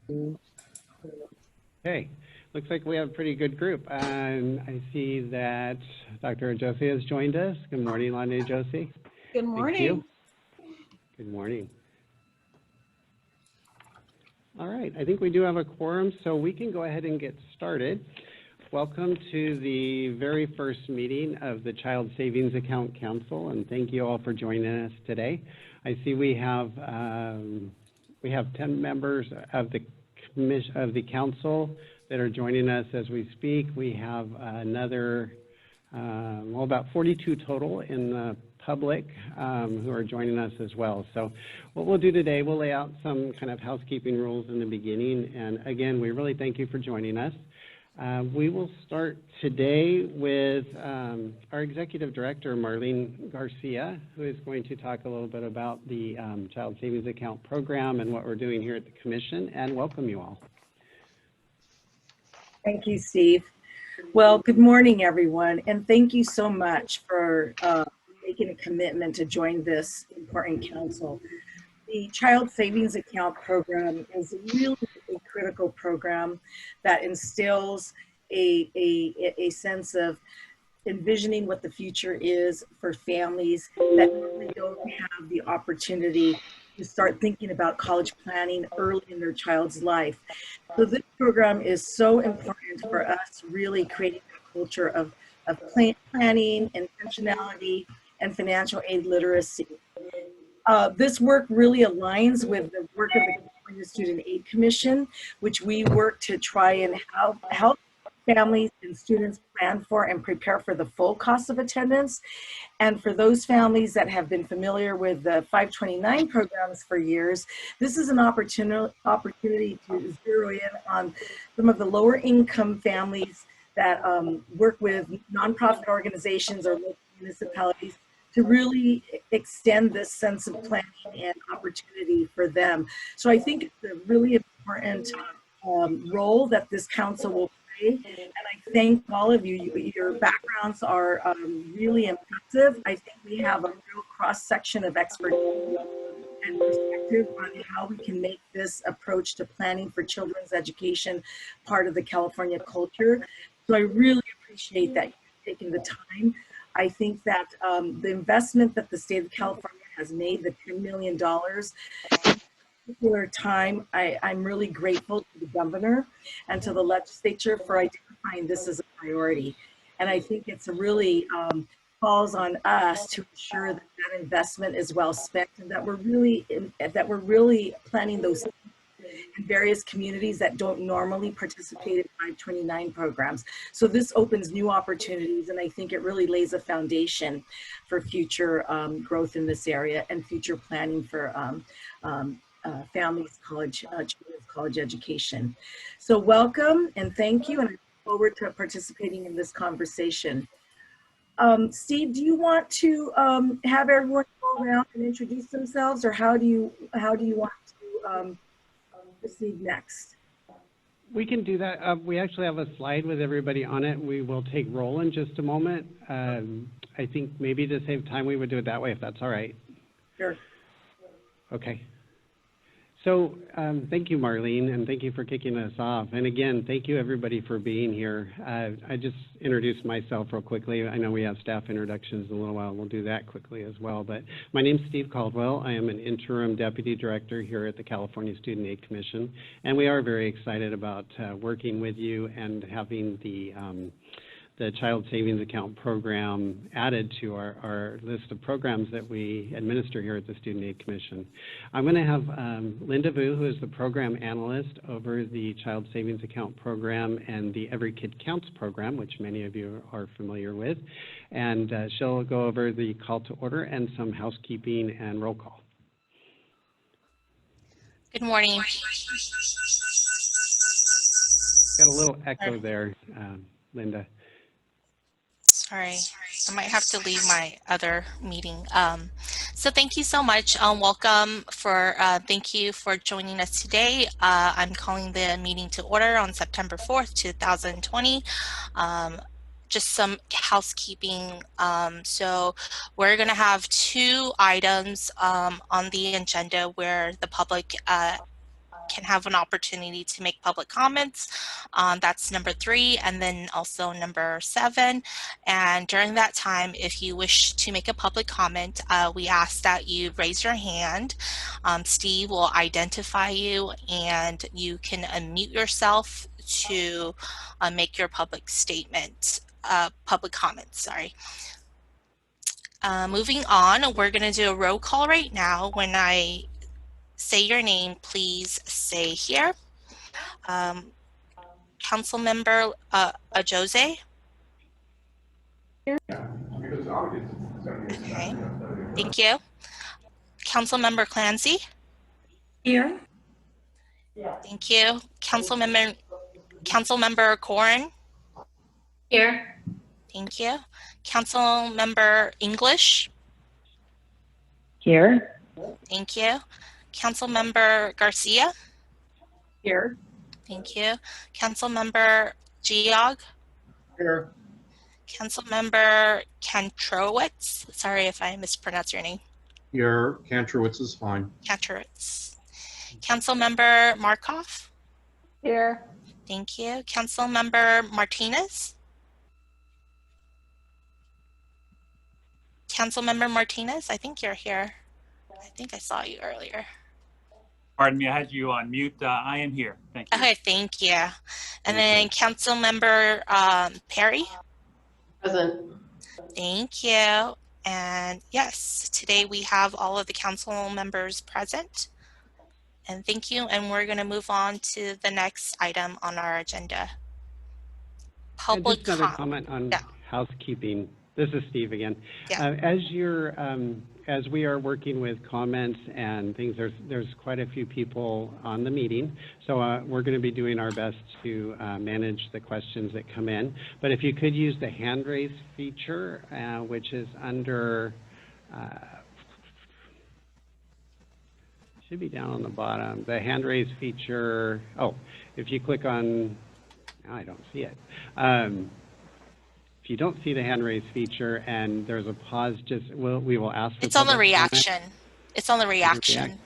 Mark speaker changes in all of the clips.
Speaker 1: Okay, looks like we have a pretty good group. I see that Dr. Josie has joined us. Good morning, Lonnie Josie.
Speaker 2: Good morning.
Speaker 1: Thank you. Good morning. All right, I think we do have a quorum, so we can go ahead and get started. Welcome to the very first meeting of the Child Savings Account Council, and thank you all for joining us today. I see we have 10 members of the council that are joining us as we speak. We have another, about 42 total in the public who are joining us as well. So what we'll do today, we'll lay out some kind of housekeeping rules in the beginning. And again, we really thank you for joining us. We will start today with our Executive Director, Marlene Garcia, who is going to talk a little bit about the Child Savings Account Program and what we're doing here at the Commission, and welcome you all.
Speaker 2: Thank you, Steve. Well, good morning, everyone, and thank you so much for making a commitment to join this important council. The Child Savings Account Program is really a critical program that instills a sense of envisioning what the future is for families that really don't have the opportunity to start thinking about college planning early in their child's life. So this program is so important for us, really creating a culture of planning, intentionality, and financial aid literacy. This work really aligns with the work of the California Student Aid Commission, which we work to try and help families and students plan for and prepare for the full cost of attendance. And for those families that have been familiar with the 529 programs for years, this is an opportunity to zero in on some of the lower income families that work with nonprofit organizations or local municipalities to really extend this sense of planning and opportunity for them. So I think it's a really important role that this council will play. And I thank all of you. Your backgrounds are really impressive. I think we have a real cross-section of expertise and perspective on how we can make this approach to planning for children's education part of the California culture. So I really appreciate that you've taken the time. I think that the investment that the state of California has made, the $10 million, in a particular time, I'm really grateful to the governor and to the legislature for identifying this as a priority. And I think it's really falls on us to ensure that that investment is well spent and that we're really planting those in various communities that don't normally participate in 529 programs. So this opens new opportunities, and I think it really lays a foundation for future growth in this area and future planning for families' children's college education. So welcome and thank you, and I look forward to participating in this conversation. Steve, do you want to have everyone go around and introduce themselves, or how do you want to proceed next?
Speaker 1: We can do that. We actually have a slide with everybody on it. We will take roll in just a moment. I think maybe to save time, we would do it that way, if that's all right.
Speaker 2: Sure.
Speaker 1: Okay. So thank you, Marlene, and thank you for kicking us off. And again, thank you, everybody, for being here. I just introduced myself real quickly. I know we have staff introductions in a little while. We'll do that quickly as well. But my name's Steve Caldwell. I am an interim deputy director here at the California Student Aid Commission. And we are very excited about working with you and having the Child Savings Account Program added to our list of programs that we administer here at the Student Aid Commission. I'm going to have Linda Vu, who is the program analyst over the Child Savings Account Program and the Every Kid Counts program, which many of you are familiar with. And she'll go over the call to order and some housekeeping and roll call.
Speaker 3: Good morning.
Speaker 1: Got a little echo there, Linda.
Speaker 3: Sorry, I might have to leave my other meeting. So thank you so much. Thank you for joining us today. I'm calling the meeting to order on September 4th, 2020. Just some housekeeping. So we're going to have two items on the agenda where the public can have an opportunity to make public comments. That's number 3, and then also number 7. And during that time, if you wish to make a public comment, we ask that you raise your hand. Steve will identify you, and you can unmute yourself to make your public statement, public comments, sorry. Moving on, we're going to do a roll call right now. When I say your name, please say here. Council Member Ajose.
Speaker 2: Here.
Speaker 3: Okay, thank you. Council Member Clancy.
Speaker 2: Here.
Speaker 3: Thank you. Council Member Corin.
Speaker 4: Here.
Speaker 3: Thank you. Council Member English.
Speaker 4: Here.
Speaker 3: Thank you. Council Member Garcia.
Speaker 2: Here.
Speaker 3: Thank you. Council Member Geog.
Speaker 2: Here.
Speaker 3: Council Member Kantrowitz. Sorry if I mispronounced your name.
Speaker 5: Your Kantrowitz is fine.
Speaker 3: Kantrowitz. Council Member Markov.
Speaker 4: Here.
Speaker 3: Thank you. Council Member Martinez. Council Member Martinez, I think you're here. I think I saw you earlier.
Speaker 6: Pardon me, I had you on mute. I am here. Thank you.
Speaker 3: Okay, thank you. And then Council Member Perry.
Speaker 4: Present.
Speaker 3: Thank you. And yes, today we have all of the council members present. And thank you. And we're going to move on to the next item on our agenda. Public
Speaker 1: just another comment on housekeeping. This is Steve again.
Speaker 3: Yeah.
Speaker 1: As we are working with comments and things, there's quite a few people on the meeting, so we're going to be doing our best to manage the questions that come in. But if you could use the hand raise feature, which is under, should be down on the bottom. The hand raise feature. Oh, if you click on, I don't see it. If you don't see the hand raise feature and there's a pause, we will ask for
Speaker 3: It's on the
Speaker 1: public comment.
Speaker 3: reaction. It's on the reaction.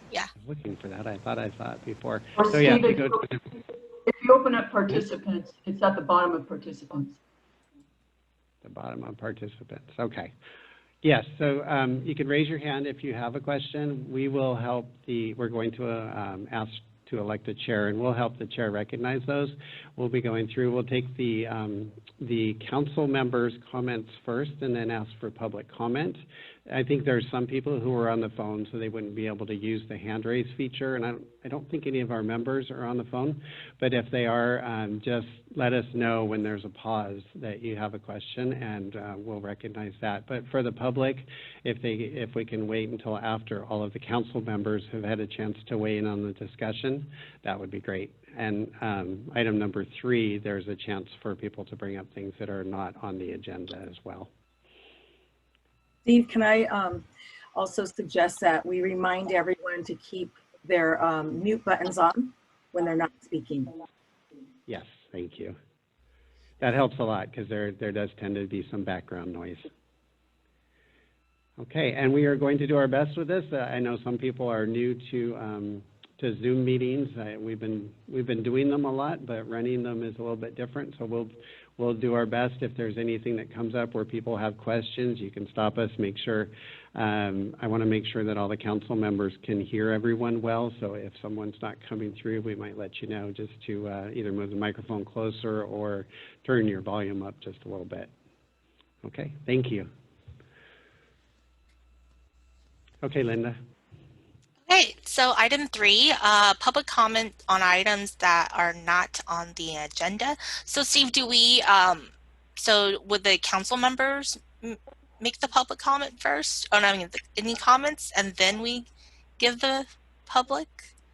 Speaker 3: Yeah.
Speaker 1: I was looking for that. I thought I saw it before.
Speaker 7: Or
Speaker 1: So yeah,
Speaker 7: Steve, if you open up participants, it's at the bottom of participants.
Speaker 1: the bottom of participants. Okay. Yes, so you can raise your hand if you have a question. We will help we're going to ask to elect a chair, and we'll help the chair recognize those. We'll be going through, we'll take the council members' comments first and then ask for public comment. I think there's some people who are on the phone, so they wouldn't be able to use the hand raise feature, and I don't think any of our members are on the phone, but if they are, just let us know when there's a pause that you have a question, and we'll recognize that. But for the public, if we can wait until after all of the council members have had a chance to weigh in on the discussion, that would be great. And item number 3, there's a chance for people to bring up things that are not on the agenda as well.
Speaker 2: Steve, can I also suggest that we remind everyone to keep their mute buttons on when they're not speaking?
Speaker 1: Yes, thank you. That helps a lot because there does tend to be some background noise. Okay, and we are going to do our best with this. I know some people are new to Zoom meetings. We've been doing them a lot, but running them is a little bit different. So we'll do our best. If there's anything that comes up where people have questions, you can stop us. Make sure. I want to make sure that all the council members can hear everyone well. So if someone's not coming through, we might let you know just to either move the microphone closer or turn your volume up just a little bit. Okay, thank you. Okay, Linda.
Speaker 3: Okay, so item 3, public comment on items that are not on the agenda. So Steve, do we, so would the council members make the public comment first? Oh, no, I mean, any comments, and then we give the public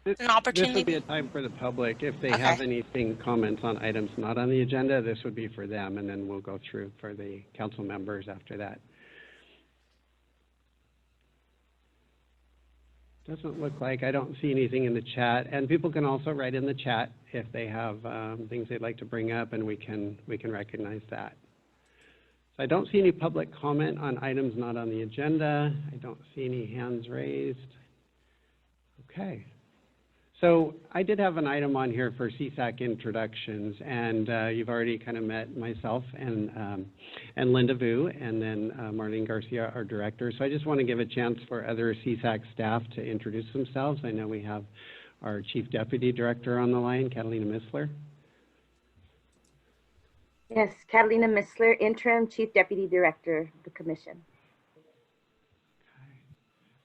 Speaker 3: an opportunity?
Speaker 1: This would be a time for the public. If they have anything, comments on items not on the agenda, this would be for them, and then we'll go through for the council members after that. Doesn't look like, I don't see anything in the chat, and people can also write in the chat if they have things they'd like to bring up, and we can recognize that. So I don't see any public comment on items not on the agenda. I don't see any hands raised. Okay. So I did have an item on here for CSAC introductions, and you've already kind of met myself and Linda Vu, and then Marlene Garcia, our director. So I just want to give a chance for other CSAC staff to introduce themselves. I know we have our Chief Deputy Director on the line, Catalina Missler.
Speaker 8: Yes, Catalina Missler, Interim Chief Deputy Director of the Commission.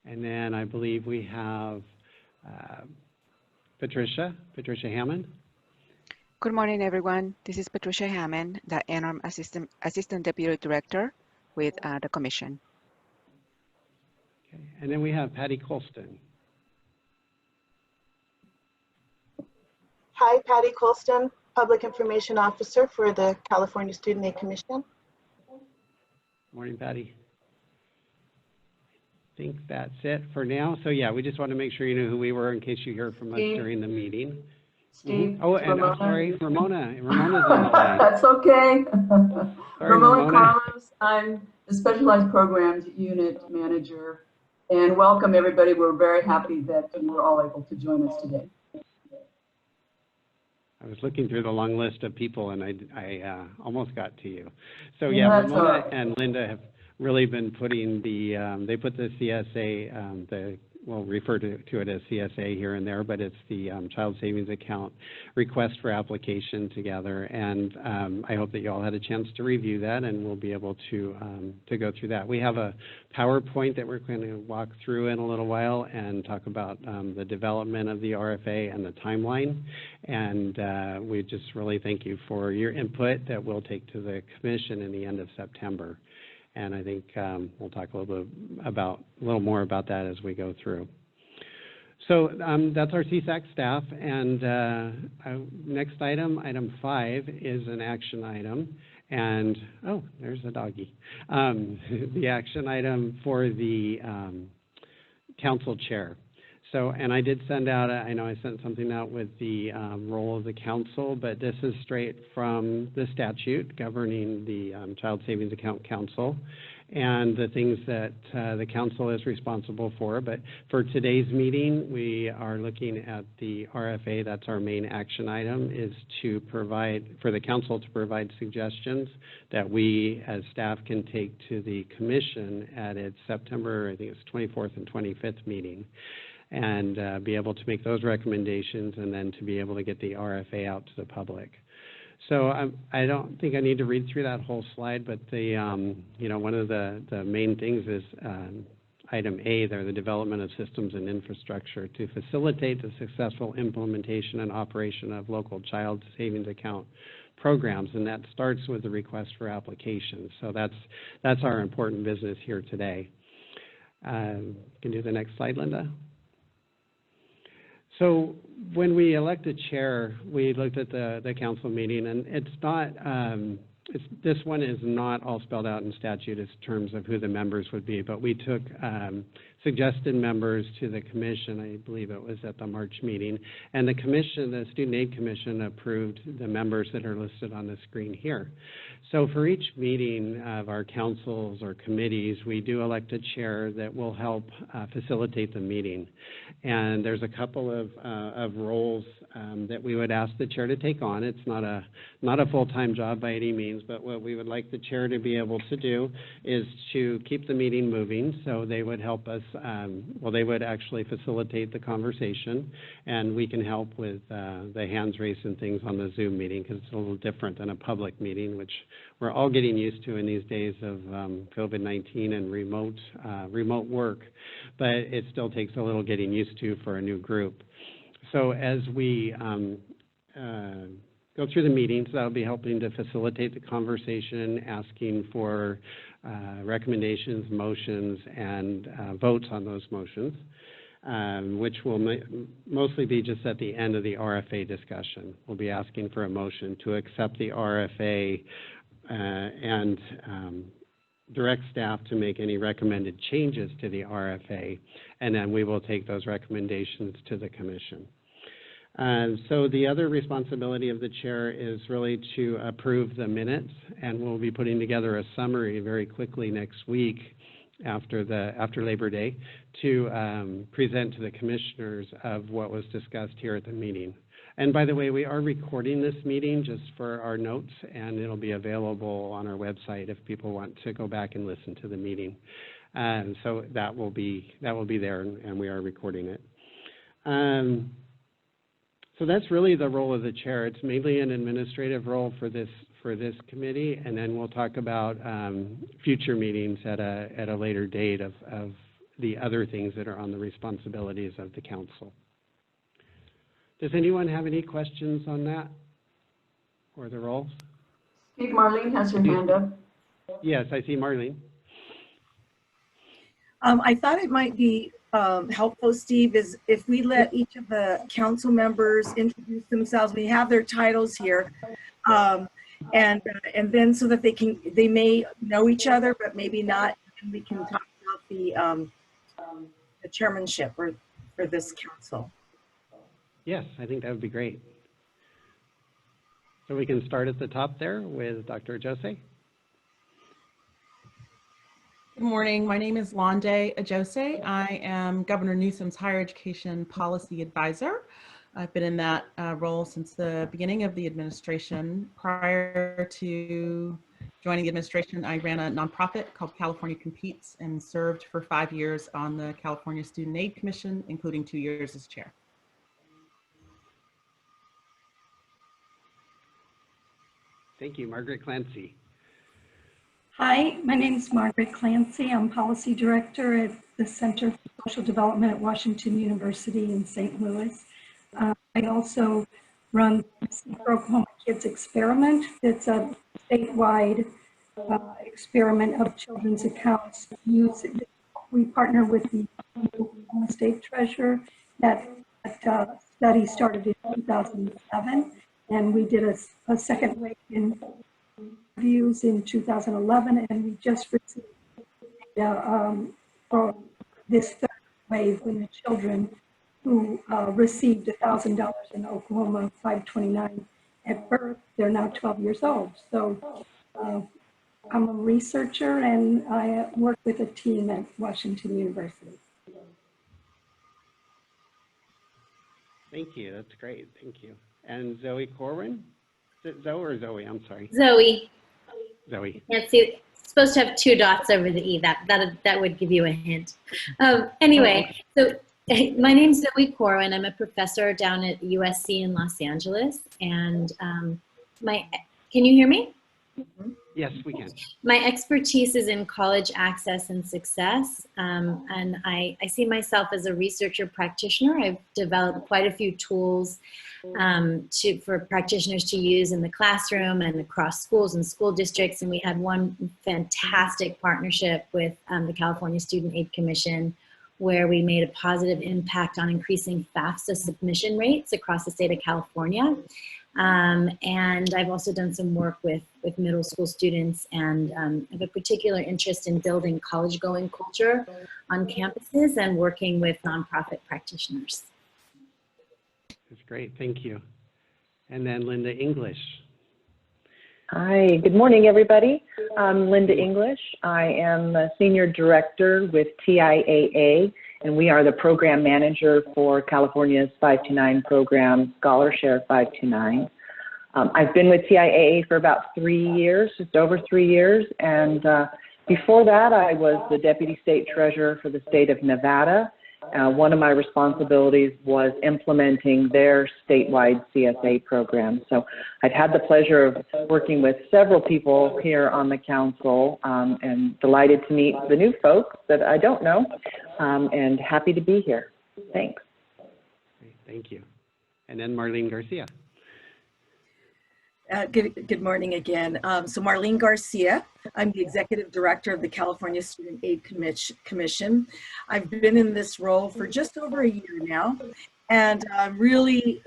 Speaker 1: And then I believe we have Patricia Hammond.
Speaker 9: Good morning, everyone. This is Patricia Hammond, the Interim Assistant Deputy Director with the Commission.
Speaker 1: Okay. And then we have Patty Colston.
Speaker 10: Hi, Patty Colston, Public Information Officer for the California Student Aid Commission.
Speaker 1: Morning, Patty. I think that's it for now. So yeah, we just want to make sure you know who we were in case you hear from us during the meeting.
Speaker 7: Steve.
Speaker 1: Oh, and
Speaker 7: Ramona.
Speaker 1: I'm sorry, Ramona's on the line.
Speaker 7: That's okay.
Speaker 1: Sorry,
Speaker 7: Ramona
Speaker 1: Ramona.
Speaker 7: Carlos, I'm the Specialized Programs Unit Manager. And welcome, everybody. We're very happy that you were all able to join us today.
Speaker 1: I was looking through the long list of people and I almost got to you. So
Speaker 7: Yeah,
Speaker 1: yeah,
Speaker 7: that's all
Speaker 1: Ramona
Speaker 7: right.
Speaker 1: and Linda have really been putting the, they put the CSA, we'll refer to it as CSA here and there, but it's the Child Savings Account request for application together. And I hope that you all had a chance to review that, and we'll be able to go through that. We have a PowerPoint that we're going to walk through in a little while and talk about the development of the RFA and the timeline. And we just really thank you for your input that we'll take to the Commission in the end of September. And I think we'll talk a little more about that as we go through. So that's our CSAC staff. And next item, item 5, is an action item. And, oh, there's a doggy. The action item for the council chair. So, and I did send out, I know I sent something out with the role of the council, but this is straight from the statute governing the Child Savings Account Council and the things that the council is responsible for. But for today's meeting, we are looking at the RFA. That's our main action item, is to provide, for the council to provide suggestions that we as staff can take to the commission at its September, I think it's 24th and 25th meeting, and be able to make those recommendations, and then to be able to get the RFA out to the public. So I don't think I need to read through that whole slide, but the one of the main things is item A there, the development of systems and infrastructure to facilitate the successful implementation and operation of local child savings account programs, and that starts with the request for applications. So that's our important business here today. Can you do the next slide, Linda? So when we elect a chair, we looked at the council meeting, and it's not, this one is not all spelled out in statute in terms of who the members would be, but we took suggested members to the commission. I believe it was at the March meeting, and the commission, the Student Aid Commission, approved the members that are listed on the screen here. So for each meeting of our councils or committees, we do elect a chair that will help facilitate the meeting. And there's a couple of roles that we would ask the chair to take on. It's not a full-time job by any means, but what we would like the chair to be able to do is to keep the meeting moving. So they would help us, they would actually facilitate the conversation, and we can help with the hands raised and things on the Zoom meeting, because it's a little different than a public meeting, which we're all getting used to in these days of COVID-19 and remote work, but it still takes a little getting used to for a new group. So as we go through the meetings, that'll be helping to facilitate the conversation, asking for recommendations, motions, and votes on those motions, which will mostly be just at the end of the RFA discussion. We'll be asking for a motion to accept the RFA and direct staff to make any recommended changes to the RFA, and then we will take those recommendations to the commission. So the other responsibility of the chair is really to approve the minutes, and we'll be putting together a summary very quickly next week after Labor Day to present to the commissioners of what was discussed here at the meeting. And by the way, we are recording this meeting just for our notes, and it'll be available on our website if people want to go back and listen to the meeting. So that will be there, and we are recording it. So that's really the role of the chair. It's mainly an administrative role for this committee, and then we'll talk about future meetings at a later date of the other things that are on the responsibilities of the council. Does anyone have any questions on that or the roles?
Speaker 7: Steve, Marlene has her hand up.
Speaker 1: Yes, I see Marlene.
Speaker 2: I thought it might be helpful, Steve, is if we let each of the council members introduce themselves. We have their titles here, and then so that they may know each other, but maybe not. And we can talk about the chairmanship for this council.
Speaker 1: Yes, I think that would be great. So we can start at the top there with Dr. Ajose.
Speaker 11: Good morning. My name is Londe Ajose. I am Governor Newsom's Higher Education Policy Advisor. I've been in that role since the beginning of the administration. Prior to joining the administration, I ran a nonprofit called California Competes and served for 5 years on the California Student Aid Commission, including 2 years as chair.
Speaker 1: Thank you. Margaret Clancy.
Speaker 12: Hi, my name is Margaret Clancy. I'm Policy Director at the Center for Social Development at Washington University in St. Louis. I also run the Oklahoma Kids Experiment. It's a statewide experiment of children's accounts. We partner with the Oklahoma State Treasurer. That study started in 2007, and we did a second wave in reviews in 2011, and we just received for this third wave when the children who received $1,000 in Oklahoma 529 at birth, they're now 12 years old. So I'm a researcher, and I work with a team at Washington University.
Speaker 1: Thank you. That's great. Thank you. And Zoe Corwin? Is it Zoe or Zoe? I'm sorry.
Speaker 4: Zoe.
Speaker 1: Zoe.
Speaker 4: Can't see. It's supposed to have 2 dots over the E. That would give you a hint. Anyway, so my name's Zoe Corwin. I'm a professor down at USC in Los Angeles. And can you hear me?
Speaker 1: Yes, we can.
Speaker 4: My expertise is in college access and success, and I see myself as a researcher practitioner. I've developed quite a few tools for practitioners to use in the classroom and across schools and school districts, and we had one fantastic partnership with the California Student Aid Commission, where we made a positive impact on increasing FAFSA submission rates across the state of California. And I've also done some work with middle school students, and have a particular interest in building college-going culture on campuses and working with nonprofit practitioners.
Speaker 1: That's great. Thank you. And then Linda English.
Speaker 13: Hi, good morning, everybody. I'm Linda English. I am a Senior Director with TIAA, and we are the Program Manager for California's 529 program, ScholarShare 529. I've been with TIAA for about 3 years, just over 3 years, and before that I was the Deputy State Treasurer for the state of Nevada. One of my responsibilities was implementing their statewide CSA program. So I've had the pleasure of working with several people here on the council, and delighted to meet the new folks that I don't know, and happy to be here. Thanks.
Speaker 1: Great, thank you. And then Marlene Garcia.
Speaker 2: Good morning again. So Marlene Garcia, I'm the Executive Director of the California Student Aid Commission. I've been in this role for just over a year now, and I'm really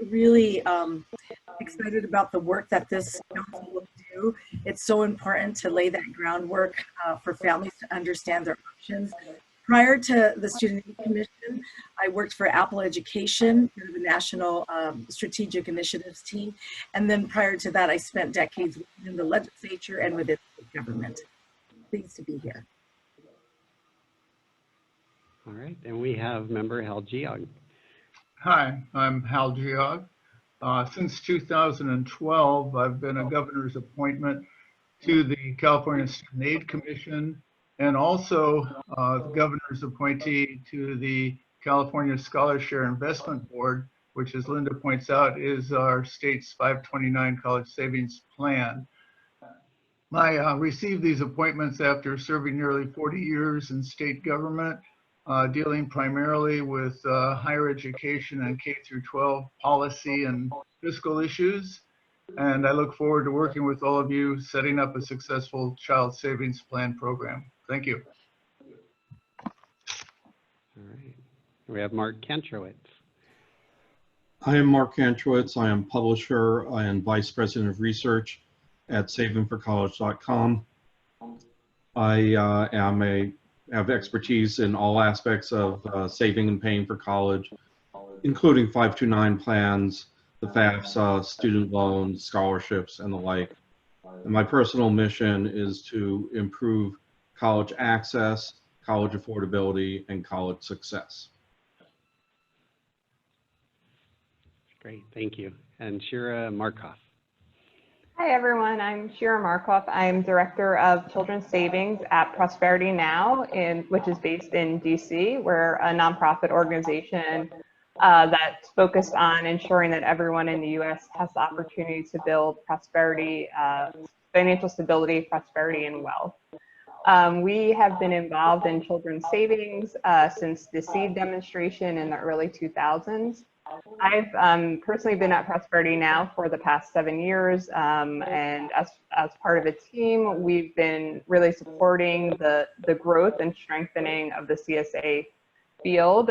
Speaker 2: excited about the work that this council will do. It's so important to lay that groundwork for families to understand their options. Prior to the Student Aid Commission, I worked for Apple Education, the National Strategic Initiatives team. And then prior to that, I spent decades in the legislature and within the government. Pleased to be here.
Speaker 1: All right, and we have member Hal Geog.
Speaker 14: Hi, I'm Hal Geog. Since 2012, I've been a governor's appointment to the California Student Aid Commission and also the governor's appointee to the California Scholar Share Investment Board, which, as Linda points out, is our state's 529 college savings plan. I received these appointments after serving nearly 40 years in state government, dealing primarily with higher education and K through 12 policy and fiscal issues. And I look forward to working with all of you setting up a successful child savings plan program. Thank you.
Speaker 1: All right. We have Mark Kantrowitz.
Speaker 5: I am Mark Kantrowitz. I am publisher and vice president of research at savingforcollege.com. I have expertise in all aspects of saving and paying for college, including 529 plans, the FAFSA, student loans, scholarships, and the like. And my personal mission is to improve college access, college affordability, and college success.
Speaker 1: Great, thank you. And Shira Markoff.
Speaker 15: Hi everyone, I'm Shira Markoff. I'm Director of Children's Savings at Prosperity Now, which is based in DC. We're a nonprofit organization that's focused on ensuring that everyone in the US has the opportunity to build prosperity, financial stability, prosperity, and wealth. We have been involved in children's savings since the seed demonstration in the early 2000s. I've personally been at Prosperity Now for the past 7 years, and as part of a team, we've been really supporting the growth and strengthening of the CSA field,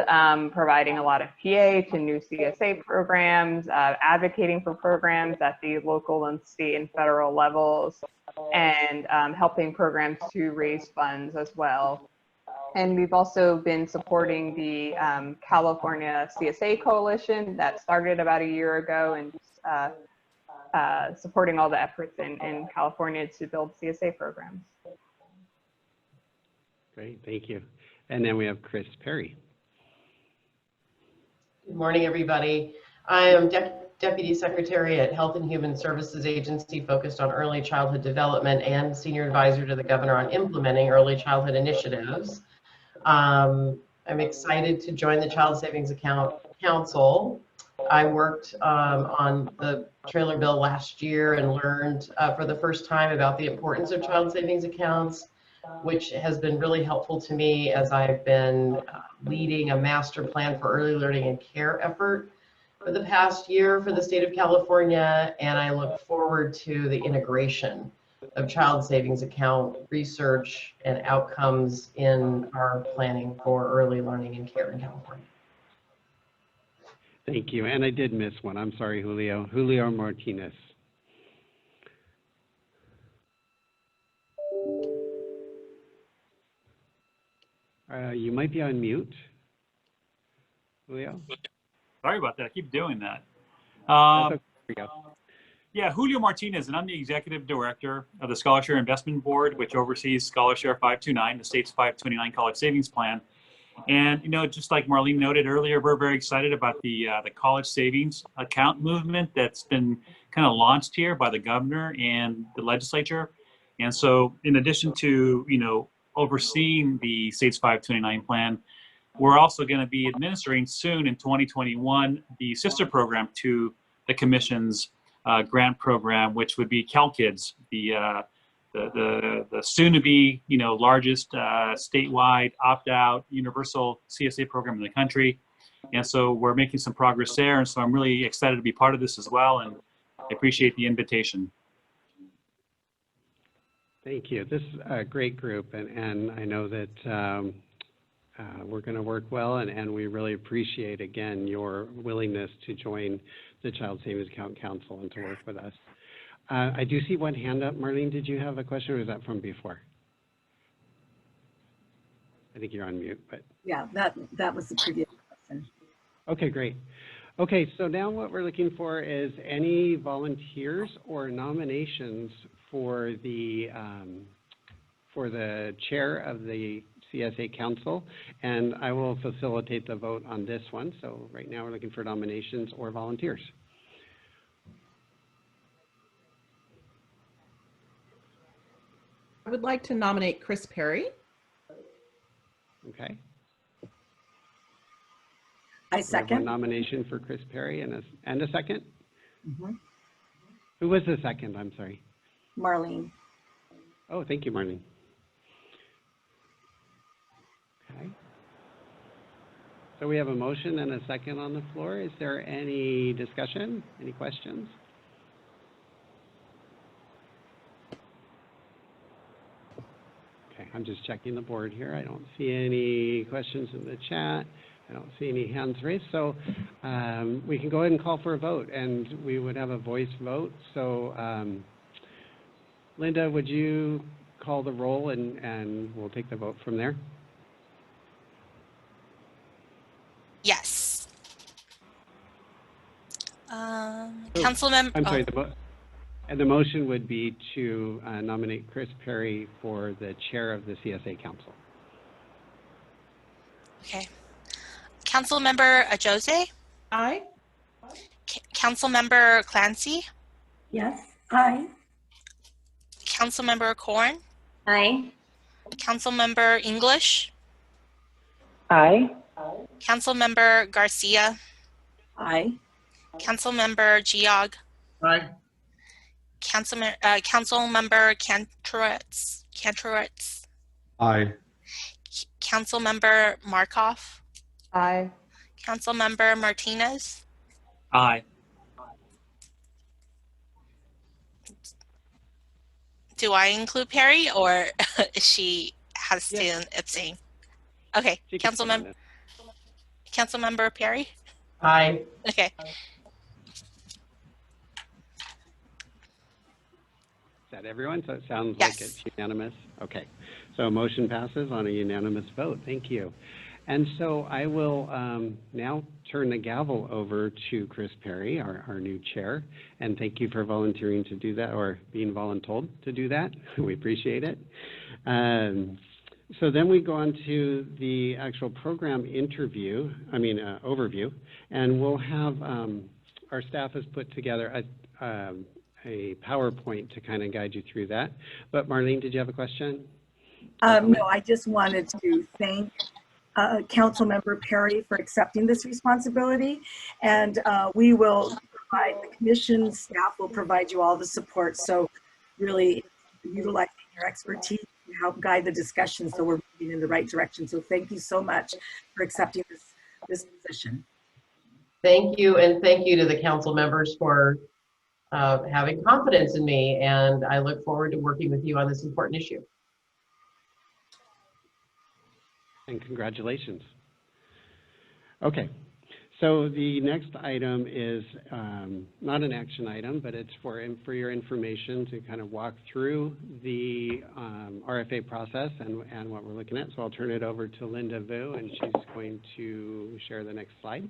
Speaker 15: providing a lot of PA to new CSA programs, advocating for programs at the local and state and federal levels, and helping programs to raise funds as well. And we've also been supporting the California CSA Coalition that started about a year ago, and supporting all the efforts in California to build CSA programs.
Speaker 1: Great, thank you. And then we have Chris Perry.
Speaker 16: Good morning, everybody. I am Deputy Secretary at Health and Human Services Agency, focused on early childhood development, and Senior Advisor to the Governor on implementing early childhood initiatives. I'm excited to join the Child Savings Account Council. I worked on the trailer bill last year and learned for the first time about the importance of child savings accounts, which has been really helpful to me as I've been leading a master plan for early learning and care effort for the past year for the state of California, and I look forward to the integration of child savings account research and outcomes in our planning for early learning and care in California.
Speaker 1: Thank you, and I did miss one. I'm sorry, Julio. Julio Martinez. You might be on mute, Julio.
Speaker 6: Sorry about that. I keep doing that.
Speaker 1: That's okay. There we go.
Speaker 6: Yeah, Julio Martinez, and I'm the Executive Director of the Scholar Share Investment Board, which oversees Scholar Share 529, the state's 529 college savings plan. And, you know, just like Marlene noted earlier, we're very excited about the college savings account movement that's been kind of launched here by the governor and the legislature. And so in addition to, you know, overseeing the state's 529 plan, we're also going to be administering soon in 2021 the sister program to the commission's grant program, which would be CalKids, the soon-to-be, you know, largest statewide opt-out universal CSA program in the country. And so we're making some progress there, and so I'm really excited to be part of this as well, and I appreciate the invitation.
Speaker 1: Thank you. This is a great group, and I know that we're going to work well, and we really appreciate, again, your willingness to join the Child Savings Account Council and to work with us. I do see one hand up. Marlene, did you have a question, or was that from before? I think you're on mute, but.
Speaker 2: Yeah, that was the previous question.
Speaker 1: Okay, great. Okay, so now what we're looking for is any volunteers or nominations for the chair of the CSA Council, and I will facilitate the vote on this one. So right now we're looking for nominations or volunteers.
Speaker 11: I would like to nominate Chris Perry.
Speaker 1: Okay.
Speaker 2: I
Speaker 1: We have
Speaker 2: second.
Speaker 1: one nomination for Chris Perry and a second.
Speaker 2: Mhm.
Speaker 1: Who was the second? I'm sorry.
Speaker 2: Marlene.
Speaker 1: Oh, thank you, Marlene. Okay. So we have a motion and a second on the floor. Is there any discussion? Any questions? Okay, I'm just checking the board here. I don't see any questions in the chat. I don't see any hands raised. So we can go ahead and call for a vote, and we would have a voice vote. So Linda, would you call the roll, and we'll take the vote from there?
Speaker 3: Yes. Councilmember.
Speaker 1: I'm sorry. And the motion would be to nominate Chris Perry for the chair of the CSA Council.
Speaker 3: Okay. Councilmember Ajose?
Speaker 11: Aye.
Speaker 3: Councilmember Clancy?
Speaker 12: Yes. Aye.
Speaker 3: Councilmember Corn?
Speaker 4: Aye.
Speaker 3: Councilmember English?
Speaker 13: Aye.
Speaker 3: Councilmember Garcia?
Speaker 2: Aye.
Speaker 3: Councilmember Geog?
Speaker 14: Aye.
Speaker 3: Councilmember Kantrowitz?
Speaker 5: Aye.
Speaker 3: Councilmember Markov?
Speaker 15: Aye.
Speaker 3: Councilmember Martinez?
Speaker 6: Aye.
Speaker 3: Do I include Perry, or she has to abstain? Okay, Councilmember Perry?
Speaker 16: Aye.
Speaker 3: Okay.
Speaker 1: Is that everyone? So it sounds like it's unanimous. Okay. So motion passes on a unanimous vote. Thank you. And so I will now turn the gavel over to Chris Perry, our new chair. And thank you for volunteering to do that, or being voluntold to do that. We appreciate it. So then we go on to the actual program overview, and we'll have, our staff has put together a PowerPoint to kind of guide you through that. But Marlene, did you have a question?
Speaker 2: No, I just wanted to thank Councilmember Perry for accepting this responsibility. And we will provide, the commission staff will provide you all the support. So really utilizing your expertise to help guide the discussion so we're moving in the right direction. So thank you so much for accepting this position.
Speaker 16: Thank you, and thank you to the council members for having confidence in me, and I look forward to working with you on this important issue.
Speaker 1: And congratulations. Okay, so the next item is not an action item, but it's for your information to kind of walk through the RFA process and what we're looking at. So I'll turn it over to Linda Vu, and she's going to share the next slide.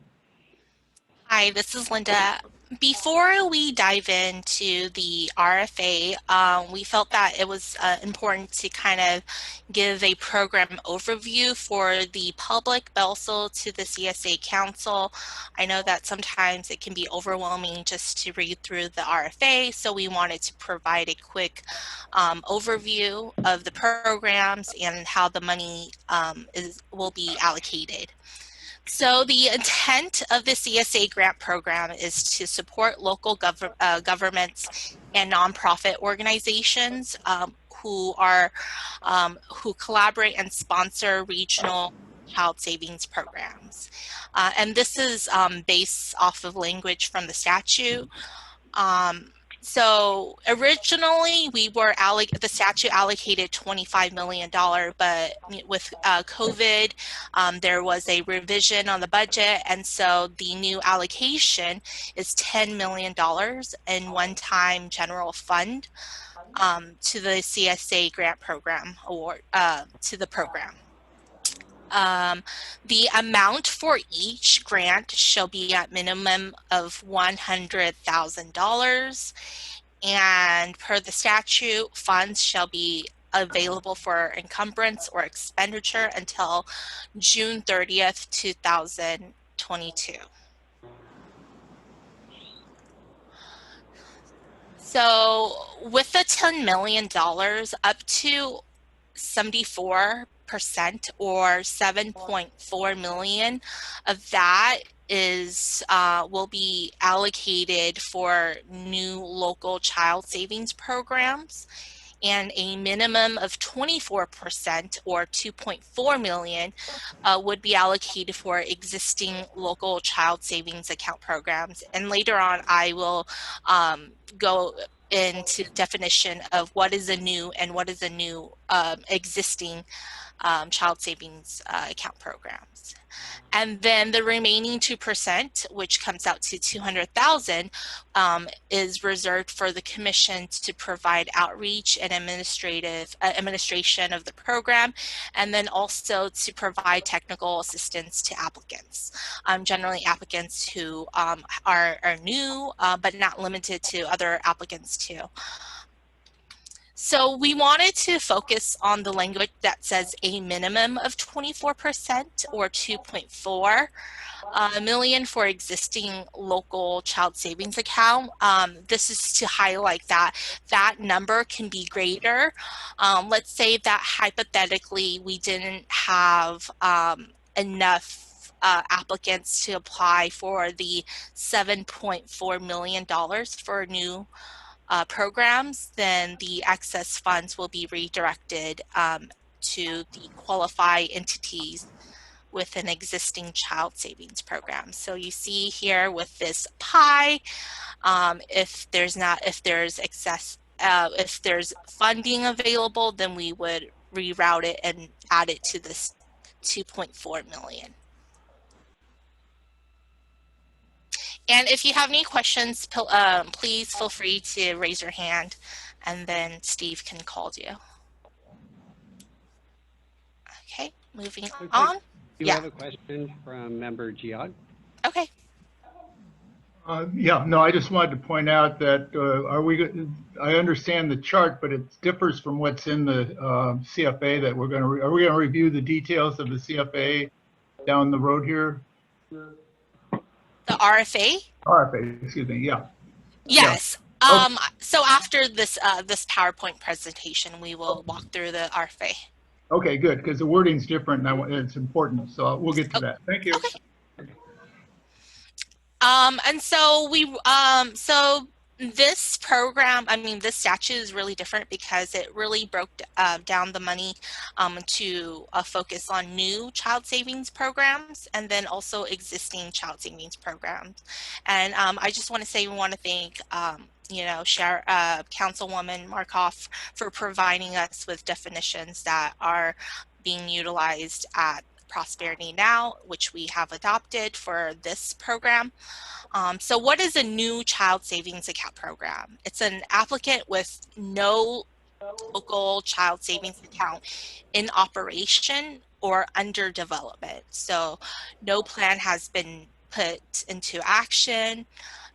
Speaker 3: Hi, this is Linda. Before we dive into the RFA, we felt that it was important to kind of give a program overview for the public, but also to the CSA Council. I know that sometimes it can be overwhelming just to read through the RFA, so we wanted to provide a quick overview of the programs and how the money will be allocated. So the intent of the CSA grant program is to support local governments and nonprofit organizations who collaborate and sponsor regional child savings programs. And this is based off of language from the statute. So originally the statute allocated $25 million, but with COVID, there was a revision on the budget. And so the new allocation is $10 million in one-time general fund to the CSA grant program to the program. The amount for each grant shall be at minimum of $100,000, and per the statute, funds shall be available for encumbrance or expenditure until June 30th, 2022. So with the $10 million, up to 74% or 7.4 million of that is will be allocated for new local child savings programs, and a minimum of 24% or 2.4 million would be allocated for existing local child savings account programs. And later on, I will go into definition of what is a new and what is a new existing child savings account programs. And then the remaining 2%, which comes out to 200,000, is reserved for the commission to provide outreach and administration of the program, and then also to provide technical assistance to applicants, generally applicants who are new, but not limited to other applicants too. So we wanted to focus on the language that says a minimum of 24% or 2.4 million for existing local child savings account. This is to highlight that that number can be greater. Let's say that hypothetically we didn't have enough applicants to apply for the $7.4 million for new programs, then the excess funds will be redirected to the qualified entities with an existing child savings program. So you see here with this pie, if there's funding available, then we would reroute it and add it to this 2.4 million. And if you have any questions, please feel free to raise your hand, and then Steve can call you. Okay, moving on.
Speaker 1: You have a question from member Geog?
Speaker 3: Okay.
Speaker 14: Yeah, no, I just wanted to point out that I understand the chart, but it differs from what's in the CFA that we're going to, are we going to review the details of the CFA down the road here?
Speaker 3: The RFA?
Speaker 14: RFA, excuse me, yeah.
Speaker 3: Yes.
Speaker 14: Yeah. Okay.
Speaker 3: So after this this PowerPoint presentation, we will walk through the RFA.
Speaker 14: Okay, good, because the wording's different and it's important, so we'll get to that. Thank you.
Speaker 3: Okay. And so so this program, I mean, this statute is really different because it really broke down the money to focus on new child savings programs and then also existing child savings programs. And I just want to say we want to thank you know, Councilwoman Markoff for providing us with definitions that are being utilized at Prosperity Now, which we have adopted for this program. So what is a new child savings account program? It's an applicant with no local child savings account in operation or under development. So no plan has been put into action.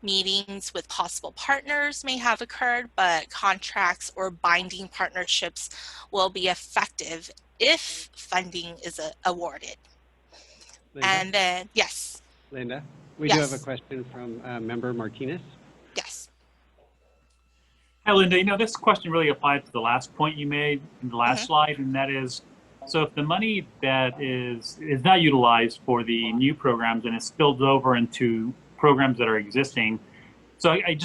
Speaker 3: Meetings with possible partners may have occurred, but contracts or binding partnerships will be effective if funding is awarded.
Speaker 1: Linda?
Speaker 3: And then, yes.
Speaker 1: Linda, we
Speaker 3: Yes.
Speaker 1: do have a question from member Martinez.
Speaker 3: Yes.
Speaker 6: Hi, Linda. You know, this question really applied to the last point you made in the last slide, and that is, so if the money that is not utilized for the new programs and is spilled over into programs that are existing, so I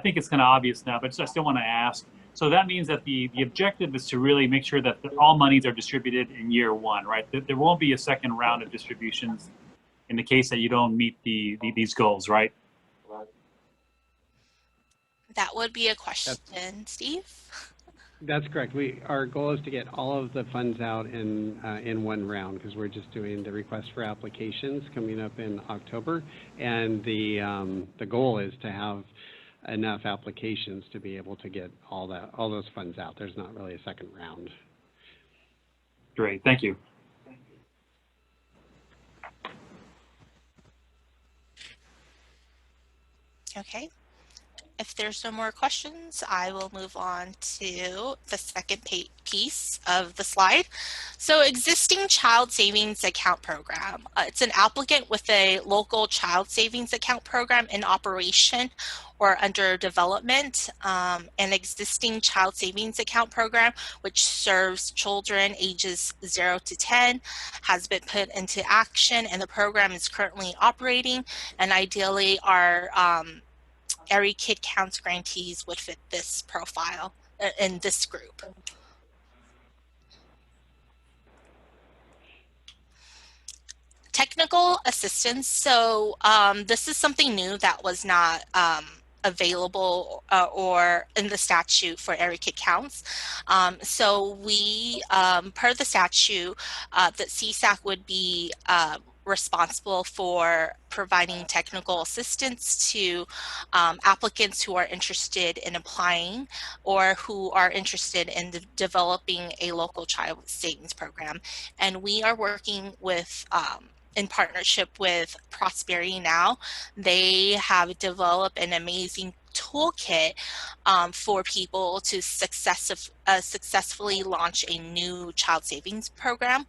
Speaker 6: think it's kind of obvious now, but I still want to ask, so that means that the objective is to really make sure that all monies are distributed in year one, right? That there won't be a second round of distributions in the case that you don't meet these goals, right?
Speaker 3: That would be a question, Steve.
Speaker 1: That's correct. Our goal is to get all of the funds out in one round because we're just doing the request for applications coming up in October, and the goal is to have enough applications to be able to get all those funds out. There's not really a second round.
Speaker 6: Great, thank you.
Speaker 3: Okay. if there's no more questions, I will move on to the second piece of the slide. So existing child savings account program. It's an applicant with a local child savings account program in operation or under development. An existing child savings account program which serves children ages 0 to 10 has been put into action, and the program is currently operating, and ideally our Every Kid Counts grantees would fit this profile in this group. Technical assistance. So this is something new that was not available or in the statute for Every Kid Counts. So we, per the statute, that CSAC would be responsible for providing technical assistance to applicants who are interested in applying or who are interested in developing a local child savings program. And we are working with in partnership with Prosperity Now. They have developed an amazing toolkit for people to successfully launch a new child savings program.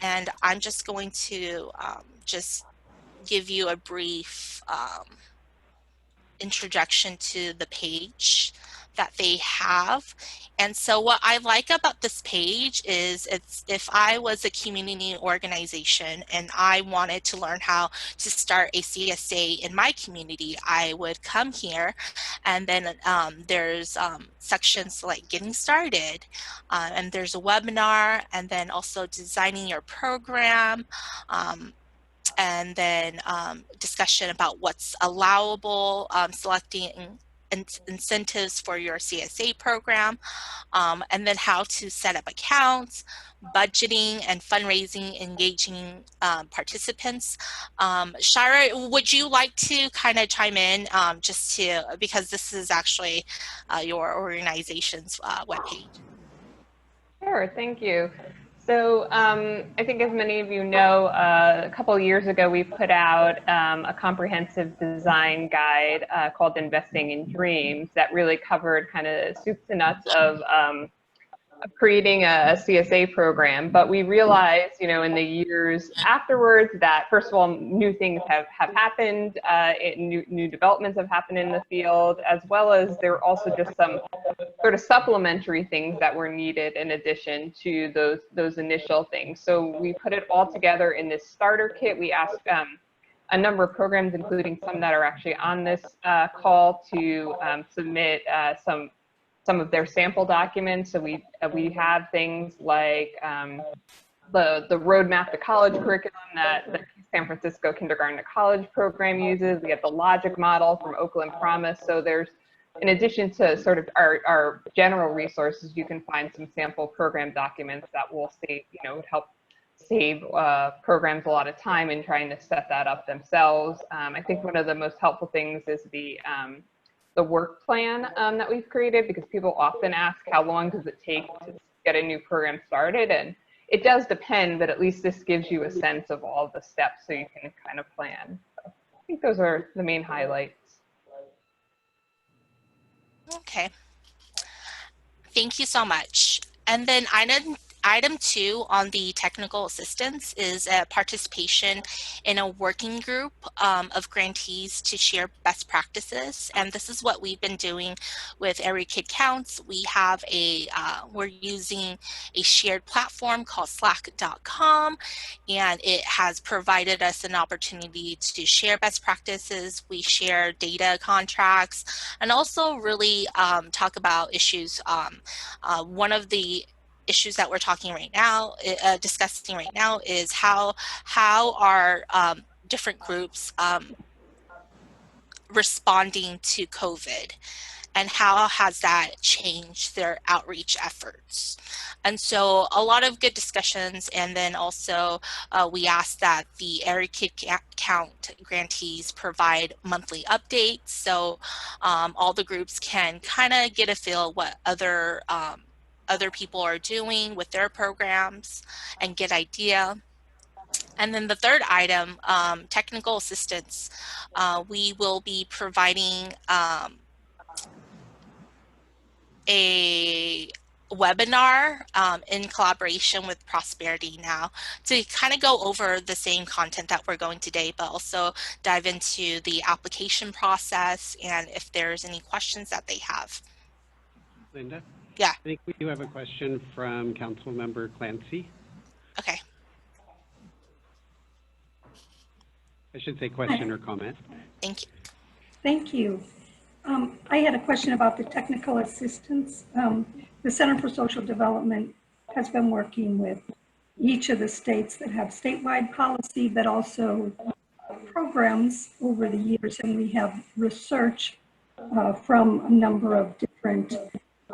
Speaker 3: And I'm just going to just give you a brief introduction to the page that they have. And so what I like about this page is it's if I was a community organization and I wanted to learn how to start a CSA in my community, I would come here, and then there's sections like getting started, and there's a webinar, and then also designing your program, and then discussion about what's allowable, selecting incentives for your CSA program, and then how to set up accounts, budgeting and fundraising, engaging participants. Shira, would you like to kind of chime in just to, because this is actually your organization's webpage?
Speaker 15: Sure, thank you. So I think as many of you know, a couple of years ago, we put out a comprehensive design guide called Investing in Dreams that really covered kind of soup to nuts of creating a CSA program. But we realized, you know, in the years afterwards that, first of all, new things have happened, new developments have happened in the field, as well as there were also just some sort of supplementary things that were needed in addition to those initial things. So we put it all together in this starter kit. We asked a number of programs, including some that are actually on this call, to submit some of their sample documents. So we have things like the roadmap to college curriculum that the San Francisco Kindergarten to College program uses. We have the logic model from Oakland Promise. So there's, in addition to sort of our general resources, you can find some sample program documents that will save, you know, help save programs a lot of time in trying to set that up themselves. I think one of the most helpful things is the work plan that we've created, because people often ask how long does it take to get a new program started, and it does depend, but at least this gives you a sense of all the steps so you can kind of plan. So I think those are the main highlights.
Speaker 3: Okay, thank you so much. And then item 2 on the technical assistance is a participation in a working group of grantees to share best practices. And this is what we've been doing with Every Kid Counts. We have we're using a shared platform called slack.com, and it has provided us an opportunity to share best practices. We share data contracts and also really talk about issues. One of the issues that we're talking right now, discussing right now, is how are different groups responding to COVID, and how has that changed their outreach efforts. And so a lot of good discussions, and then also we asked that the Every Kid Count grantees provide monthly updates, so all the groups can kind of get a feel what other people are doing with their programs and get idea. And then the third item, technical assistance. We will be providing a webinar in collaboration with Prosperity Now to kind of go over the same content that we're going today, but also dive into the application process and if there's any questions that they have.
Speaker 1: Linda?
Speaker 3: Yeah.
Speaker 1: I think we do have a question from Council Member Clancy.
Speaker 3: Okay.
Speaker 1: I should say question or comment.
Speaker 3: Thank you.
Speaker 12: Thank you. I had a question about the technical assistance. The Center for Social Development has been working with each of the states that have statewide policy, but also programs over the years, and we have research from a number of different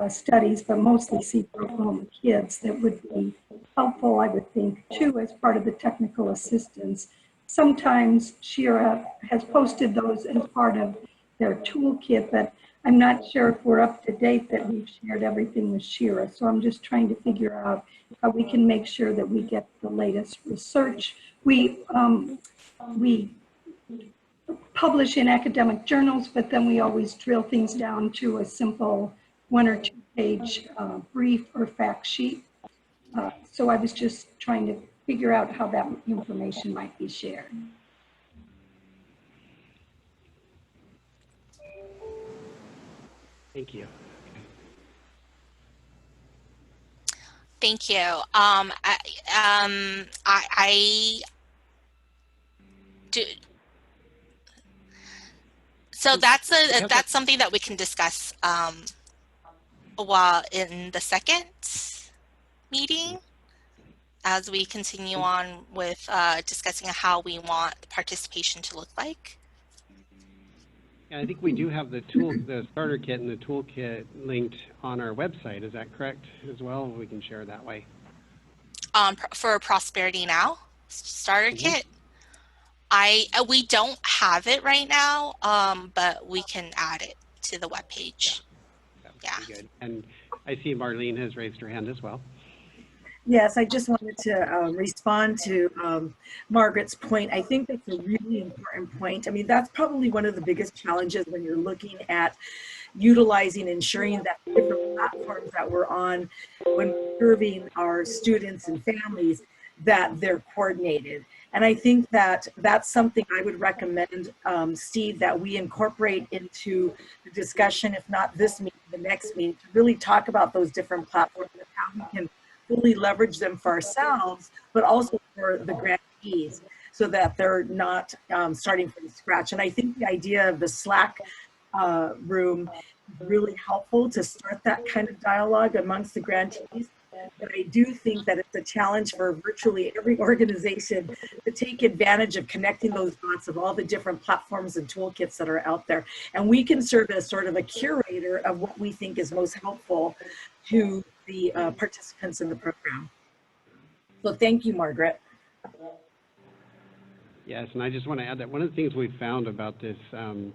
Speaker 12: studies, but mostly see Oklahoma kids that would be helpful, I would think, too, as part of the technical assistance. Sometimes Shira has posted those as part of their toolkit, but I'm not sure if we're up to date that we've shared everything with Shira. So I'm just trying to figure out how we can make sure that we get the latest research. We publish in academic journals, but then we always drill things down to a simple 1 or 2 page brief or fact sheet. So I was just trying to figure out how that information might be shared.
Speaker 1: Thank you.
Speaker 3: Thank you. I do. So that's something that we can discuss while in the second meeting as we continue on with discussing how we want the participation to look like.
Speaker 1: Yeah, I think we do have the starter kit and the toolkit linked on our website. Is that correct as well? We can share that way.
Speaker 3: For Prosperity Now starter kit, we don't have it right now, but we can add it to the webpage. Yeah.
Speaker 1: Good. And I see Marlene has raised her hand as well.
Speaker 2: Yes, I just wanted to respond to Margaret's point. I think that's a really important point. I mean, that's probably one of the biggest challenges when you're looking at utilizing, ensuring that the different platforms that we're on when serving our students and families, that they're coordinated. And I think that that's something I would recommend, Steve, that we incorporate into the discussion, if not this meeting, the next meeting, to really talk about those different platforms and how we can fully leverage them for ourselves, but also for the grantees, so that they're not starting from scratch. And I think the idea of the Slack room is really helpful to start that kind of dialogue amongst the grantees. But I do think that it's a challenge for virtually every organization to take advantage of connecting those dots of all the different platforms and toolkits that are out there. And we can serve as sort of a curator of what we think is most helpful to the participants in the program. So thank you, Margaret.
Speaker 1: Yes, and I just want to add that one of the things we've found about this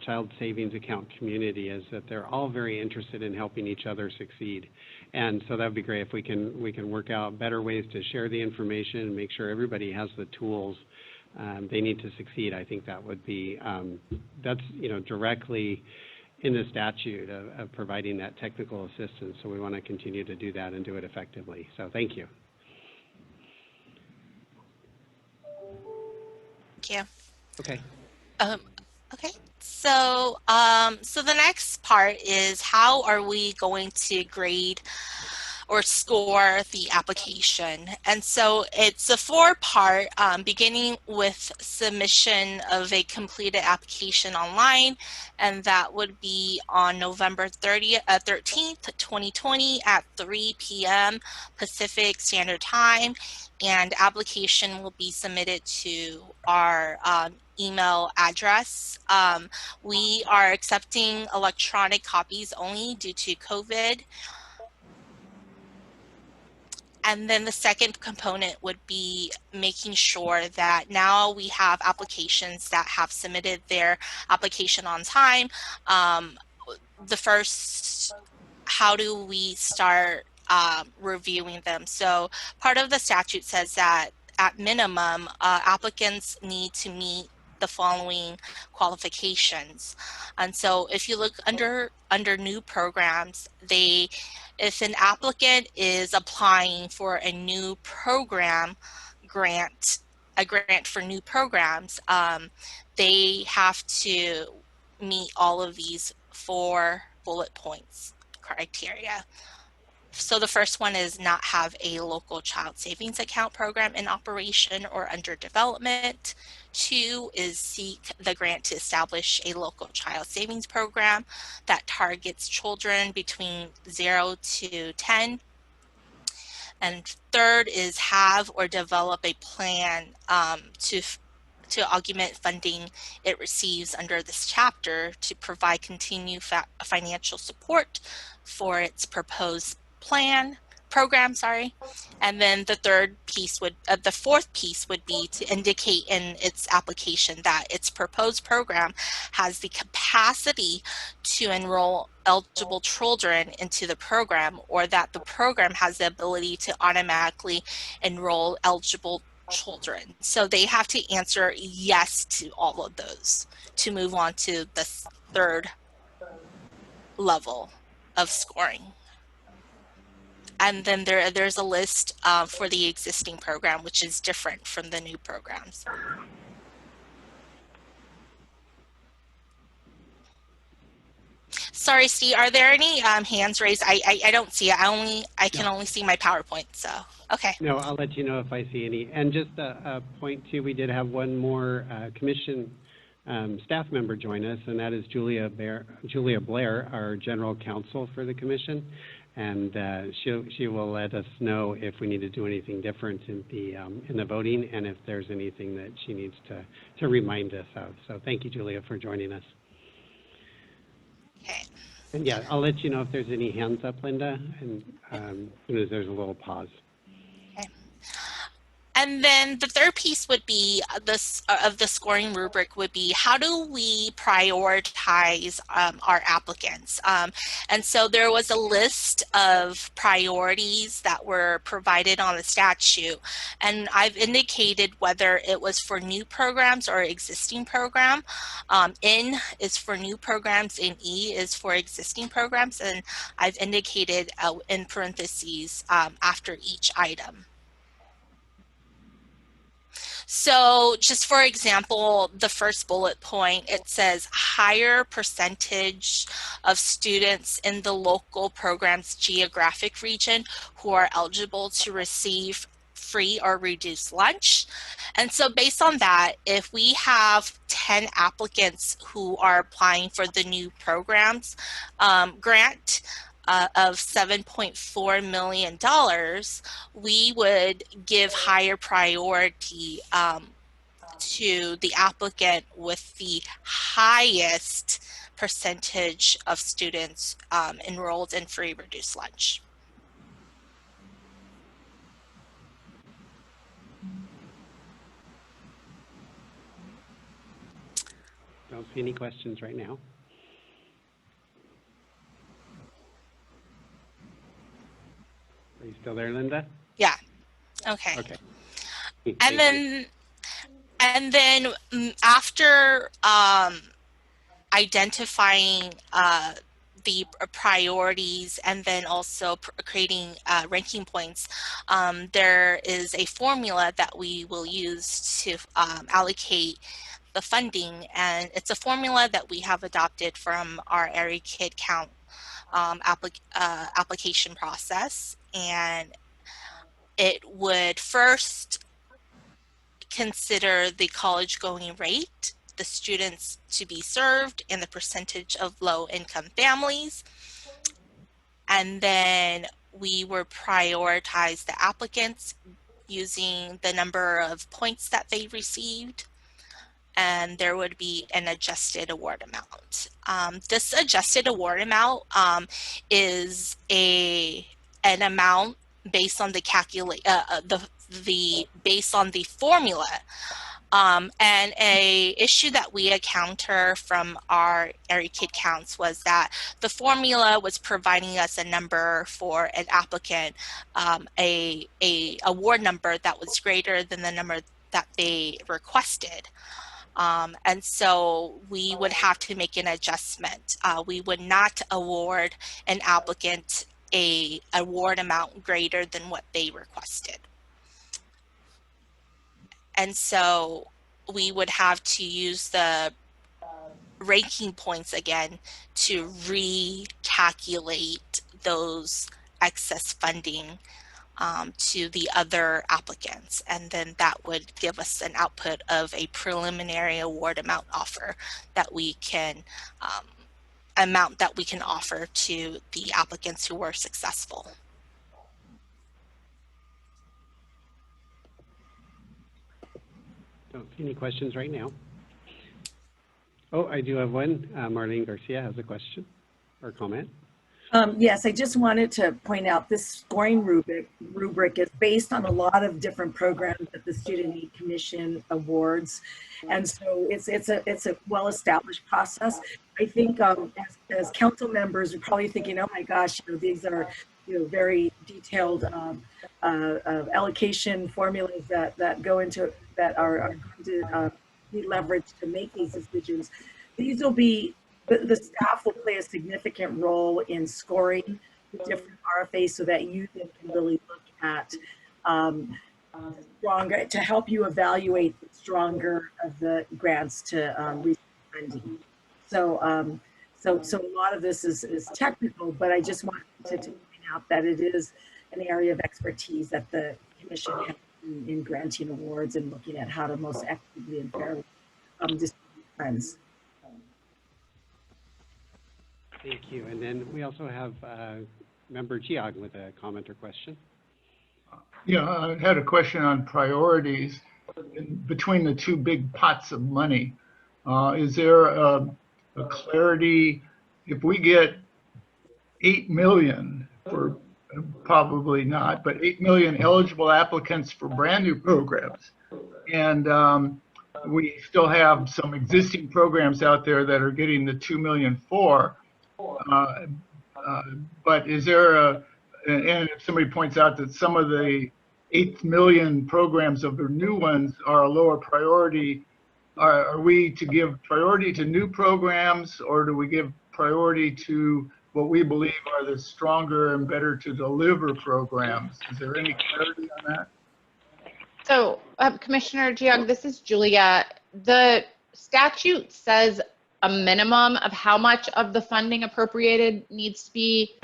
Speaker 1: child savings account community is that they're all very interested in helping each other succeed. And so that would be great if we can work out better ways to share the information and make sure everybody has the tools they need to succeed. I think that would be, that's, directly in the statute of providing that technical assistance. So we want to continue to do that and do it effectively. So thank you.
Speaker 3: Thank you.
Speaker 1: Okay.
Speaker 3: Okay. So, so the next part is how are we going to grade or score the application? And so it's a 4-part, beginning with submission of a completed application online, and that would be on November 13th, 2020 at 3 p.m. Pacific Standard Time, and application will be submitted to our email address. We are accepting electronic copies only due to COVID. And then the second component would be making sure that now we have applications that have submitted their application on time. The first, how do we start reviewing them? So part of the statute says that at minimum, applicants need to meet the following qualifications. And so if you look under new programs, if an applicant is applying for a new program grant, a grant for new programs, they have to meet all of these 4 bullet points criteria. So the first one is not have a local child savings account program in operation or under development. 2 is seek the grant to establish a local child savings program that targets children between 0 to 10. And 3rd is have or develop a plan to augment funding it receives under this chapter to provide continued financial support for its proposed program. And then the 4th piece would be to indicate in its application that its proposed program has the capacity to enroll eligible children into the program, or that the program has the ability to automatically enroll eligible children. So they have to answer yes to all of those to move on to the 3rd level of scoring. And then there's a list for the existing program, which is different from the new programs. Sorry, Steve, are there any hands raised? I don't see it. I can only see my PowerPoint, so, okay.
Speaker 1: No, I'll let you know if I see any. And just a point too, we did have one more commission staff member join us, and that is Julia Blair, our general counsel for the commission. And she will let us know if we need to do anything different in the voting, and if there's anything that she needs to remind us of. So thank you, Julia, for joining us.
Speaker 3: Okay.
Speaker 1: And yeah, I'll let you know if there's any hands up, Linda, and as soon as there's a little pause.
Speaker 3: Okay. And then the 3rd piece would be of the scoring rubric would be, how do we prioritize our applicants? And so there was a list of priorities that were provided on the statute, and I've indicated whether it was for new programs or existing program. N is for new programs and E is for existing programs, and I've indicated in parentheses after each item. So just for example, the first bullet point, it says higher percentage of students in the local program's geographic region who are eligible to receive free or reduced lunch. And so based on that, if we have 10 applicants who are applying for the new programs grant, of $7.4 million, we would give higher priority to the applicant with the highest percentage of students enrolled in free reduced lunch.
Speaker 1: Don't see any questions right now. Are you still there, Linda?
Speaker 3: Yeah. Okay.
Speaker 1: Okay.
Speaker 3: And then after identifying the priorities and then also creating ranking points, there is a formula that we will use to allocate the funding, and it's a formula that we have adopted from our Area Kid Count application process, and it would first consider the college going rate, the students to be served, and the percentage of low-income families. And then we would prioritize the applicants using the number of points that they received, and there would be an adjusted award amount. This adjusted award amount is an amount based on based on the formula. And a issue that we encounter from our Area Kid Counts was that the formula was providing us a number for an applicant, a award number that was greater than the number that they requested. And so we would have to make an adjustment. We would not award an applicant a award amount greater than what they requested. And so we would have to use the ranking points again to recalculate those excess funding to the other applicants. And then that would give us an output of a preliminary award amount offer that we can offer to the applicants who were successful.
Speaker 1: Don't see any questions right now. Oh, I do have one. Marlene Garcia has a question or comment.
Speaker 2: Yes, I just wanted to point out this scoring rubric is based on a lot of different programs that the Student Aid Commission awards, and so it's a well-established process. I think as council members, you're probably thinking, oh my gosh, these are very detailed allocation formulas that go into that are going to be leveraged to make these decisions. These will be. The staff will play a significant role in scoring the different RFAs so that you then can really look at stronger, to help you evaluate the stronger of the grants to receive funding. So a lot of this is technical, but I just wanted to point out that it is an area of expertise that the commission has in granting awards and looking at how to most equitably and fairly distribute funds.
Speaker 1: Thank you. And then we also have Member Geog with a comment or question.
Speaker 14: Yeah, I had a question on priorities between the two big pots of money. Is there a clarity if we get 8 million for, probably not, but 8 million eligible applicants for brand new programs, and we still have some existing programs out there that are getting the 2 million for. But is there and if somebody points out that some of the 8 million programs of the new ones are a lower priority, are we to give priority to new programs, or do we give priority to what we believe are the stronger and better to deliver programs? Is there any clarity on that?
Speaker 15: So, Commissioner Geog, this is Julia. The statute says a minimum of how much of the funding appropriated needs to be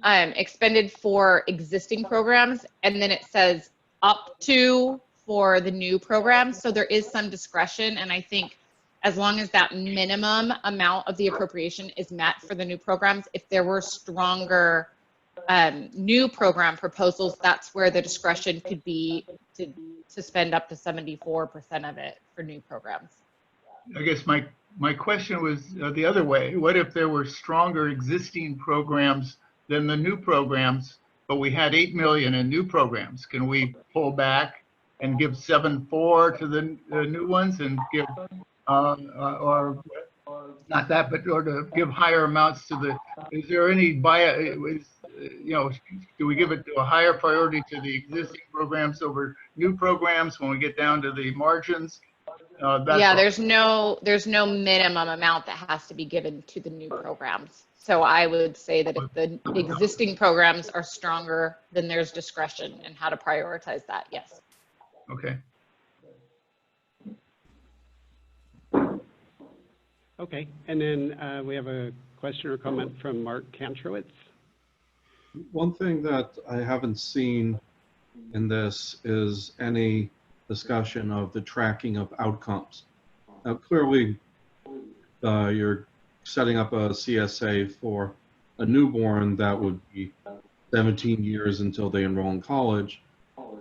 Speaker 15: expended for existing programs, and then it says up to for the new programs. So there is some discretion, and I think as long as that minimum amount of the appropriation is met for the new programs, if there were stronger new program proposals, that's where the discretion could be to spend up to 74% of it for new programs.
Speaker 14: I guess my question was the other way. What if there were stronger existing programs than the new programs, but we had 8 million in new programs? Can we pull back and give 7.4 to the new ones and give, or not that, but or to give higher amounts to the? Is there any bias? Do we give it to a higher priority to the existing programs over new programs when we get down to the margins?
Speaker 15: Yeah, there's no minimum amount that has to be given to the new programs. So I would say that if the existing programs are stronger, then there's discretion in how to prioritize that. Yes.
Speaker 14: Okay.
Speaker 1: Okay, and then we have a question or comment from Mark Kantrowitz.
Speaker 5: One thing that I haven't seen in this is any discussion of the tracking of outcomes. Now, clearly, you're setting up a CSA for a newborn that would be 17 years until they enroll in college,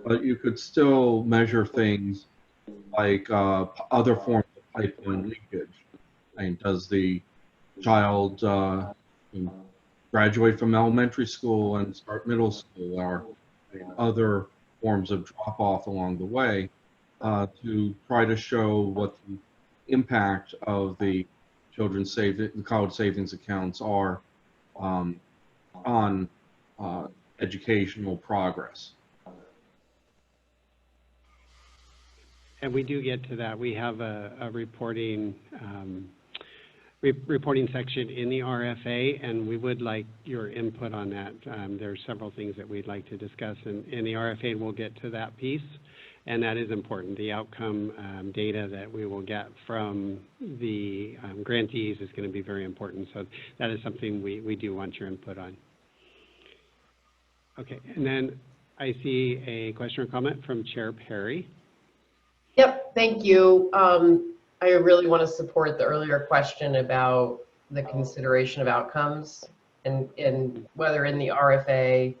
Speaker 5: but you could still measure things like other forms of pipeline leakage. I mean, does the child graduate from elementary school and start middle school, or other forms of drop-off along the way, to try to show what the impact of the children's college savings accounts are on educational progress.
Speaker 1: And we do get to that. We have a reporting reporting section in the RFA, and we would like your input on that. There are several things that we'd like to discuss in the RFA, and we'll get to that piece. And that is important. The outcome data that we will get from the grantees is going to be very important. So that is something we do want your input on. Okay, and then I see a question or comment from Chair Perry.
Speaker 16: Yep, thank you. I really want to support the earlier question about the consideration of outcomes and whether in the RFA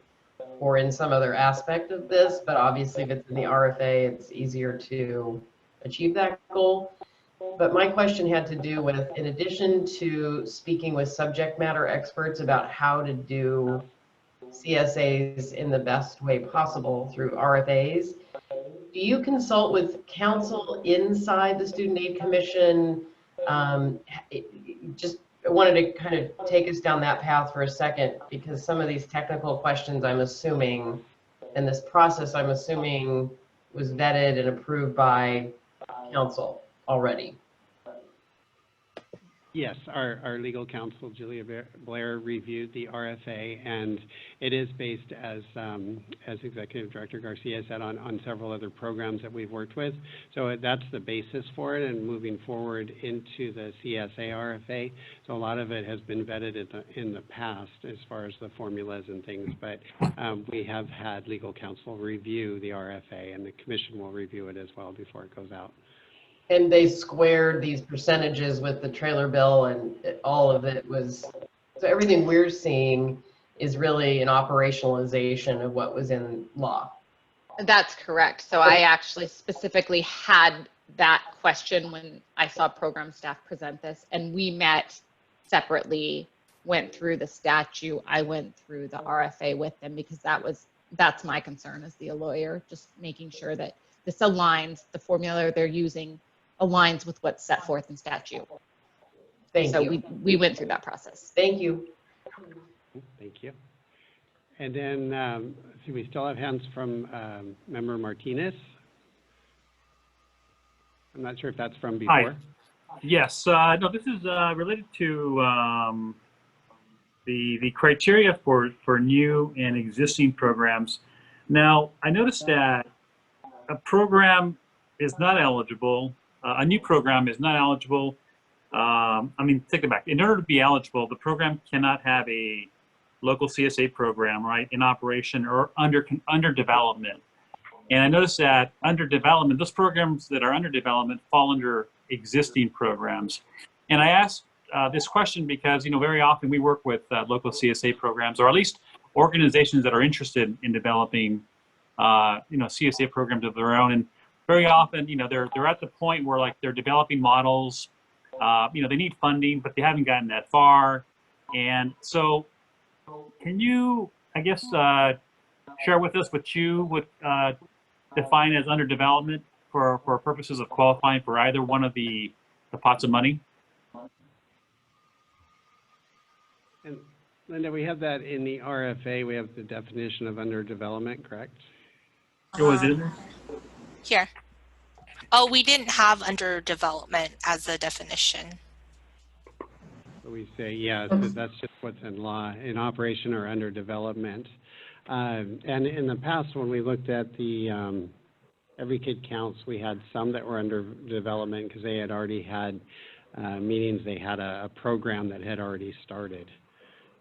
Speaker 16: or in some other aspect of this, but obviously if it's in the RFA, it's easier to achieve that goal. But my question had to do with, in addition to speaking with subject matter experts about how to do CSAs in the best way possible through RFAs, do you consult with counsel inside the Student Aid Commission? Just wanted to kind of take us down that path for a second, because some of these technical questions, I'm assuming, and this process, I'm assuming, was vetted and approved by counsel already.
Speaker 1: Yes, our legal counsel, Julia Blair, reviewed the RFA, and it is based, as Executive Director Garcia said, on several other programs that we've worked with. So that's the basis for it, and moving forward into the CSA RFA. So a lot of it has been vetted in the past as far as the formulas and things, but we have had legal counsel review the RFA, and the Commission will review it as well before it goes out.
Speaker 16: And they squared these percentages with the trailer bill, and all of it was, so everything we're seeing is really an operationalization of what was in law.
Speaker 17: That's correct. So I actually specifically had that question when I saw program staff present this, and we met separately, went through the statute. I went through the RFA with them, because that's my concern as the lawyer, just making sure that this aligns, the formula they're using aligns with what's set forth in statute.
Speaker 16: Thank you.
Speaker 17: So we went through that process.
Speaker 16: Thank you.
Speaker 1: Thank you. And then, see, we still have hands from Member Martinez. I'm not sure if that's from before.
Speaker 6: Hi. Yes, no, this is related to the criteria for new and existing programs. Now, I noticed that a program is not eligible. A new program is not eligible. I mean, take it back. In order to be eligible, the program cannot have a local CSA program, right, in operation or under development. And I noticed that under development, those programs that are under development fall under existing programs. And I asked this question because, you know, very often we work with local CSA programs, or at least organizations that are interested in developing you know, CSA programs of their own, and very often, you know, they're at the point where, like, they're developing models. You know, they need funding, but they haven't gotten that far. And so, can you, I guess, share with us what you would define as under development for purposes of qualifying for either one of the pots of money?
Speaker 1: And Linda, we have that in the RFA. We have the definition of under development, correct?
Speaker 6: Was it?
Speaker 3: Here. Oh, we didn't have under development as a definition.
Speaker 1: So we say, yeah, so that's just what's in law, in operation or under development. And in the past, when we looked at the Every Kid Counts, we had some that were under development because they had already had meetings. They had a program that had already started.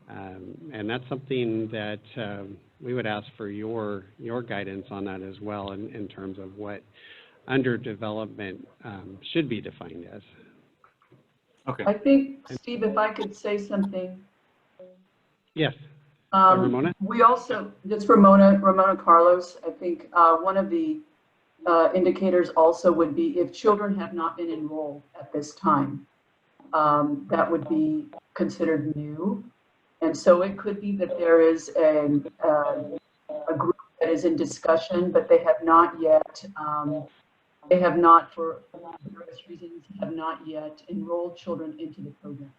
Speaker 1: And that's something that we would ask for your guidance on that as well, in terms of what under development should be defined as.
Speaker 6: Okay.
Speaker 7: I think, Steve, if I could say something.
Speaker 1: Yes. Ramona?
Speaker 7: We also, that's Ramona Carlos. I think one of the indicators also would be if children have not been enrolled at this time, that would be considered new. And so it could be that there is a group that is in discussion, but they have not yet, for various reasons, have not yet enrolled children into the program.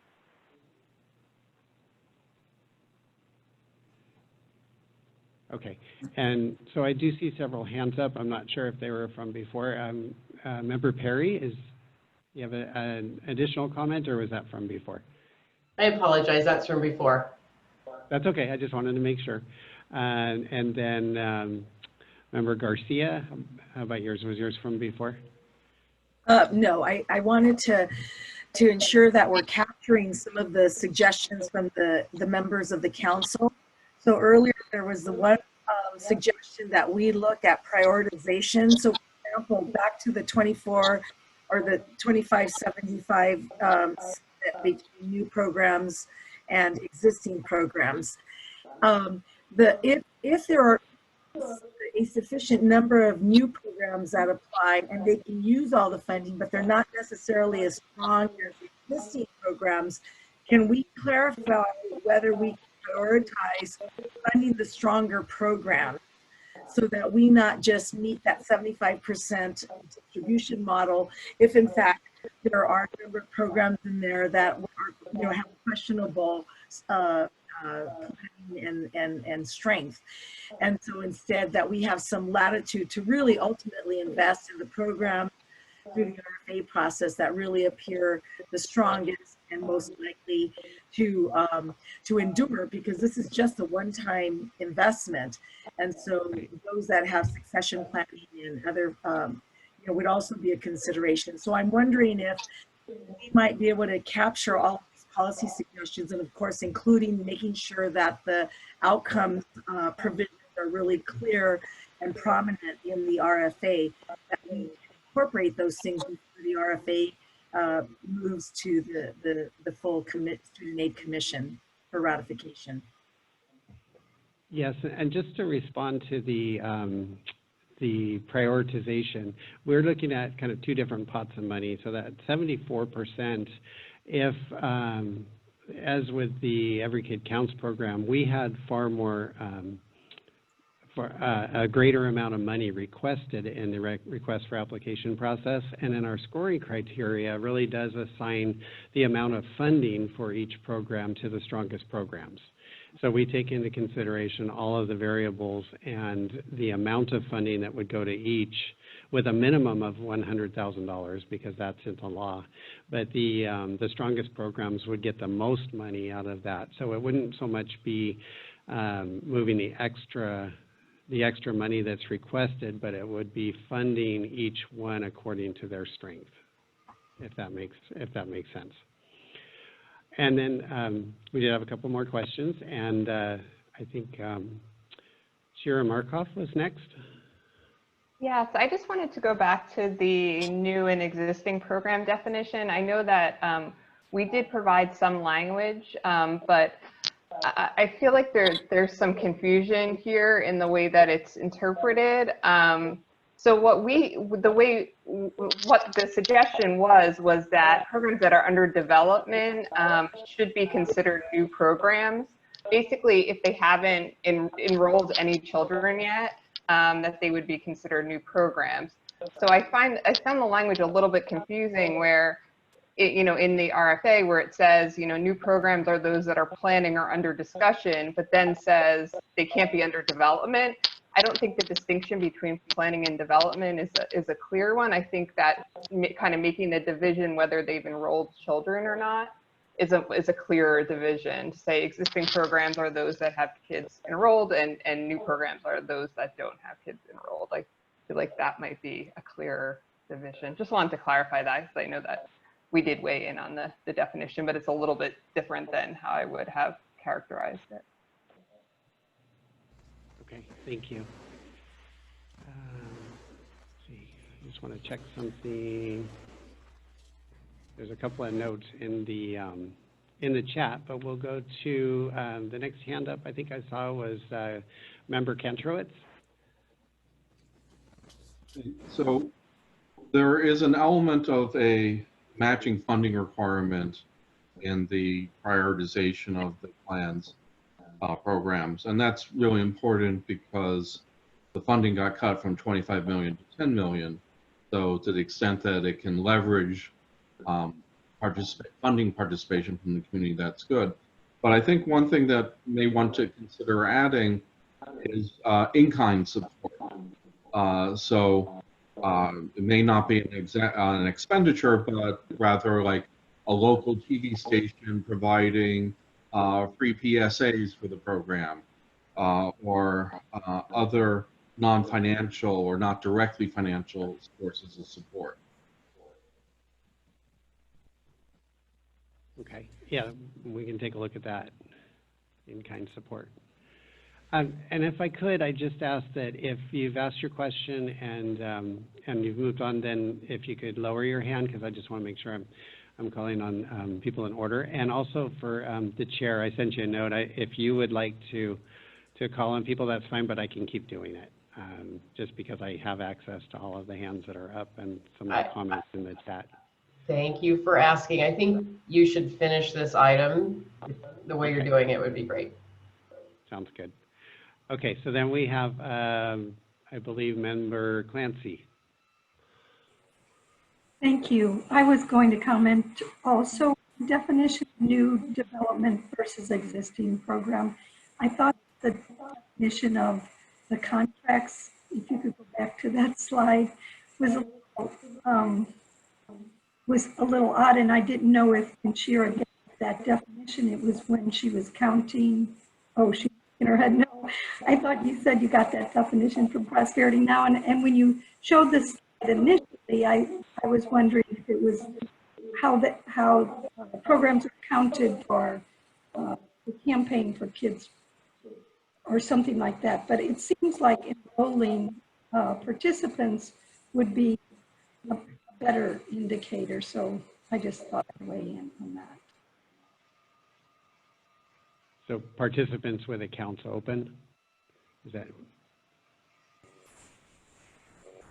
Speaker 1: Okay, and so I do see several hands up. I'm not sure if they were from before. Member Perry, you have an additional comment, or was that from before?
Speaker 16: I apologize, that's from before.
Speaker 1: That's okay, I just wanted to make sure. And then Member Garcia, how about yours? Was yours from before?
Speaker 2: No, I wanted to ensure that we're capturing some of the suggestions from the members of the council. So earlier there was the one suggestion that we look at prioritization. So for example, back to the 24 or the 25-75 between new programs and existing programs. If there are a sufficient number of new programs that apply and they can use all the funding, but they're not necessarily as strong as existing programs, can we clarify whether we prioritize funding the stronger programs so that we not just meet that 75% distribution model if in fact there are a number of programs in there that are, have questionable and strength. And so instead that we have some latitude to really ultimately invest in the program through the RFA process that really appear the strongest and most likely to endure, because this is just a one-time investment. And so those that have succession planning and other would also be a consideration. So I'm wondering if we might be able to capture all policy suggestions, and of course including making sure that the outcomes provisions are really clear and prominent in the RFA, that we incorporate those things before the RFA moves to the full student aid commission for ratification.
Speaker 1: Yes, and just to respond to the prioritization, we're looking at kind of two different pots of money. So that 74%, if, as with the Every Kid Counts program, we had far more, a greater amount of money requested in the request for application process, and in our scoring criteria really does assign the amount of funding for each program to the strongest programs. So we take into consideration all of the variables and the amount of funding that would go to each, with a minimum of $100,000 because that's in the law. But the strongest programs would get the most money out of that. So it wouldn't so much be moving the extra money that's requested, but it would be funding each one according to their strength, if that makes sense. And then we did have a couple more questions, and I think Shira Markov was next.
Speaker 15: Yes, I just wanted to go back to the new and existing program definition. I know that we did provide some language, but I feel like there's some confusion here in the way that it's interpreted. So what the suggestion was that programs that are under development should be considered new programs. Basically, if they haven't enrolled any children yet, that they would be considered new programs. So I found the language a little bit confusing, where in the RFA where it says, new programs are those that are planning or under discussion, but then says they can't be under development. I don't think the distinction between planning and development is a clear one. I think that kind of making the division whether they've enrolled children or not is a clearer division, to say existing programs are those that have kids enrolled and new programs are those that don't have kids enrolled. I feel like that might be a clearer division. Just wanted to clarify that, because I know that we did weigh in on the definition, but it's a little bit different than how I would have characterized it.
Speaker 1: Okay, thank you. Let's see, I just want to check something. There's a couple of notes in the chat, but we'll go to the next hand up I think I saw was Member Kantrowitz.
Speaker 5: So there is an element of a matching funding requirement in the prioritization of the plans programs, and that's really important because the funding got cut from 25 million to 10 million. So to the extent that it can leverage funding participation from the community, that's good. But I think one thing that may want to consider adding is in-kind support. So It may not be an expenditure, but rather like a local TV station providing free PSAs for the program, or other non-financial or not directly financial sources of support.
Speaker 1: Okay, yeah, we can take a look at that in-kind support. And if I could, I just ask that if you've asked your question and you've moved on, then if you could lower your hand, because I just want to make sure I'm calling on people in order. And also for the chair, I sent you a note. If you would like to call on people, that's fine, but I can keep doing it, just because I have access to all of the hands that are up and some of the comments in the chat.
Speaker 16: Thank you for asking. I think you should finish this item. The way you're doing it would be great.
Speaker 1: Sounds good. Okay, so then we have, I believe, Member Clancy.
Speaker 12: Thank you. I was going to comment also, definition of new development versus existing program. I thought the definition of the contracts, if you could go back to that slide, was a little odd, and I didn't know if when Shira gave that definition, it was when she was counting. Oh, she's in her head. No, I thought you said you got that definition from Prosperity Now, and when you showed this initially, I was wondering if it was how programs are counted for the campaign for kids or something like that. But it seems like enrolling participants would be a better indicator. So I just thought I'd weigh in on that.
Speaker 1: So participants with accounts open, is that?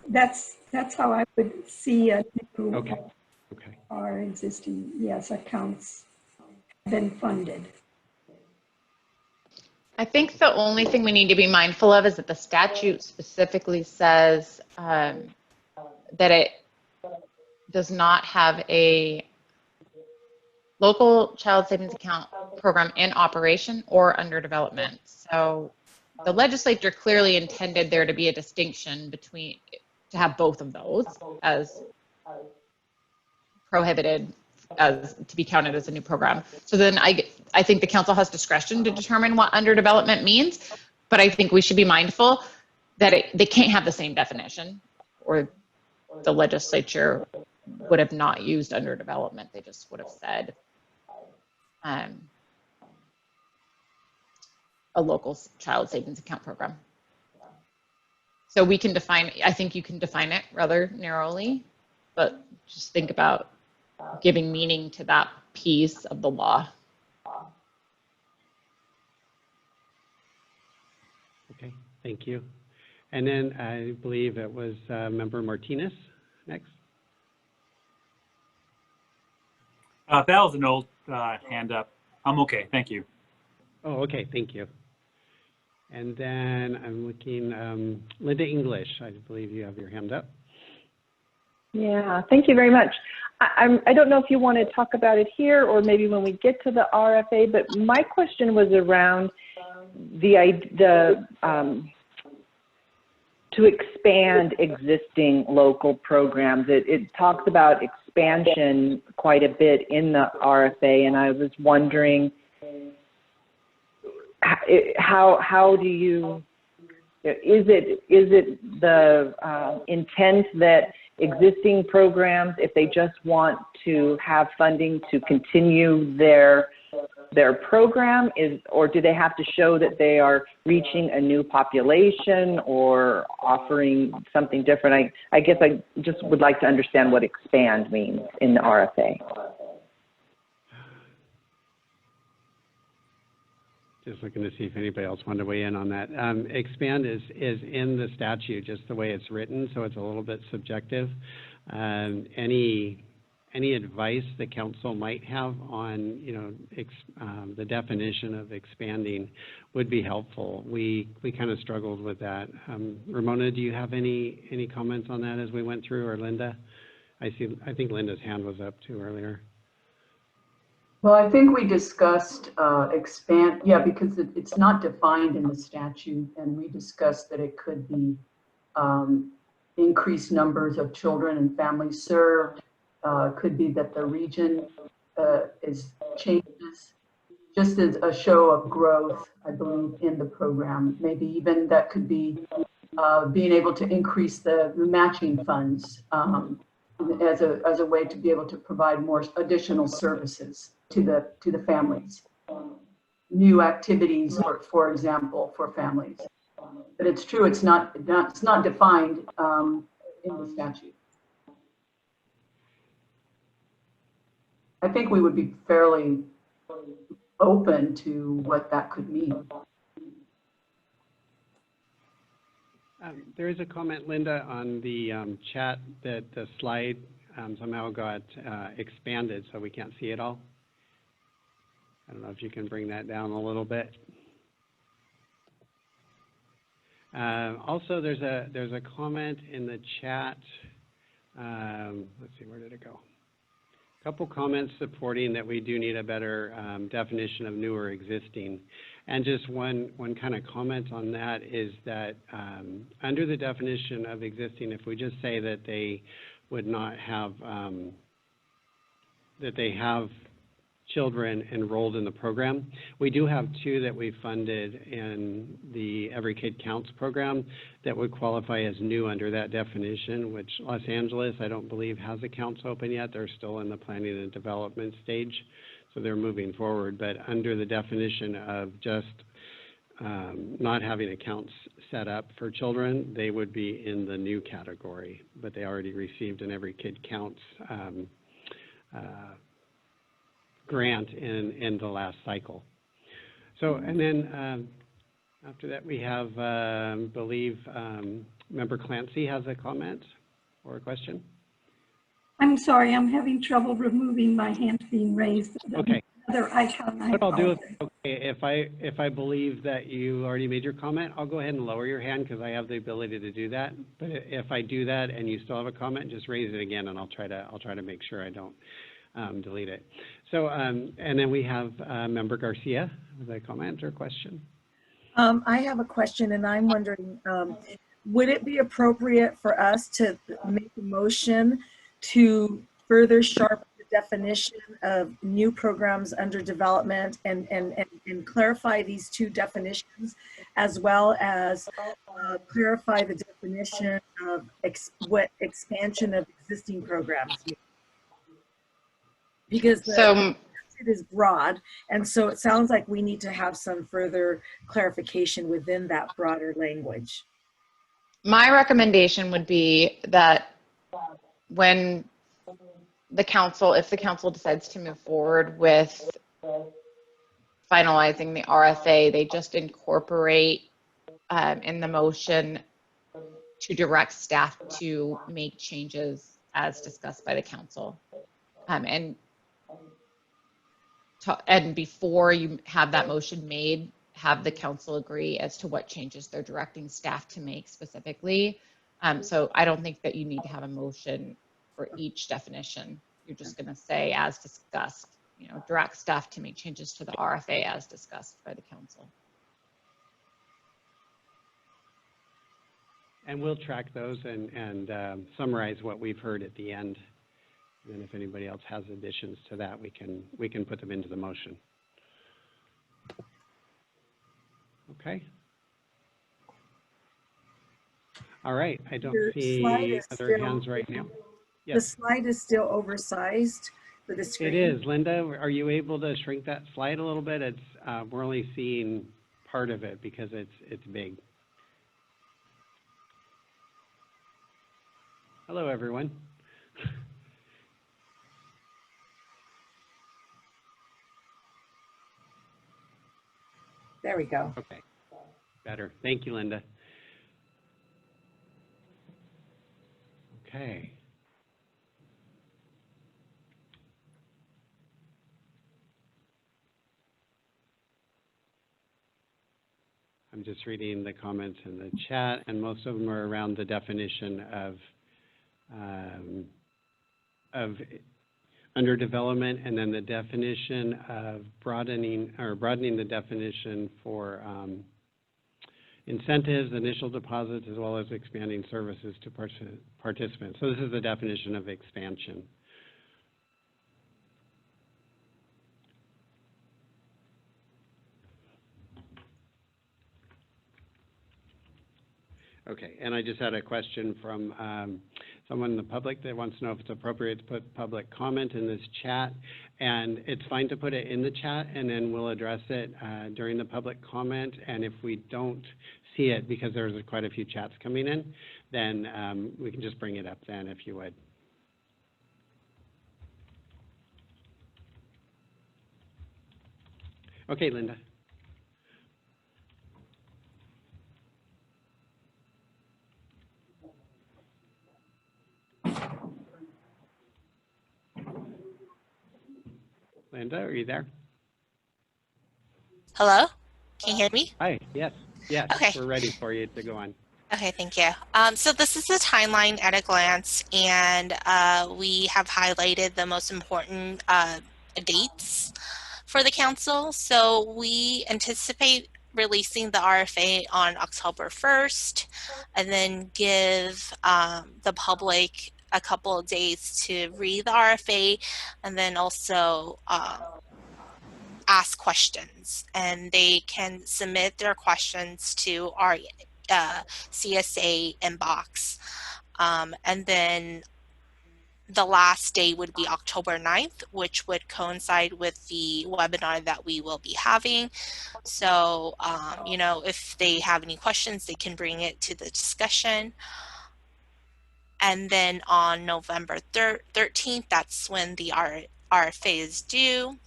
Speaker 12: That's how I would see a new
Speaker 1: Okay.
Speaker 12: or existing, yes, accounts have been funded.
Speaker 17: I think the only thing we need to be mindful of is that the statute specifically says that it does not have a local child savings account program in operation or under development. So the legislature clearly intended there to be a distinction between, to have both of those as prohibited as to be counted as a new program. So then I think the council has discretion to determine what under development means, but I think we should be mindful that they can't have the same definition, or the legislature would have not used under development. They just would have said a local child savings account program. So we can define, I think you can define it rather narrowly, but just think about giving meaning to that piece of the law.
Speaker 1: Okay, thank you. And then I believe it was Member Martinez next.
Speaker 6: That was an old hand up. I'm okay, thank you.
Speaker 1: Oh, okay, thank you. And then I'm looking, Linda English, I believe you have your hand up.
Speaker 13: Yeah, thank you very much. I don't know if you want to talk about it here or maybe when we get to the RFA, but my question was around to expand existing local programs. It talks about expansion quite a bit in the RFA, and I was wondering how do you, is it the intent that existing programs, if they just want to have funding to continue their program, or do they have to show that they are reaching a new population or offering something different? I guess I just would like to understand what expand means in the RFA.
Speaker 1: Just looking to see if anybody else wanted to weigh in on that. Expand is in the statute, just the way it's written, so it's a little bit subjective. Any advice the council might have on, the definition of expanding would be helpful. We kind of struggled with that. Ramona, do you have any comments on that as we went through, or Linda? I think Linda's hand was up too earlier.
Speaker 7: Well, I think we discussed expand, because it's not defined in the statute, and we discussed that it could be, increased numbers of children and families served. Could be that the region changes, just as a show of growth, I believe, in the program. Maybe even that could be being able to increase the matching funds as a way to be able to provide more additional services to the families. New activities, for example, for families. But it's true, it's not defined in the statute. I think we would be fairly open to what that could mean.
Speaker 1: There is a comment, Linda, on the chat that the slide somehow got expanded, so we can't see it all. I don't know if you can bring that down a little bit. Also, there's a comment in the chat. Let's see, where did it go? A couple comments supporting that we do need a better definition of new or existing. And just one kind of comment on that is that under the definition of existing, if we just say that they would not have, that they have children enrolled in the program. We do have 2 that we funded in the Every Kid Counts program that would qualify as new under that definition, which Los Angeles, I don't believe, has accounts open yet. They're still in the planning and development stage, so they're moving forward. But under the definition of just not having accounts set up for children, they would be in the new category, but they already received an Every Kid Counts grant in the last cycle. So, and then after that we have, believe, Member Clancy has a comment or a question.
Speaker 12: I'm sorry, I'm having trouble removing my hand being raised.
Speaker 1: Okay.
Speaker 12: Other icon.
Speaker 1: What I'll do is, okay, if I believe that you already made your comment, I'll go ahead and lower your hand because I have the ability to do that. But if I do that and you still have a comment, just raise it again, and I'll try to make sure I don't delete it. So, and then we have Member Garcia with a comment or question.
Speaker 2: I have a question, and I'm wondering, would it be appropriate for us to make a motion to further sharpen the definition of new programs under development and clarify these 2 definitions, as well as clarify the definition of what expansion of existing programs means? Because it is broad, and so it sounds like we need to have some further clarification within that broader language.
Speaker 17: My recommendation would be that when the council, if the council decides to move forward with finalizing the RFA, they just incorporate in the motion to direct staff to make changes as discussed by the council. And before you have that motion made, have the council agree as to what changes they're directing staff to make specifically. So I don't think that you need to have a motion for each definition. You're just going to say, as discussed, direct staff to make changes to the RFA as discussed by the council.
Speaker 1: And we'll track those and summarize what we've heard at the end. And if anybody else has additions to that, we can put them into the motion. Okay. All right. I don't see other hands right now. Yes.
Speaker 2: The slide is still oversized for the screen.
Speaker 1: It is. Linda, are you able to shrink that slide a little bit? It's we're only seeing part of it because it's big. Hello, everyone.
Speaker 2: There we go.
Speaker 1: Okay, better. Thank you, Linda. Okay. I'm just reading the comments in the chat, and most of them are around the definition of under development, and then the definition of broadening the definition for incentives, initial deposits, as well as expanding services to participants. So this is the definition of expansion. Okay, and I just had a question from someone in the public that wants to know if it's appropriate to put public comment in this chat. And it's fine to put it in the chat, and then we'll address it during the public comment. And if we don't see it, because there's quite a few chats coming in, then we can just bring it up then, if you would. Okay, Linda. Linda, are you there?
Speaker 3: Hello? Can you hear me?
Speaker 1: Hi, yes,
Speaker 3: Okay.
Speaker 1: We're ready for you to go on.
Speaker 3: Okay, thank you. So this is the timeline at a glance, and we have highlighted the most important dates for the council. So we anticipate releasing the RFA on October 1st, and then give the public a couple of days to read the RFA, and then also ask questions. And they can submit their questions to our CSA inbox. And then the last day would be October 9th, which would coincide with the webinar that we will be having. So, you know, if they have any questions, they can bring it to the discussion. And then on November 13th, that's when the RFA is due.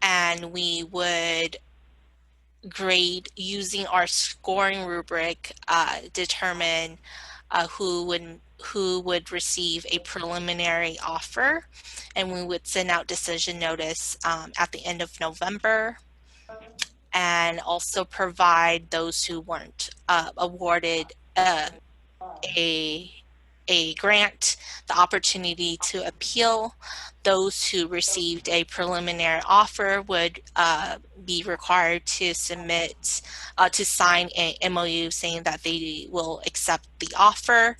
Speaker 3: And we would grade using our scoring rubric, determine who would receive a preliminary offer, and we would send out decision notice at the end of November, and also provide those who weren't awarded a grant the opportunity to appeal. Those who received a preliminary offer would be required to submit, to sign a MOU saying that they will accept the offer,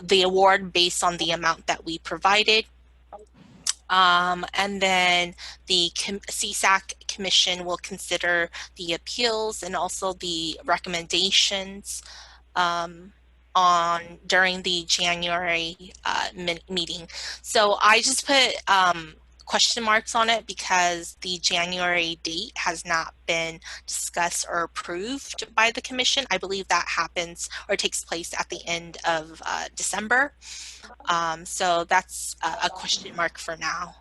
Speaker 3: the award based on the amount that we provided. And then the CSAC Commission will consider the appeals and also the recommendations during the January meeting. So I just put question marks on it because the January date has not been discussed or approved by the commission. I believe that happens or takes place at the end of December. So that's a question mark for now.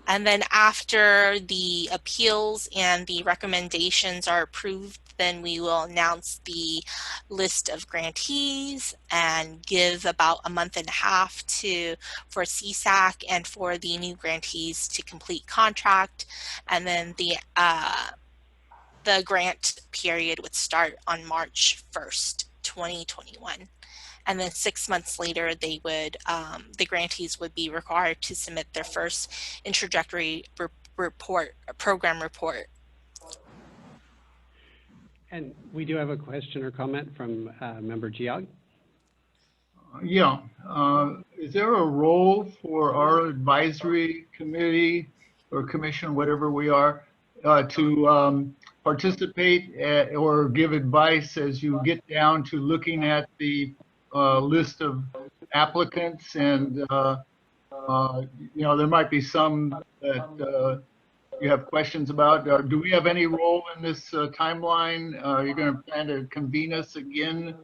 Speaker 3: And then after the appeals and the recommendations are approved, then we will announce the list of grantees and give about a month and a half for CSAC and for the new grantees to complete contract. And then the grant period would start on March 1st, 2021. And then 6 months later, they would, the grantees would be required to submit their first introductory program report.
Speaker 1: And we do have a question or comment from Member Geog.
Speaker 14: Yeah. Is there a role for our advisory committee or commission, whatever we are, to participate or give advice as you get down to looking at the list of applicants? And you know, there might be some that you have questions about. Do we have any role in this timeline? You're going to plan to convene us again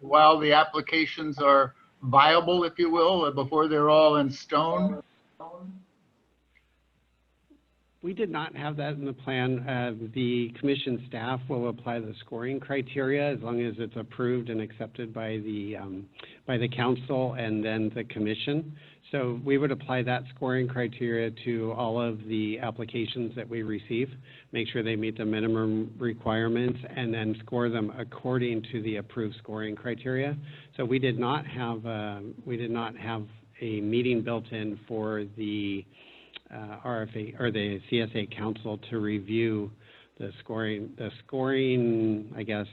Speaker 14: while the applications are viable, if you will, before they're all in stone?
Speaker 1: We did not have that in the plan. The commission staff will apply the scoring criteria as long as it's approved and accepted by the council and then the commission. So we would apply that scoring criteria to all of the applications that we receive, make sure they meet the minimum requirements, and then score them according to the approved scoring criteria. So we did not have a meeting built in for the RFA or the CSA Council to review scoring, I guess,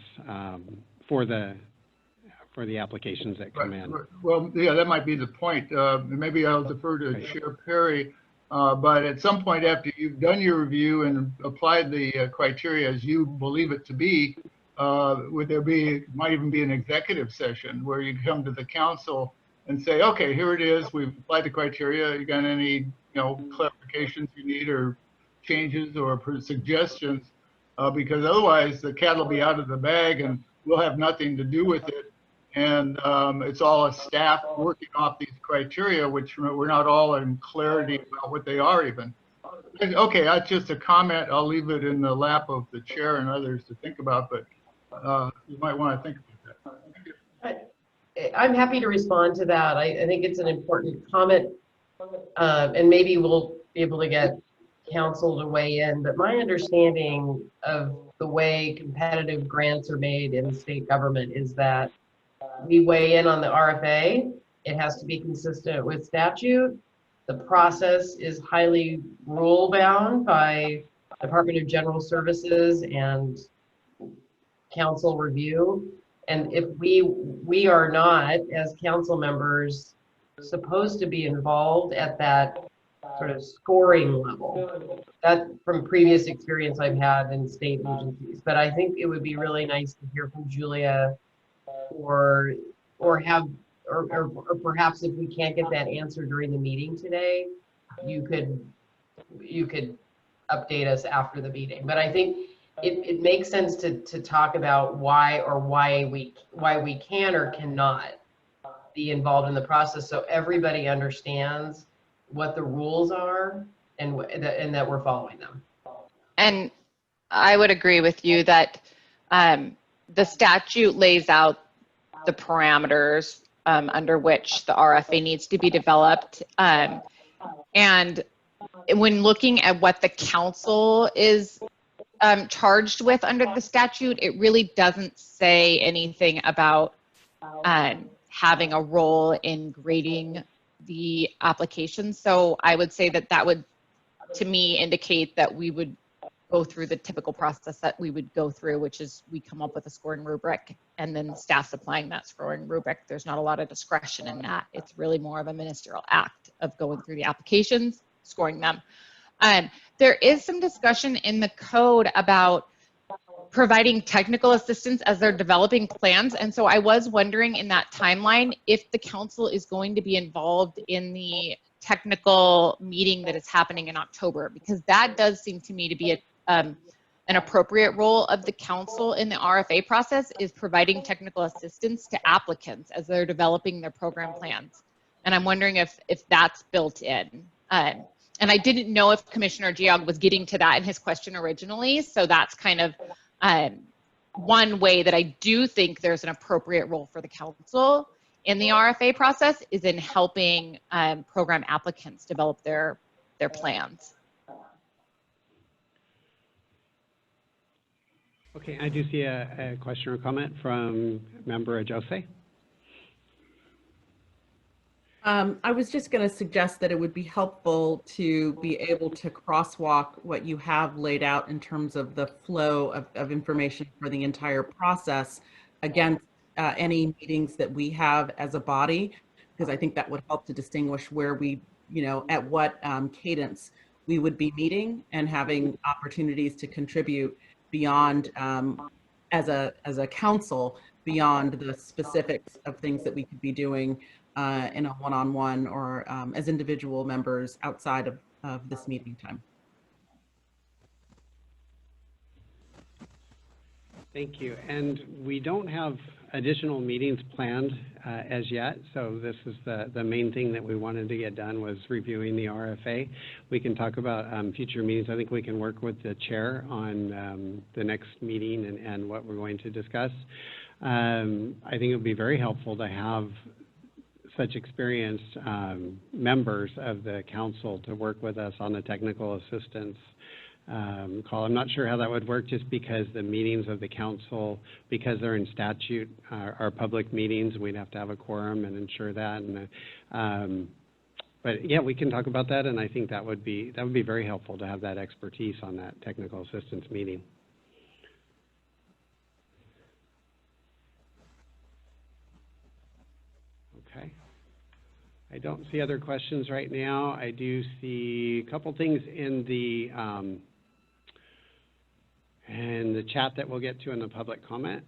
Speaker 1: for the applications that come in.
Speaker 14: Well, yeah, that might be the point. Maybe I'll defer to Chair Perry, but at some point after you've done your review and applied the criteria as you believe it to be, might even be an executive session where you come to the council and say, okay, here it is. We've applied the criteria. You got any, clarifications you need or changes or suggestions? Because otherwise the cat will be out of the bag and we'll have nothing to do with it. And it's all a staff working off these criteria, which we're not all in clarity about what they are even. Okay, that's just a comment. I'll leave it in the lap of the chair and others to think about, but you might want to think about that.
Speaker 16: I'm happy to respond to that. I think it's an important comment, and maybe we'll be able to get council to weigh in, but my understanding of the way competitive grants are made in state government is that we weigh in on the RFA. It has to be consistent with statute. The process is highly rule bound by Department of General Services and council review. And if we are not, as council members, supposed to be involved at that sort of scoring level, that from previous experience I've had in state agencies. But I think it would be really nice to hear from Julia, or perhaps if we can't get that answer during the meeting today, you could update us after the meeting. But I think it makes sense to talk about why we can or cannot be involved in the process, so everybody understands what the rules are and that we're following them.
Speaker 17: And I would agree with you that the statute lays out the parameters under which the RFA needs to be developed. And when looking at what the council is charged with under the statute, it really doesn't say anything about having a role in grading the application. So I would say that would, to me, indicate that we would go through the typical process that we would go through, which is we come up with a scoring rubric and then staff's applying that scoring rubric. There's not a lot of discretion in that. It's really more of a ministerial act of going through the applications, scoring them. There is some discussion in the code about providing technical assistance as they're developing plans. And so I was wondering in that timeline if the council is going to be involved in the technical meeting that is happening in October, because that does seem to me to be an appropriate role of the council in the RFA process, is providing technical assistance to applicants as they're developing their program plans. And I'm wondering if that's built in. And I didn't know if Commissioner Geog was getting to that in his question originally. So that's kind of one way that I do think there's an appropriate role for the council in the RFA process is in helping program applicants develop their plans.
Speaker 1: Okay, I do see a question or comment from member Ajose.
Speaker 11: I was just going to suggest that it would be helpful to be able to crosswalk what you have laid out in terms of the flow of information for the entire process against any meetings that we have as a body, because I think that would help to distinguish where we, at what cadence we would be meeting and having opportunities to contribute beyond, as a council, beyond the specifics of things that we could be doing in a one-on-one or as individual members outside of this meeting time.
Speaker 1: Thank you. And we don't have additional meetings planned as yet. So this is the main thing that we wanted to get done, was reviewing the RFA. We can talk about future meetings. I think we can work with the chair on the next meeting and what we're going to discuss. I think it would be very helpful to have such experienced members of the council to work with us on the technical assistance call. I'm not sure how that would work, just because the meetings of the council, because they're in statute, are public meetings. We'd have to have a quorum and ensure that. And but yeah, we can talk about that, and I think that would be very helpful to have that expertise on that technical assistance meeting. Okay. I don't see other questions right now. I do see a couple things in the chat that we'll get to in the public comment.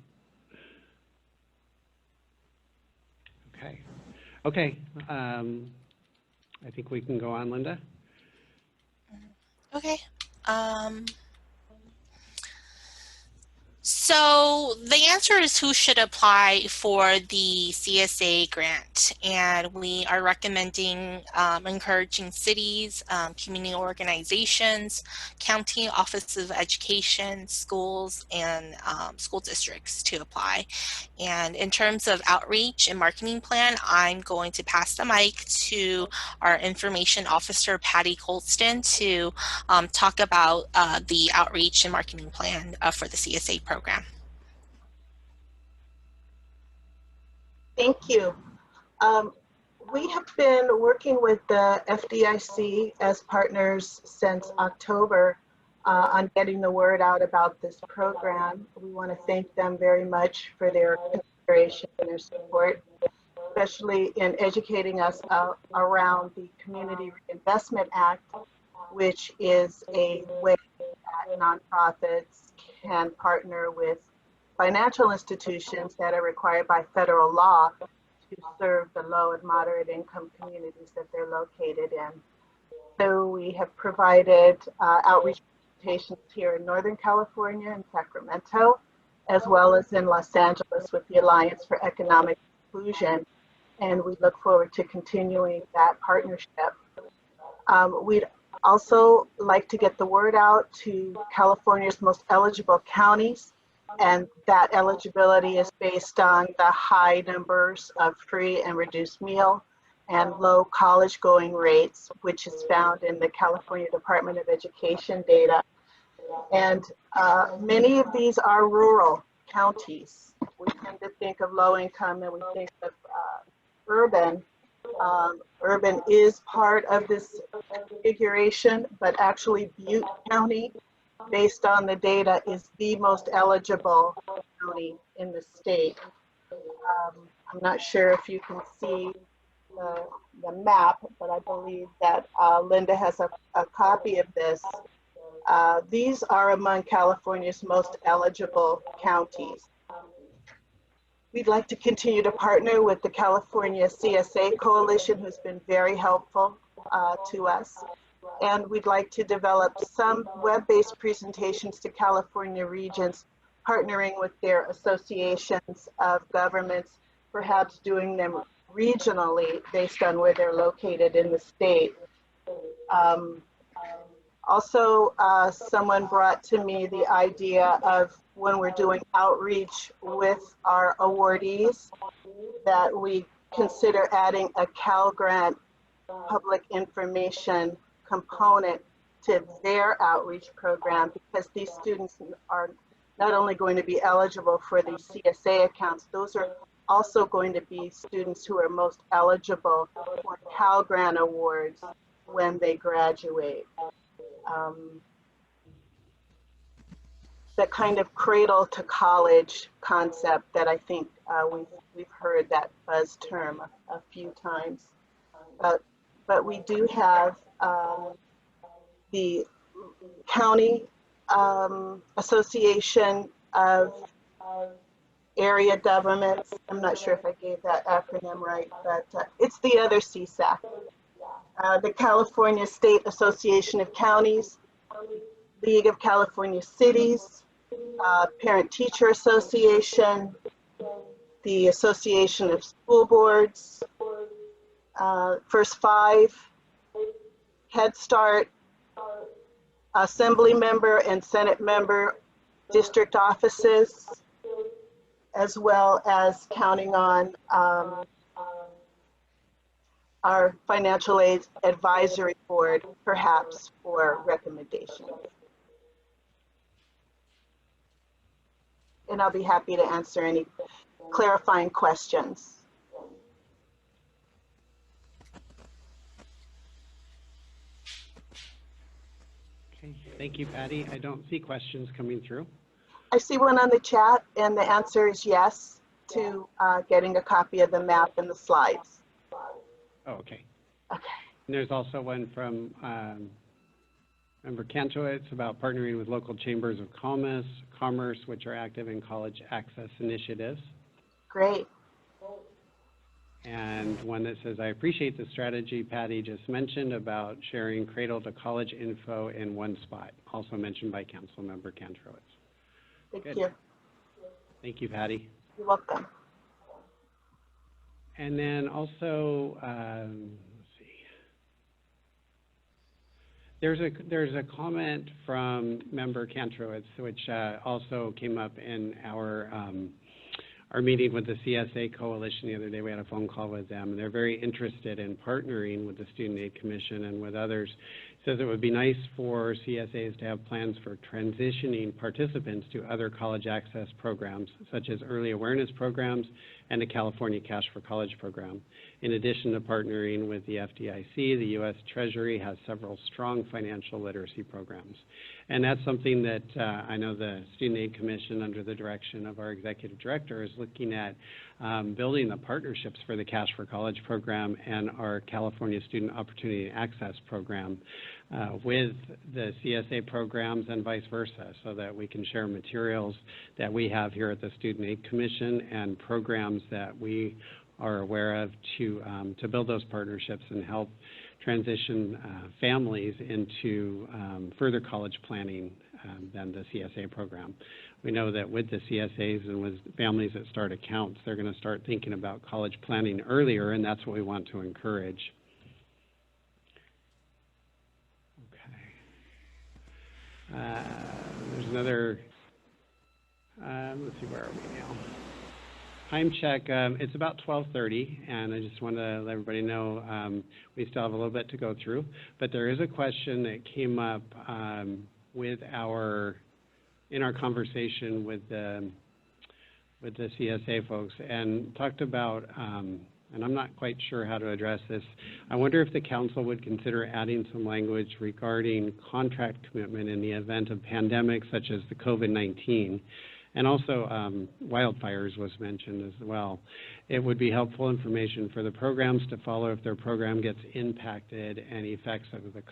Speaker 1: Okay. Okay. I think we can go on, Linda.
Speaker 3: Okay. So the answer is who should apply for the CSA grant, and we are recommending encouraging cities, community organizations, county offices of education, schools, and school districts to apply. And in terms of outreach and marketing plan, I'm going to pass the mic to our information officer, Patty Colston, to talk about the outreach and marketing plan for the CSA program.
Speaker 10: Thank you. We have been working with the FDIC as partners since October on getting the word out about this program. We want to thank them very much for their consideration and their support, especially in educating us around the Community Reinvestment Act, which is a way that nonprofits can partner with financial institutions that are required by federal law to serve the low and moderate income communities that they're located in. So we have provided outreach presentations here in Northern California and Sacramento, as well as in Los Angeles with the Alliance for Economic Inclusion. And we look forward to continuing that partnership. We'd also like to get the word out to California's most eligible counties, and that eligibility is based on the high numbers of free and reduced meal and low college going rates, which is found in the California Department of Education data. And many of these are rural counties. We tend to think of low income and we think of urban. Urban is part of this configuration, but actually Butte County, based on the data, is the most eligible county in the state. I'm not sure if you can see the map, but I believe that Linda has a copy of this. These are among California's most eligible counties. We'd like to continue to partner with the California CSA Coalition, who's been very helpful to us. And we'd like to develop some web-based presentations to California regions, partnering with their associations of governments, perhaps doing them regionally based on where they're located in the state. Also, someone brought to me the idea of when we're doing outreach with our awardees, that we consider adding a Cal Grant public information component to their outreach program, because these students are not only going to be eligible for the CSA accounts, those are also going to be students who are most eligible for Cal Grant awards when they graduate. The kind of cradle to college concept that I think we've heard that buzz term a few times. But we do have the County Association of Area Governments. I'm not sure if I gave that acronym right, but it's the other CSAC. The California State Association of Counties, League of California Cities, Parent Teacher Association, the Association of School Boards, First Five, Head Start, Assembly Member and Senate Member district offices, as well as counting on our Financial Aid Advisory Board, perhaps, for recommendations. And I'll be happy to answer any clarifying questions.
Speaker 1: Okay, thank you, Patty. I don't see questions coming through.
Speaker 10: I see one on the chat, and the answer is yes to getting a copy of the map and the slides.
Speaker 1: Oh, okay.
Speaker 10: Okay.
Speaker 1: And there's also one from Member Kantrowitz about partnering with local chambers of commerce, which are active in college access initiatives.
Speaker 10: Great.
Speaker 1: And one that says, I appreciate the strategy Patty just mentioned about sharing cradle to college info in one spot, also mentioned by Council Member Kantrowitz.
Speaker 10: Thank
Speaker 1: Good.
Speaker 10: you.
Speaker 1: Thank you, Patty.
Speaker 10: You're welcome.
Speaker 1: And then also, let's see. There's a comment from Member Kantrowitz, which also came up in our meeting with the CSA Coalition the other day. We had a phone call with them, and they're very interested in partnering with the Student Aid Commission and with others. Says it would be nice for CSAs to have plans for transitioning participants to other college access programs, such as early awareness programs and the California Cash for College program. In addition to partnering with the FDIC, the U.S. Treasury has several strong financial literacy programs. And that's something that I know the Student Aid Commission, under the direction of our executive director, is looking at building the partnerships for the Cash for College program and our California Student Opportunity Access program with the CSA programs and vice versa, so that we can share materials that we have here at the Student Aid Commission and programs that we are aware of to build those partnerships and help transition families into further college planning than the CSA program. We know that with the CSAs and with families that start accounts, they're going to start thinking about college planning earlier, and that's what we want to encourage. Okay. There's another, let's see, where are we now? Time check, it's about 12:30, and I just want to let everybody know we still have a little bit to go through, but there is a question that came up in our conversation with the CSA folks, and talked about, and I'm not quite sure how to address this. I wonder if the council would consider adding some language regarding contract commitment in the event of pandemics such as the COVID-19. And also wildfires was mentioned as well. It would be helpful information for the programs to follow if their program gets impacted and effects of the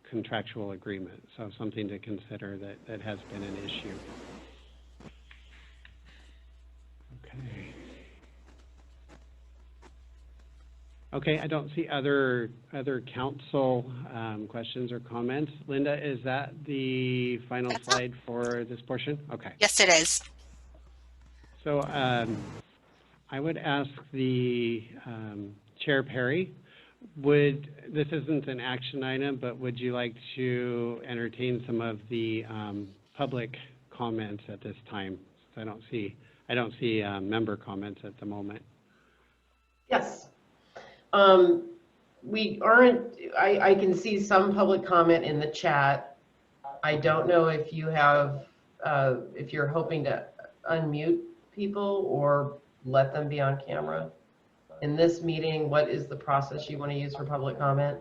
Speaker 1: contractual agreement. So something to consider that has been an issue. Okay. Okay, I don't see other council questions or comments. Linda, is that the final slide for this portion? Okay.
Speaker 3: Yes, it is.
Speaker 1: So I would ask the Chair Perry, this isn't an action item, but would you like to entertain some of the public comments at this time? So I don't see member comments at the moment.
Speaker 16: Yes. We aren't, I can see some public comment in the chat. I don't know if you have, if you're hoping to unmute people or let them be on camera. In this meeting, what is the process you want to use for public comment?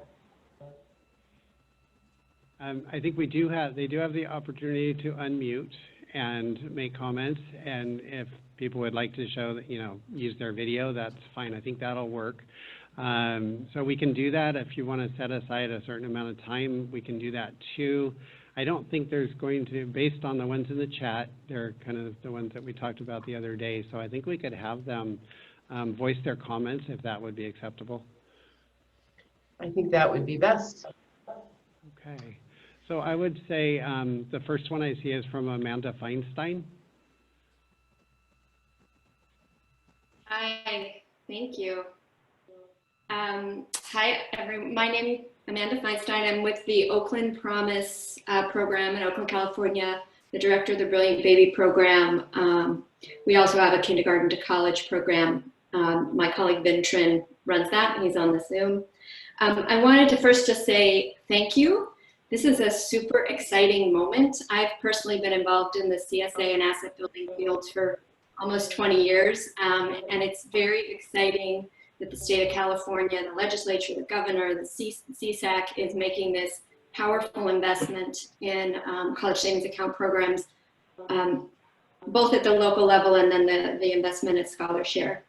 Speaker 1: I think they do have the opportunity to unmute and make comments, and if people would like to show that, use their video, that's fine. I think that'll work. So we can do that. If you want to set aside a certain amount of time, we can do that too. I don't think there's going to, based on the ones in the chat, they're kind of the ones that we talked about the other day. So I think we could have them voice their comments if that would be acceptable.
Speaker 16: I think that would be best.
Speaker 1: Okay. So I would say the first one I see is from Amanda Feinstein.
Speaker 18: Hi, thank you. Hi, my name is Amanda Feinstein. I'm with the Oakland Promise program in Oakland, California, the director of the Brilliant Baby program. We also have a kindergarten to college program. My colleague Vintrin runs that. He's on the Zoom. I wanted to first just say thank you. This is a super exciting moment. I've personally been involved in the CSA and asset building fields for almost 20 years, and it's very exciting that the state of California, the legislature, the governor, the CSAC is making this powerful investment in college savings account programs, both at the local level and then the investment at scholar share.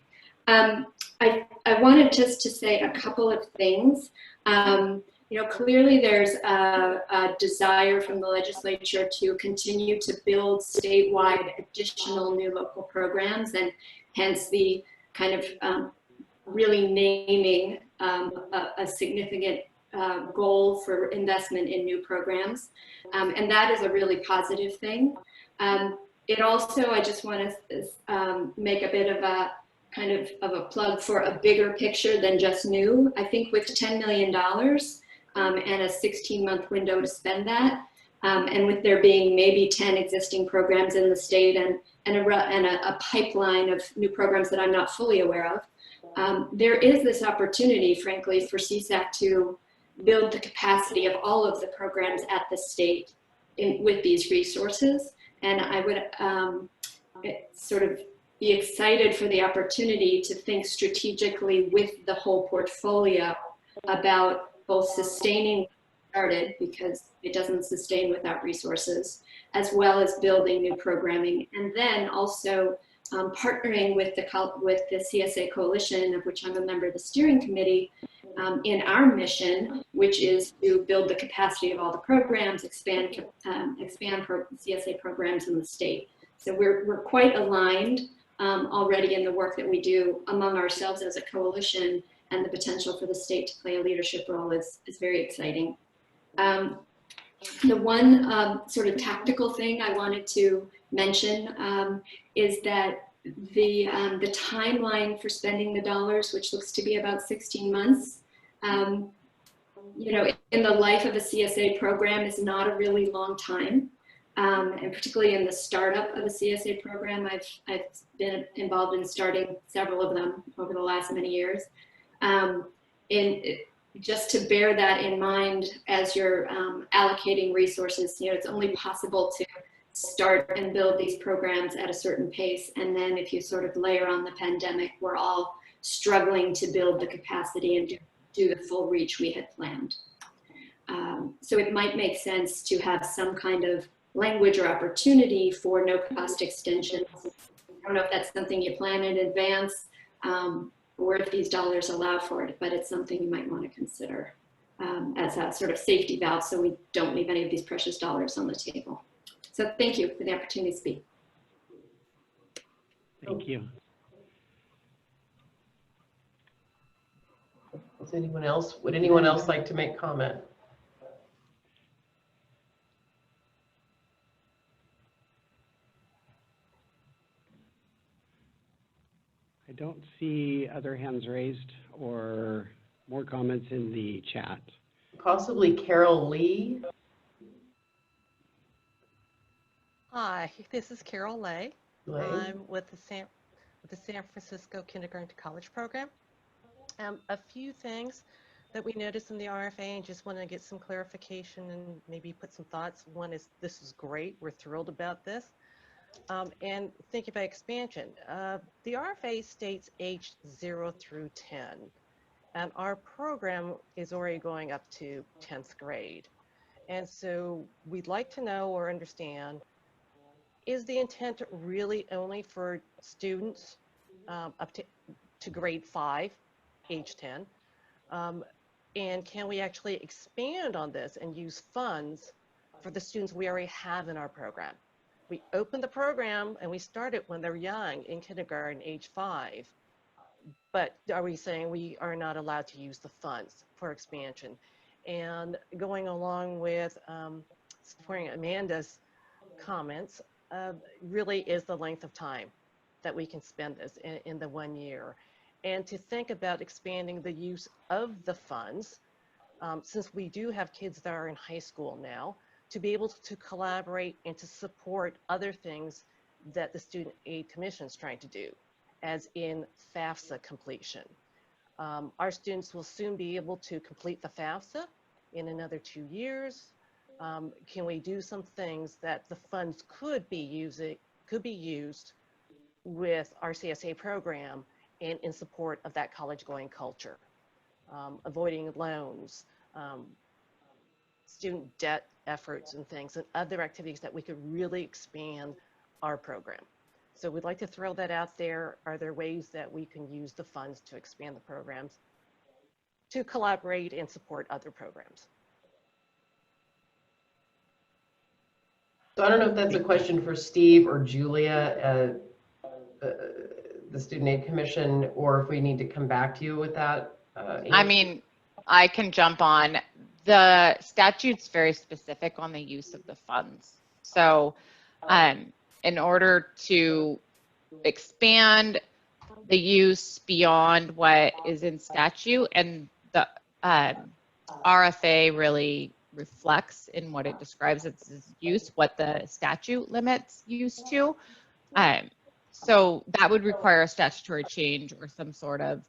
Speaker 18: I wanted just to say a couple of things. You know, clearly there's a desire from the legislature to continue to build statewide additional new local programs, and hence the kind of really naming a significant goal for investment in new programs. And that is a really positive thing. It also, I just want to make a bit of a kind of a plug for a bigger picture than just new. I think with $10 million and a 16-month window to spend that, and with there being maybe 10 existing programs in the state and a pipeline of new programs that I'm not fully aware of, there is this opportunity, frankly, for CSAC to build the capacity of all of the programs at the state with these resources. And I would sort of be excited for the opportunity to think strategically with the whole portfolio about both sustaining what started, because it doesn't sustain without resources, as well as building new programming, and then also partnering with the CSA Coalition, of which I'm a member of the steering committee, in our mission, which is to build the capacity of all the programs, expand CSA programs in the state. So we're quite aligned already in the work that we do among ourselves as a coalition, and the potential for the state to play a leadership role is very exciting. The one sort of tactical thing I wanted to mention is that the timeline for spending the dollars, which looks to be about 16 months, you know, in the life of a CSA program is not a really long time. And particularly in the startup of a CSA program, I've been involved in starting several of them over the last many years. And just to bear that in mind as you're allocating resources, you know, it's only possible to start and build these programs at a certain pace. And then if you sort of layer on the pandemic, we're all struggling to build the capacity and do the full reach we had planned. So it might make sense to have some kind of language or opportunity for no cost extension. I don't know if that's something you plan in advance or if these dollars allow for it, but it's something you might want to consider as a sort of safety valve so we don't leave any of these precious dollars on the table. So thank you for the opportunity to speak.
Speaker 1: Thank you.
Speaker 16: Does anyone else, would anyone else like to make comment?
Speaker 1: I don't see other hands raised or more comments in the chat.
Speaker 16: Possibly Carol Lee.
Speaker 19: Hi, this is Carol Lay. I'm with the San Francisco Kindergarten to College program. A few things that we noticed in the RFA and just want to get some clarification and maybe put some thoughts. One is, this is great. We're thrilled about this. And think about expansion. The RFA states age 0 through 10, and our program is already going up to 10th grade. And so we'd like to know or understand, is the intent really only for students up to grade 5, age 10? And can we actually expand on this and use funds for the students we already have in our program? We opened the program and we started when they're young in kindergarten, age 5. But are we saying we are not allowed to use the funds for expansion? And going along with supporting Amanda's comments, really is the length of time that we can spend this in the 1 year. And to think about expanding the use of the funds, since we do have kids that are in high school now, to be able to collaborate and to support other things that the Student Aid Commission is trying to do, as in FAFSA completion. Our students will soon be able to complete the FAFSA in another 2 years. Can we do some things that the funds could be used with our CSA program and in support of that college-going culture, avoiding loans, student debt efforts and things, and other activities that we could really expand our program. So we'd like to throw that out there. Are there ways that we can use the funds to expand the programs, to collaborate and support other programs?
Speaker 16: So I don't know if that's a question for Steve or Julia, the Student Aid Commission, or if we need to come back to you with that.
Speaker 17: I mean, I can jump on. The statute's very specific on the use of the funds. So in order to expand the use beyond what is in statute, and the RFA really reflects in what it describes as use, what the statute limits use to. So that would require a statutory change or some sort of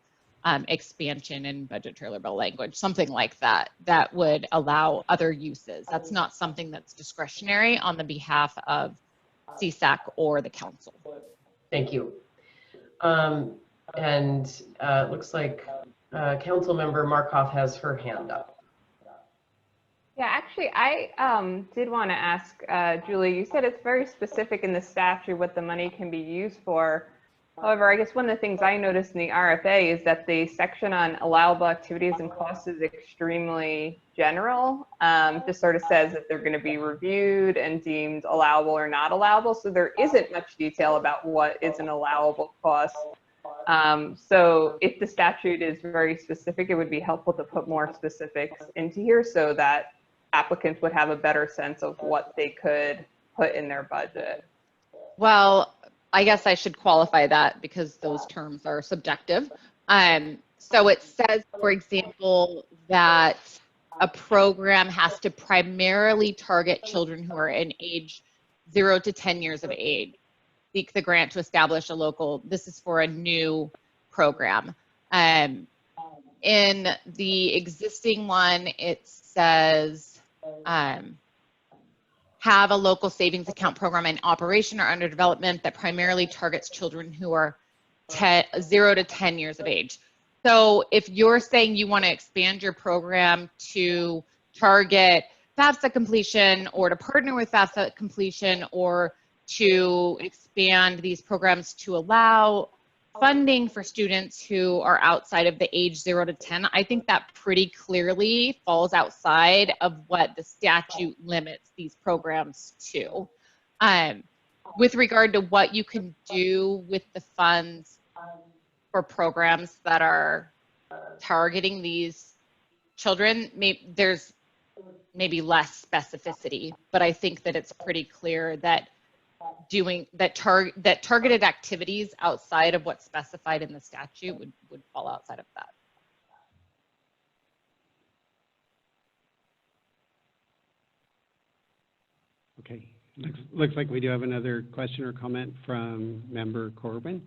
Speaker 17: expansion in budget trailer bill language, something like that, that would allow other uses. That's not something that's discretionary on the behalf of CSAC or the council.
Speaker 16: Thank you. Looks like Council Member Markov has her hand up.
Speaker 15: Yeah, actually, I did want to ask Julie, you said it's very specific in the statute what the money can be used for. However, I guess one of the things I noticed in the RFA is that the section on allowable activities and costs is extremely general. Just sort of says that they're going to be reviewed and deemed allowable or not allowable. So there isn't much detail about what is an allowable cost. So if the statute is very specific, it would be helpful to put more specifics into here so that applicants would have a better sense of what they could put in their budget.
Speaker 17: Well, I guess I should qualify that because those terms are subjective. So it says, for example, that a program has to primarily target children who are in age 0 to 10 years of age. Seek the grant to establish a local, this is for a new program. In the existing one, it says, have a local savings account program in operation or under development that primarily targets children who are 0 to 10 years of age. So if you're saying you want to expand your program to target FAFSA completion or to partner with FAFSA completion or to expand these programs to allow funding for students who are outside of the age 0 to 10, I think that pretty clearly falls outside of what the statute limits these programs to. With regard to what you can do with the funds for programs that are targeting these children, there's maybe less specificity, but I think that it's pretty clear that targeted activities outside of what's specified in the statute would fall outside of that.
Speaker 1: Okay, looks like we do have another question or comment from Member Corbin.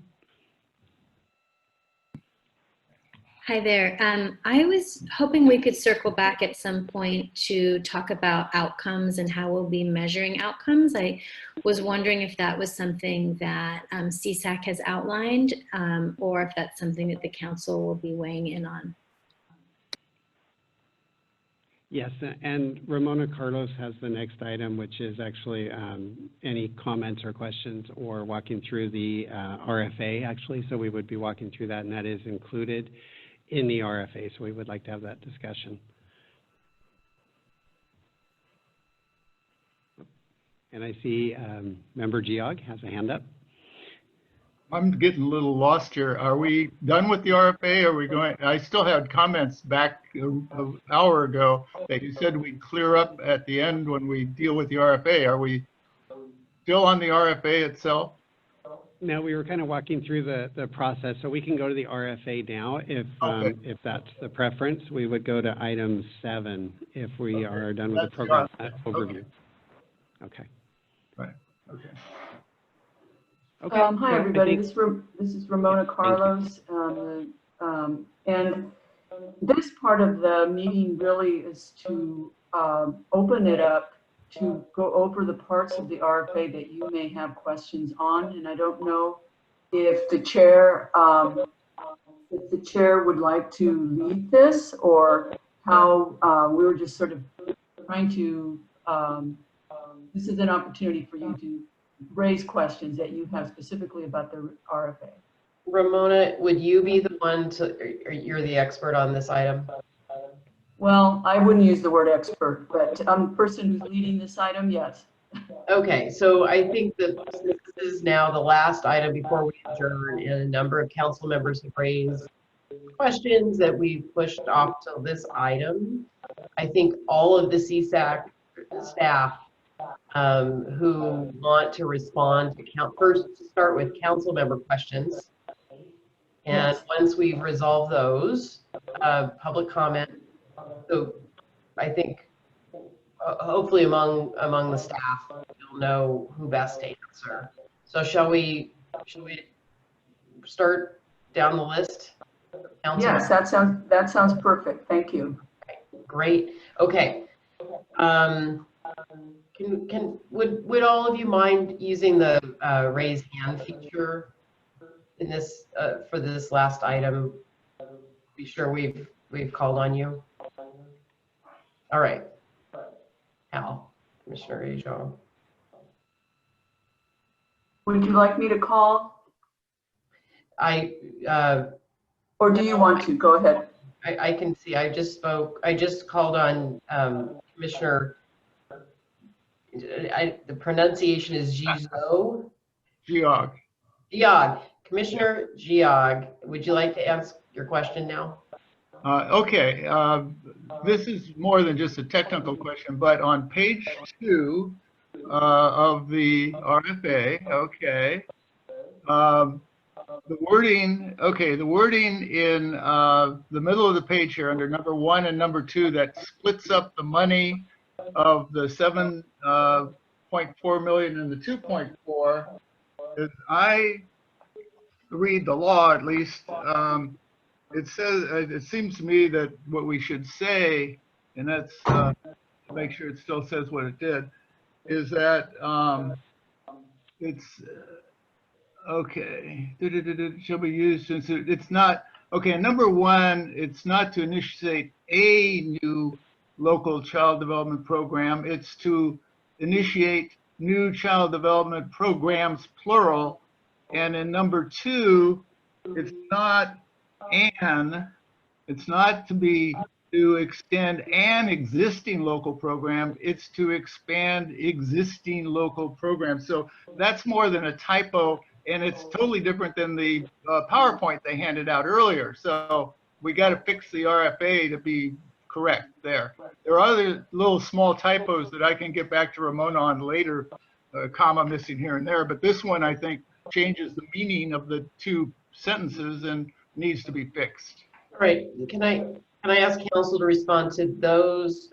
Speaker 4: Hi there. I was hoping we could circle back at some point to talk about outcomes and how we'll be measuring outcomes. I was wondering if that was something that CSAC has outlined or if that's something that the council will be weighing in on.
Speaker 1: Yes, and Ramona Carlos has the next item, which is actually any comments or questions or walking through the RFA, actually. So we would be walking through that, and that is included in the RFA, so we would like to have that discussion. And I see Member Geog has a hand up.
Speaker 14: I'm getting a little lost here. Are we done with the RFA? Are we going? I still had comments back an hour ago that you said we'd clear up at the end when we deal with the RFA. Are we still on the RFA itself?
Speaker 1: No, we were kind of walking through the process, so we can go to the RFA now if that's the preference. We would go to item 7 if we are done with the program overview. Okay.
Speaker 14: Right. Okay.
Speaker 1: Okay.
Speaker 7: Hi, everybody. This is Ramona Carlos. And this part of the meeting really is to open it up to go over the parts of the RFA that you may have questions on. And I don't know if the chair would like to lead this or how we were just sort of trying to, this is an opportunity for you to raise questions that you have specifically about the RFA.
Speaker 16: Ramona, would you be the one to, or you're the expert on this item?
Speaker 7: Well, I wouldn't use the word expert, but the person who's leading this item, yes.
Speaker 16: Okay, so I think that this is now the last item before we adjourn, and a number of council members have raised questions that we've pushed off to this item. I think all of the CSAC staff who want to respond to first start with council member questions. And
Speaker 7: Yes.
Speaker 16: once we've resolved those, public comment. So I think hopefully among the staff, you'll know who best to answer. So shall we start down the list? Council?
Speaker 7: Yes, that sounds perfect. Thank you.
Speaker 16: Great. Okay. Would all of you mind using the raise hand feature in this for this last item? Be sure we've called on you. All right. Hal, Commissioner Ajon.
Speaker 7: Would you like me to call? Or do you want to? Go ahead.
Speaker 16: I can see. I just called on Commissioner. The pronunciation is Giog.
Speaker 14: Giog.
Speaker 16: Giog. Commissioner Giog, would you like to ask your question now?
Speaker 14: Okay. This is more than just a technical question, but on page 2 of the RFA, okay, the wording in the middle of the page here under number 1 and number 2 that splits up the money of the 7.4 million and the 2.4, as I read the law at least, it says, it seems to me that what we should say, and that's to make sure it still says what it did, is that it's okay. Shall be used since it's not okay. Number 1, it's not to initiate a new local child development program. It's to initiate new child development programs, plural. And in number 2, it's not to extend an existing local program, it's to expand existing local programs. So that's more than a typo, and it's totally different than the PowerPoint they handed out earlier. So we got to fix the RFA to be correct there. There are other little small typos that I can get back to Ramona on later, comma missing here and there, but this one I think changes the meaning of the 2 sentences and needs to be fixed.
Speaker 16: All right. Can I ask council to respond to those,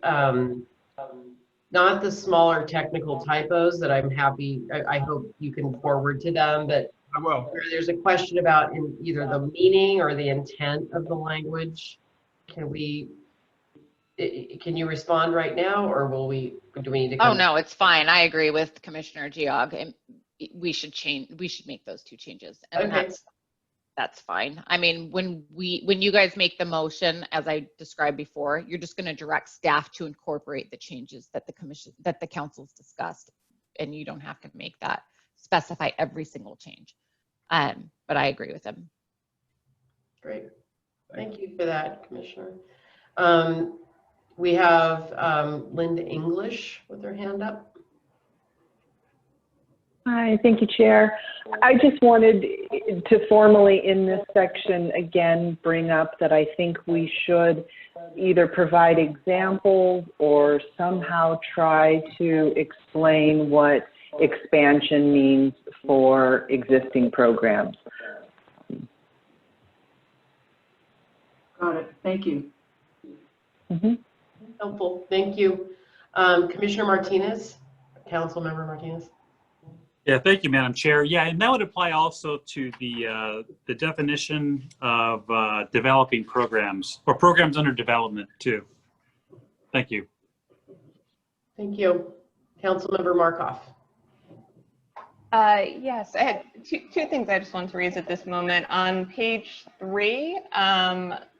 Speaker 16: not the smaller technical typos that I'm happy, I hope you can forward to them, but
Speaker 14: I will.
Speaker 16: There's a question about in either the meaning or the intent of the language. Can you respond right now, or do we need to come?
Speaker 17: Oh, no, it's fine. I agree with Commissioner Giog, and we should make those 2 changes. And
Speaker 16: okay.
Speaker 17: That's fine. I mean, when you guys make the motion, as I described before, you're just going to direct staff to incorporate the changes that the council's discussed, and you don't have to make that specify every single change. But I agree with him.
Speaker 16: Great. Thank you for that, Commissioner. We have Linda English with her hand up.
Speaker 13: Hi, thank you, Chair. I just wanted to formally in this section again bring up that I think we should either provide examples or somehow try to explain what expansion means for existing programs.
Speaker 7: Got it. Thank you.
Speaker 16: Helpful. Thank you. Commissioner Martinez, Councilmember Martinez.
Speaker 6: Yeah, thank you, Madam Chair. Yeah, and that would apply also to the definition of developing programs or programs under development too. Thank you.
Speaker 16: Thank you. Councilmember Markoff.
Speaker 15: Yes, I had two things I just wanted to raise at this moment. On page 3,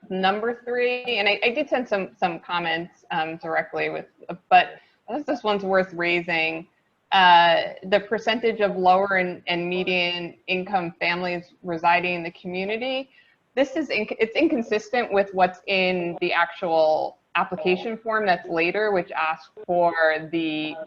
Speaker 15: number 3, and I did send some comments directly with, but this one's worth raising. the percentage of lower and median income families residing in the community, it's inconsistent with what's in the actual application form that's later, which asks for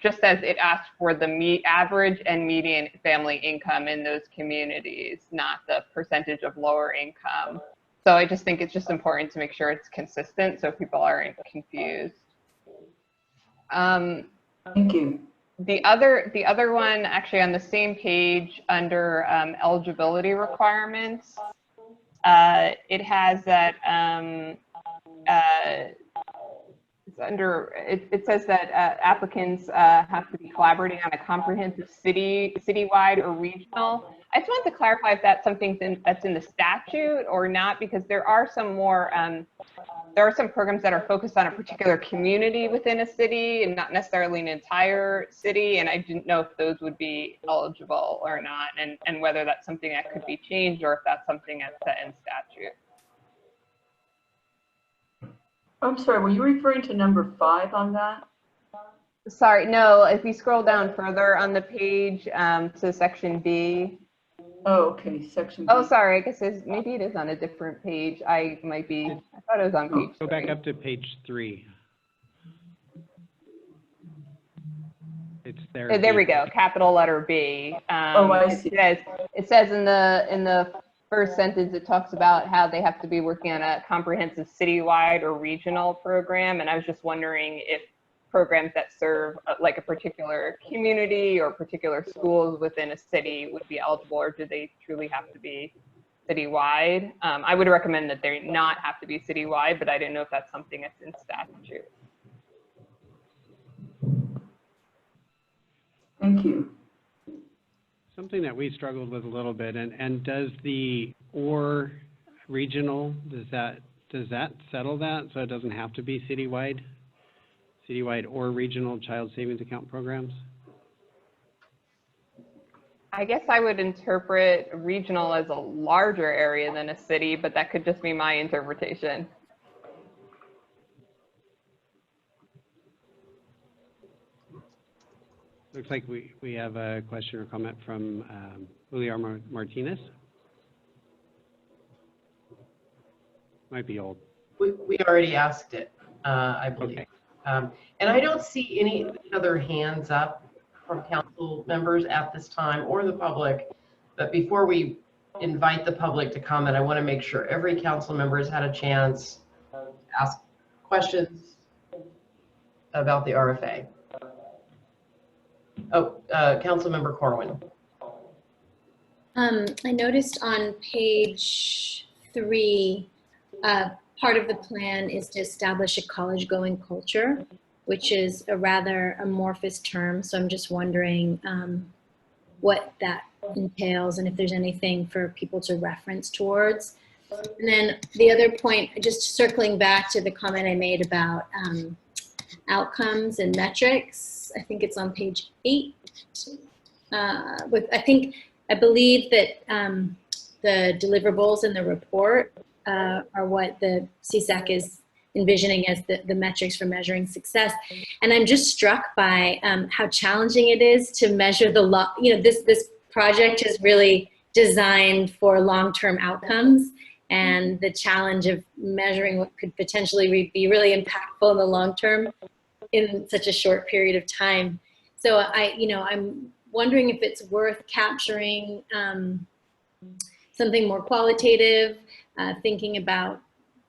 Speaker 15: just as it asks for the average and median family income in those communities, not the percentage of lower income. So I just think it's just important to make sure it's consistent so people aren't confused.
Speaker 7: Thank you.
Speaker 15: The other one, actually on the same page under eligibility requirements, it has that it says that applicants have to be collaborating on a comprehensive citywide or regional. I just wanted to clarify if that's something that's in the statute or not, because there are some programs that are focused on a particular community within a city and not necessarily an entire city, and I didn't know if those would be eligible or not, and whether that's something that could be changed or if that's something that's set in statute.
Speaker 7: I'm sorry, were you referring to number 5 on that?
Speaker 15: Sorry, no, if you scroll down further on the page to section B.
Speaker 7: Oh, okay, section B.
Speaker 15: Oh, sorry, I guess maybe it is on a different page. I thought it was on page 3.
Speaker 1: Go back up to page 3. It's there.
Speaker 15: There we go, capital letter B.
Speaker 7: Oh, I see.
Speaker 15: It says in the first sentence, it talks about how they have to be working on a comprehensive citywide or regional program. And I was just wondering if programs that serve like a particular community or particular schools within a city would be eligible, or do they truly have to be citywide? I would recommend that they not have to be citywide, but I didn't know if that's something that's in statute.
Speaker 7: Thank you.
Speaker 1: Something that we struggled with a little bit, and does the or regional, does that settle that so it doesn't have to be citywide or regional child savings account programs?
Speaker 15: I guess I would interpret regional as a larger area than a city, but that could just be my interpretation.
Speaker 1: Looks like we have a question or comment from Julio Martinez. Might be old.
Speaker 16: We already asked it, I believe.
Speaker 1: Okay.
Speaker 16: And I don't see any other hands up from council members at this time or the public. But before we invite the public to comment, I want to make sure every council member has had a chance to ask questions about the RFA. Oh, Councilmember Corwin.
Speaker 4: I noticed on page 3, part of the plan is to establish a college-going culture, which is a rather amorphous term. So I'm just wondering what that entails and if there's anything for people to reference towards. And then the other point, just circling back to the comment I made about outcomes and metrics, I think it's on page 8. I believe that the deliverables in the report are what the CSAC is envisioning as the metrics for measuring success. And I'm just struck by how challenging it is to measure this project is really designed for long-term outcomes, and the challenge of measuring what could potentially be really impactful in the long term in such a short period of time. So I'm wondering if it's worth capturing something more qualitative, thinking about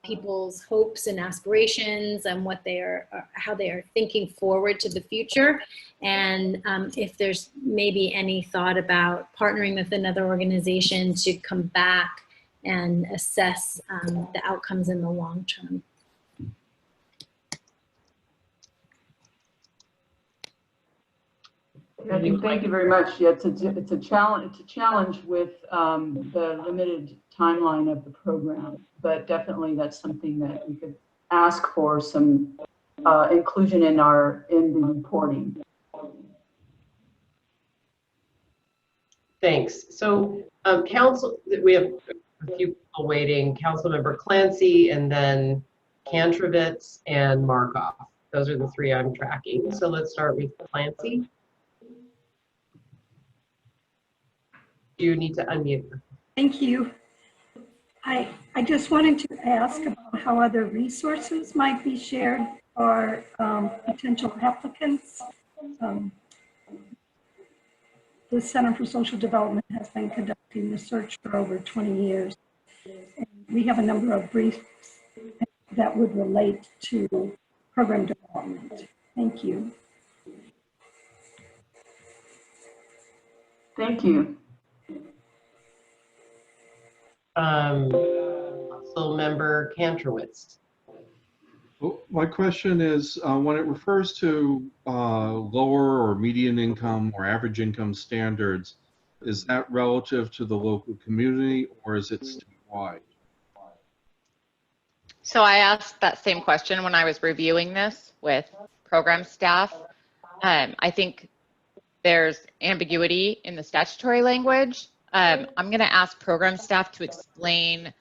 Speaker 4: people's hopes and aspirations and how they are thinking forward to the future, and if there's maybe any thought about partnering with another organization to come back and assess the outcomes in the long term.
Speaker 7: Thank you very much. Yeah, it's a challenge. It's a challenge with the limited timeline of the program, but definitely that's something that we could ask for some inclusion in the reporting.
Speaker 16: Thanks. So council, we have a few people waiting. Councilmember Clancy, and then Kantrovitz and Markov. Those are the 3 I'm tracking. So let's start with Clancy. You need to unmute.
Speaker 12: Thank you. I just wanted to ask about how other resources might be shared for potential applicants. The Center for Social Development has been conducting research for over 20 years. And we have a number of briefs that would relate to program development. Thank you.
Speaker 7: Thank you.
Speaker 16: Council Member Kantrowitz.
Speaker 5: Well, my question is, when it refers to lower or median income or average income standards, is that relative to the local community or is it statewide?
Speaker 17: So I asked that same question when I was reviewing this with program staff. I think there's ambiguity in the statutory language. I'm going to ask program staff to explain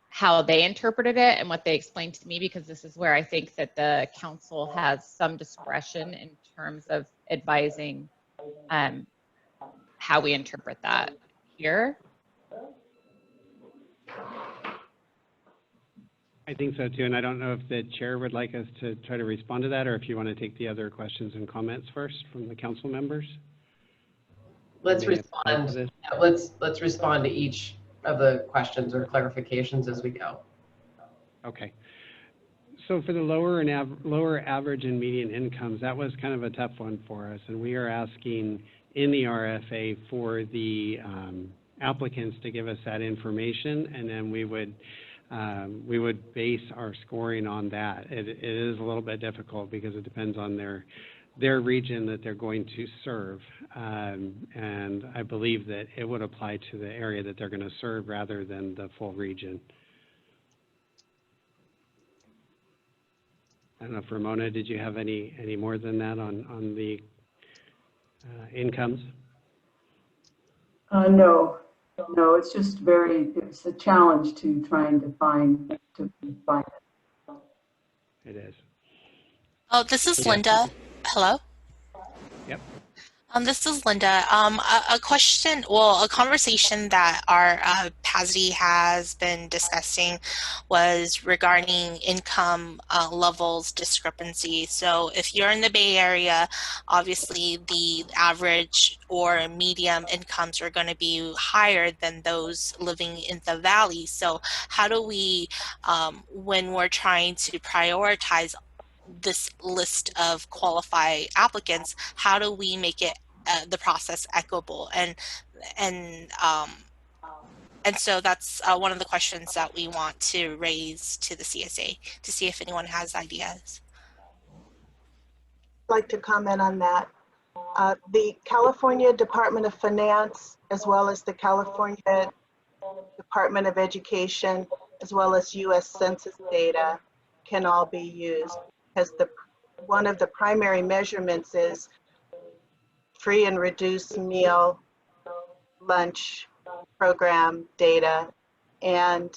Speaker 17: how they interpreted it and what they explained to me, because this is where I think that the council has some discretion in terms of advising how we interpret that here.
Speaker 1: I think so too, and I don't know if the chair would like us to try to respond to that, or if you want to take the other questions and comments first from the council members.
Speaker 16: Let's respond. Yeah, let's respond to each of the questions or clarifications as we go.
Speaker 1: Okay. So for the lower average and median incomes, that was kind of a tough one for us, and we are asking in the RFA for the applicants to give us that information, and then we would base our scoring on that. It is a little bit difficult because it depends on their region that they're going to serve, and I believe that it would apply to the area that they're going to serve rather than the full region. I don't know if Ramona, did you have any more than that on the incomes?
Speaker 7: No, it's just it's a challenge to try and define it.
Speaker 1: It is.
Speaker 3: Oh, this is Linda. Hello?
Speaker 1: Yep.
Speaker 3: This is Linda. A question, well, a conversation that our PASD has been discussing was regarding income levels discrepancy. So if you're in the Bay Area, obviously the average or medium incomes are going to be higher than those living in the Valley. So how do we, when we're trying to prioritize this list of qualified applicants, how do we make it the process equitable? And so that's one of the questions that we want to raise to the CSA to see if anyone has ideas.
Speaker 10: I'd like to comment on that. The California Department of Finance, as well as the California Department of Education, as well as U.S. Census data can all be used, because one of the primary measurements is free and reduced meal, lunch program data, and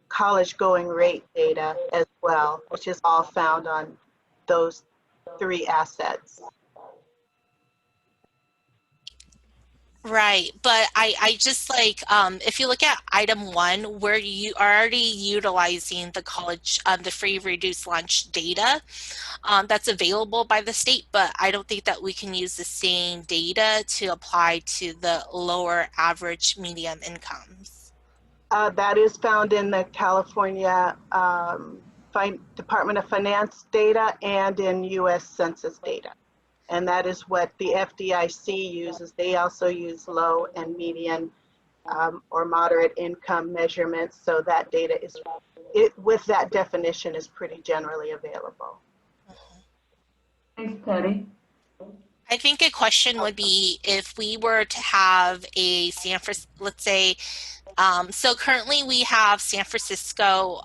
Speaker 10: college going rate data as well, which is all found on those three assets.
Speaker 3: Right, but I just like, if you look at item 1, where you are already utilizing the college, the free reduced lunch data that's available by the state, but I don't think that we can use the same data to apply to the lower average medium incomes.
Speaker 10: That is found in the California Department of Finance data and in U.S. Census data. And that is what the FDIC uses. They also use low and median or moderate income measurements. So that data is, with that definition, is pretty generally available.
Speaker 7: Thanks, Patty.
Speaker 3: I think a question would be if we were to have a San Francisco, let's say, so currently we have San Francisco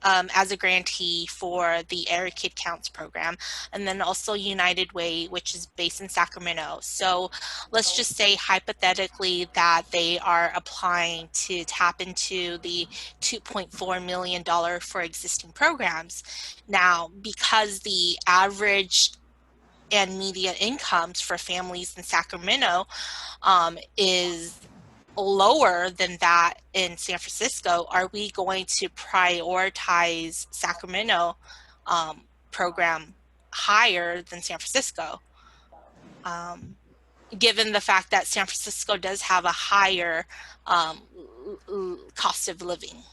Speaker 3: as a grantee for the Air Kid Counts program, and then also United Way, which is based in Sacramento. So let's just say hypothetically that they are applying to tap into the $2.4 million for existing programs. Now, because the average and median incomes for families in Sacramento is lower than that in San Francisco, are we going to prioritize Sacramento program higher than San Francisco? Given the fact that San Francisco does have a higher cost of living.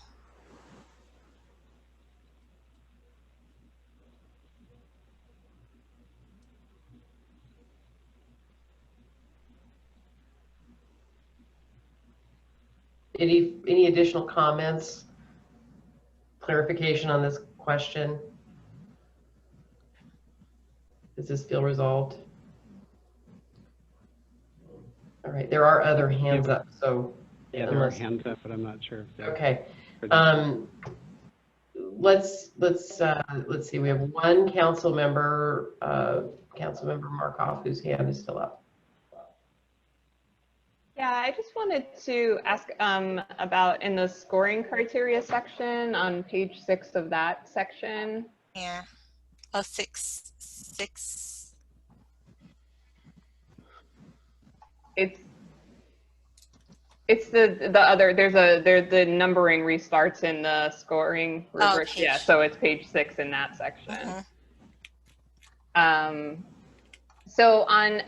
Speaker 16: Any additional comments, clarification on this question? Does this feel resolved? All right, there are other hands up, so.
Speaker 1: Yeah, there are hands up, but I'm not sure if they're.
Speaker 16: Okay. Let's see, we have one council member, Councilmember Markov, whose hand is still up.
Speaker 15: Yeah, I just wanted to ask about in the scoring criteria section on page 6 of that section.
Speaker 3: Yeah. Oh, 6.
Speaker 15: It's the other, there's the numbering restarts in the scoring rubric.
Speaker 3: Oh,
Speaker 15: yeah, so it's page 6 in that section. So on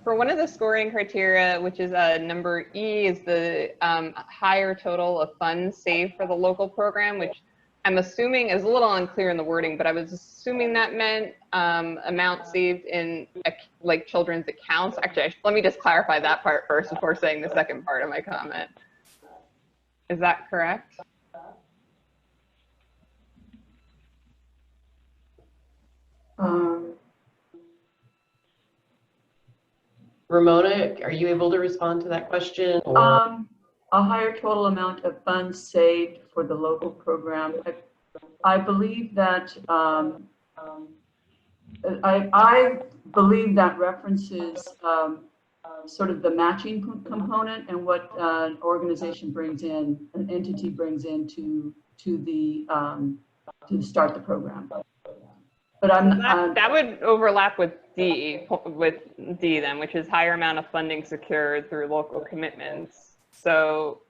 Speaker 15: for one of the scoring criteria, which is number E, is the higher total of funds saved for the local program, which I'm assuming is a little unclear in the wording, but I was assuming that meant amount saved in like children's accounts. Actually, let me just clarify that part first before saying the second part of my comment. Is that correct?
Speaker 16: Ramona, are you able to respond to that question? Or?
Speaker 7: A higher total amount of funds saved for the local program. I believe that I believe that references sort of the matching component and what an organization brings in, an entity brings in to start the program. But
Speaker 15: that would overlap with D then, which is higher amount of funding secured through local commitments. So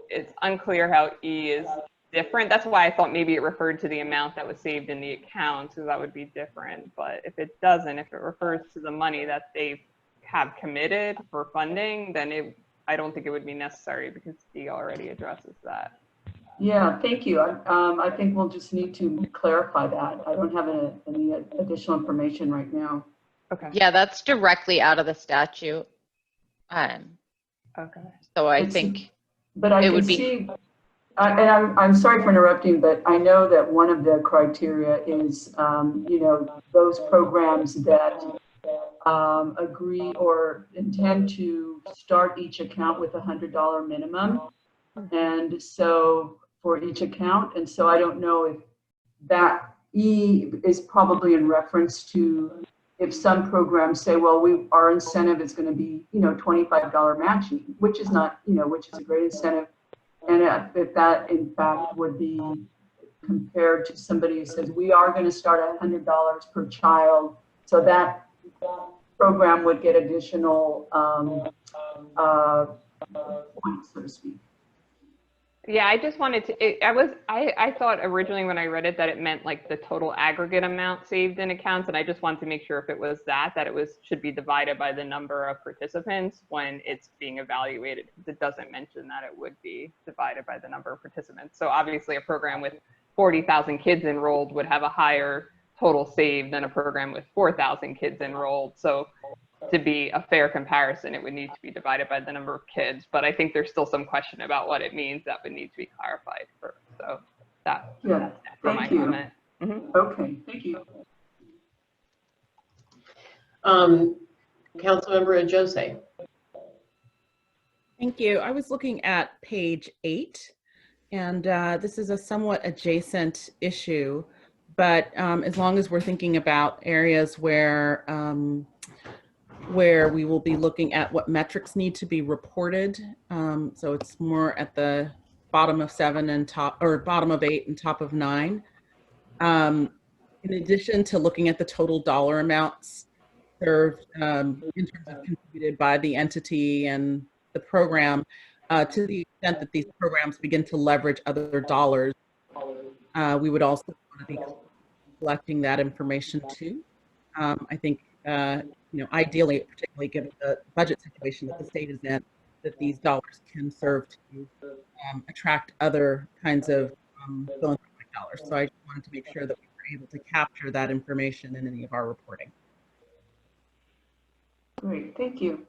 Speaker 15: it's unclear how E is different. That's why I thought maybe it referred to the amount that was saved in the account, so that would be different. But if it doesn't, if it refers to the money that they have committed for funding, then I don't think it would be necessary because D already addresses that.
Speaker 7: Yeah, thank you. I think we'll just need to clarify that. I don't have any additional information right now.
Speaker 15: Okay.
Speaker 17: Yeah, that's directly out of the statute.
Speaker 15: Okay.
Speaker 17: So I think
Speaker 7: but I
Speaker 17: it
Speaker 7: can
Speaker 17: would be.
Speaker 7: See, and I'm sorry for interrupting, but I know that one of the criteria is, you know, those programs that agree or intend to start each account with $100 minimum. And so for each account, and so I don't know if that E is probably in reference to if some programs say, well, our incentive is going to be, you know, $25 matching, which is not, you know, which is a great incentive. And if that in fact would be compared to somebody who says, we are going to start at $100 per child. So that program would get additional points, so to speak.
Speaker 15: Yeah, I just wanted to, I thought originally when I read it that it meant like the total aggregate amount saved in accounts. And I just wanted to make sure if it was that it should be divided by the number of participants when it's being evaluated. Because it doesn't mention that it would be divided by the number of participants. So obviously a program with 40,000 kids enrolled would have a higher total saved than a program with 4,000 kids enrolled. So to be a fair comparison, it would need to be divided by the number of kids, but I think there's still some question about what it means that would need to be clarified first. So that's for my comment. Mm-hmm.
Speaker 7: Okay, thank you.
Speaker 16: Councilmember Ajose.
Speaker 11: Thank you. I was looking at page 8, and this is a somewhat adjacent issue, but as long as we're thinking about areas where we will be looking at what metrics need to be reported. So it's more at the bottom of 7 and bottom of 8 and top of 9. In addition to looking at the total dollar amounts served in terms of contributed by the entity and the program, to the extent that these programs begin to leverage other dollars, we would also want to be collecting that information too. I think, ideally, particularly given the budget situation that the state is in, that these dollars can serve to attract other kinds of philanthropic dollars. So I just wanted to make sure that we were able to capture that information in any of our reporting.
Speaker 7: Great, thank you.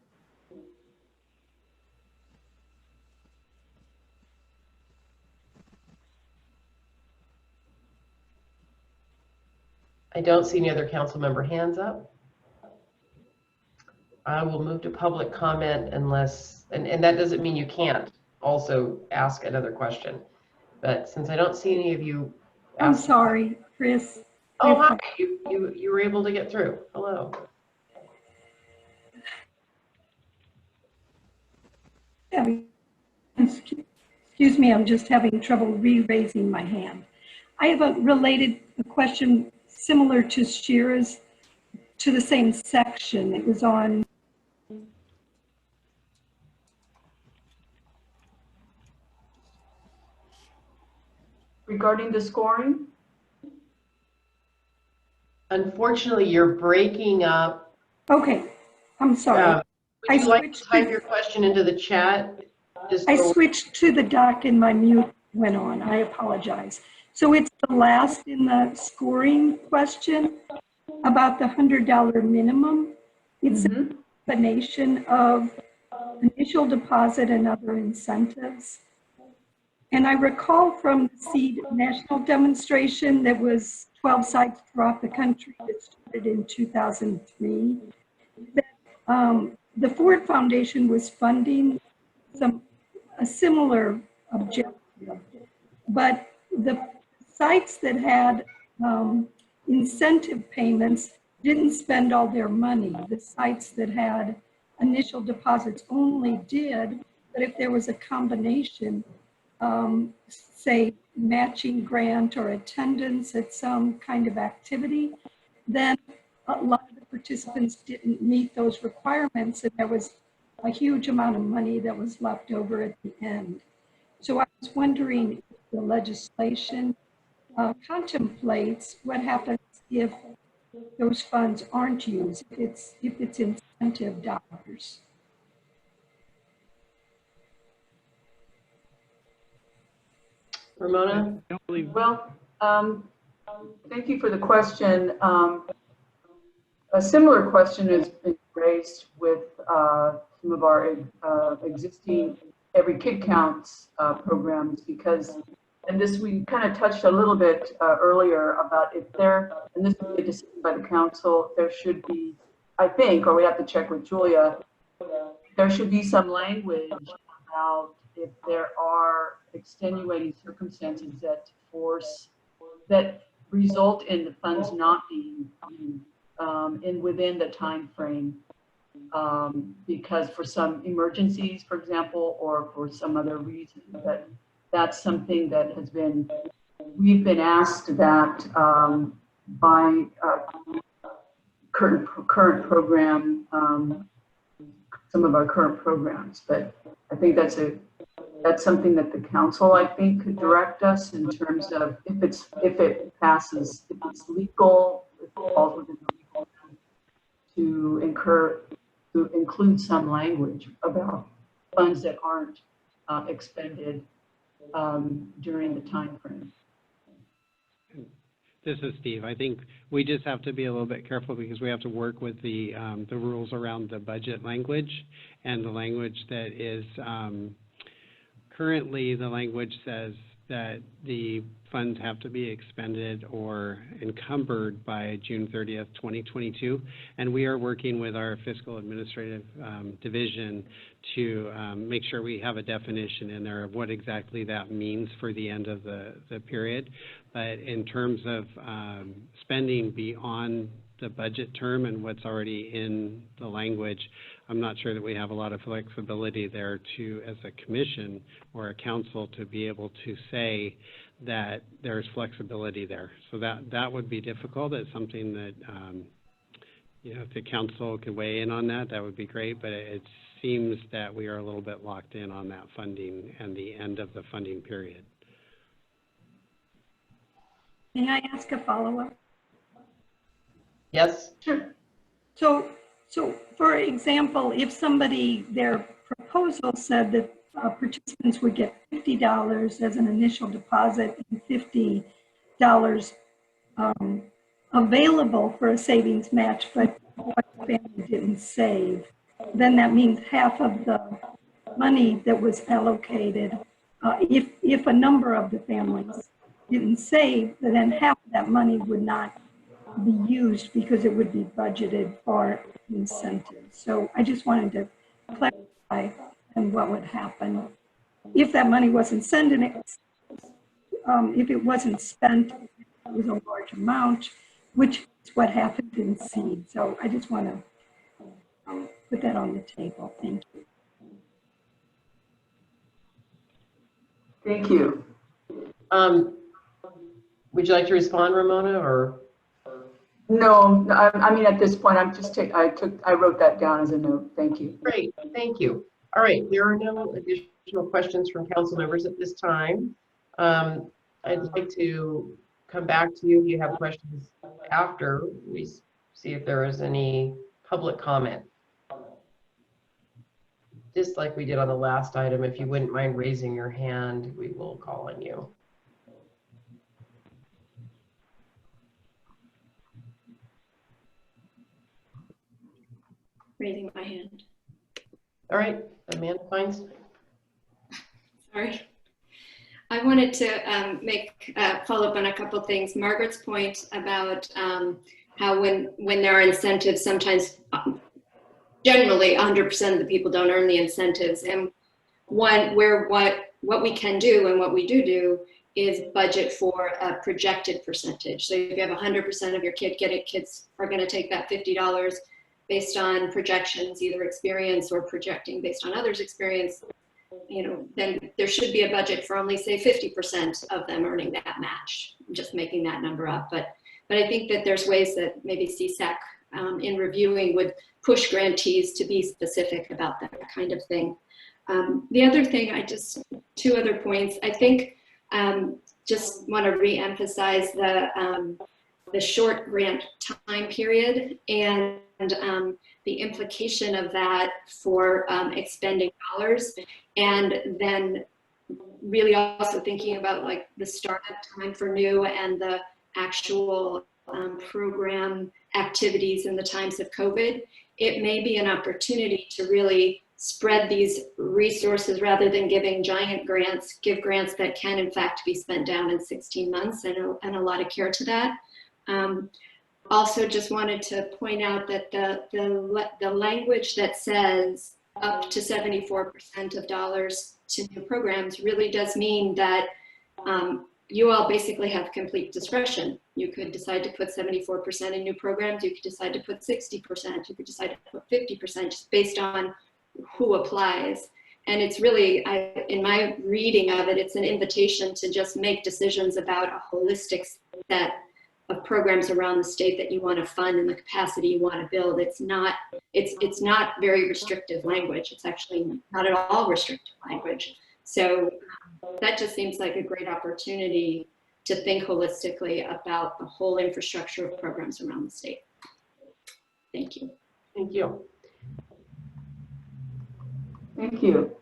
Speaker 16: I don't see any other council member hands up. I will move to public comment unless, and that doesn't mean you can't also ask another question. But since I don't see any of you.
Speaker 12: I'm sorry, Chris.
Speaker 16: Oh, hi, you were able to get through. Hello.
Speaker 12: Excuse me, I'm just having trouble re-raising my hand. I have a related question similar to Shira's, to the same section. It was on
Speaker 7: regarding the scoring.
Speaker 16: Unfortunately, you're breaking up.
Speaker 12: Okay, I'm sorry.
Speaker 16: Would you like to type your question into the chat?
Speaker 12: I switched to the doc and my mute went on. I apologize. So it's the last in the scoring question about the $100 minimum. It's a combination of initial deposit and other incentives. And I recall from the SEED national demonstration that was 12 sites throughout the country that started in 2003, that the Ford Foundation was funding a similar objective, but the sites that had incentive payments didn't spend all their money. The sites that had initial deposits only did, but if there was a combination, say matching grant or attendance at some kind of activity, then a lot of the participants didn't meet those requirements, and there was a huge amount of money that was left over at the end. So I was wondering if the legislation contemplates what happens if those funds aren't used, if it's incentive dollars.
Speaker 16: Ramona?
Speaker 7: Well, thank you for the question. A similar question has been raised with some of our existing Every Kid Counts programs, because, and this we kind of touched a little bit earlier about if there, and this would be a decision by the council, there should be, I think, or we have to check with Julia, there should be some language about if there are extenuating circumstances that result in the funds not being used within the time frame, because for some emergencies, for example, or for some other reason, that's something that has been, we've been asked that by current program, some of our current programs, but I think that's something that the council, I think, could direct us in terms of if it passes, if it's legal, if it falls within the legal to include some language about funds that aren't expended during the time frame.
Speaker 1: This is Steve. I think we just have to be a little bit careful because we have to work with the rules around the budget language, and the language that is currently, the language says that the funds have to be expended or encumbered by June 30th, 2022. And we are working with our fiscal administrative division to make sure we have a definition in there of what exactly that means for the end of the period. But in terms of spending beyond the budget term and what's already in the language, I'm not sure that we have a lot of flexibility there to, as a commission or a council, to be able to say that there's flexibility there. So that would be difficult. It's something that You know, if the council could weigh in on that, that would be great, but it seems that we are a little bit locked in on that funding and the end of the funding period.
Speaker 12: May I ask a follow-up?
Speaker 16: Yes.
Speaker 12: Sure. So for example, if somebody, their proposal said that participants would get $50 as an initial deposit and $50 available for a savings match, but what family didn't save, then that means half of the money that was allocated, if a number of the families didn't save, then half of that money would not be used because it would be budgeted for incentives. So I just wanted to clarify and what would happen if that money wasn't sent and if it wasn't spent, it was a large amount, which is what happened in seed. So I just want to put that on the table. Thank you.
Speaker 7: Thank you.
Speaker 16: Would you like to respond, Ramona, or?
Speaker 7: No, I mean, at this point, I wrote that down as a note. Thank you.
Speaker 16: Great, thank you. All right, there are no additional questions from council members at this time. I'd like to come back to you if you have questions after we see if there is any public comment. Just like we did on the last item, if you wouldn't mind raising your hand, we will call on you.
Speaker 18: Raising my hand.
Speaker 16: All right, Amanda Feinstein.
Speaker 18: Sorry. I wanted to make follow up on a couple things. Margaret's point about how when there are incentives, sometimes generally 100% of the people don't earn the incentives. And what we can do and what we do is budget for a projected percentage. So if you have 100% of your kids are going to take that $50 based on projections, either experience or projecting based on others' experience, you know, then there should be a budget for only say 50% of them earning that match. I'm just making that number up, but I think that there's ways that maybe CSAC in reviewing would push grantees to be specific about that kind of thing. The other thing, two other points. I think just want to re-emphasize the short grant time period and the implication of that for expending dollars, and then really also thinking about like the startup time for new and the actual program activities in the times of COVID. It may be an opportunity to really spread these resources rather than giving giant grants, give grants that can in fact be spent down in 16 months and a lot of care to that. Also just wanted to point out that the language that says up to 74% of dollars to new programs really does mean that you all basically have complete discretion. You could decide to put 74% in new programs, you could decide to put 60%, you could decide to put 50% just based on who applies. And it's really, in my reading of it, it's an invitation to just make decisions about a holistic set of programs around the state that you want to fund and the capacity you want to build. It's not very restrictive language. It's actually not at all restrictive language. So that just seems like a great opportunity to think holistically about the whole infrastructure of programs around the state. Thank you.
Speaker 16: Thank you.
Speaker 7: Thank you.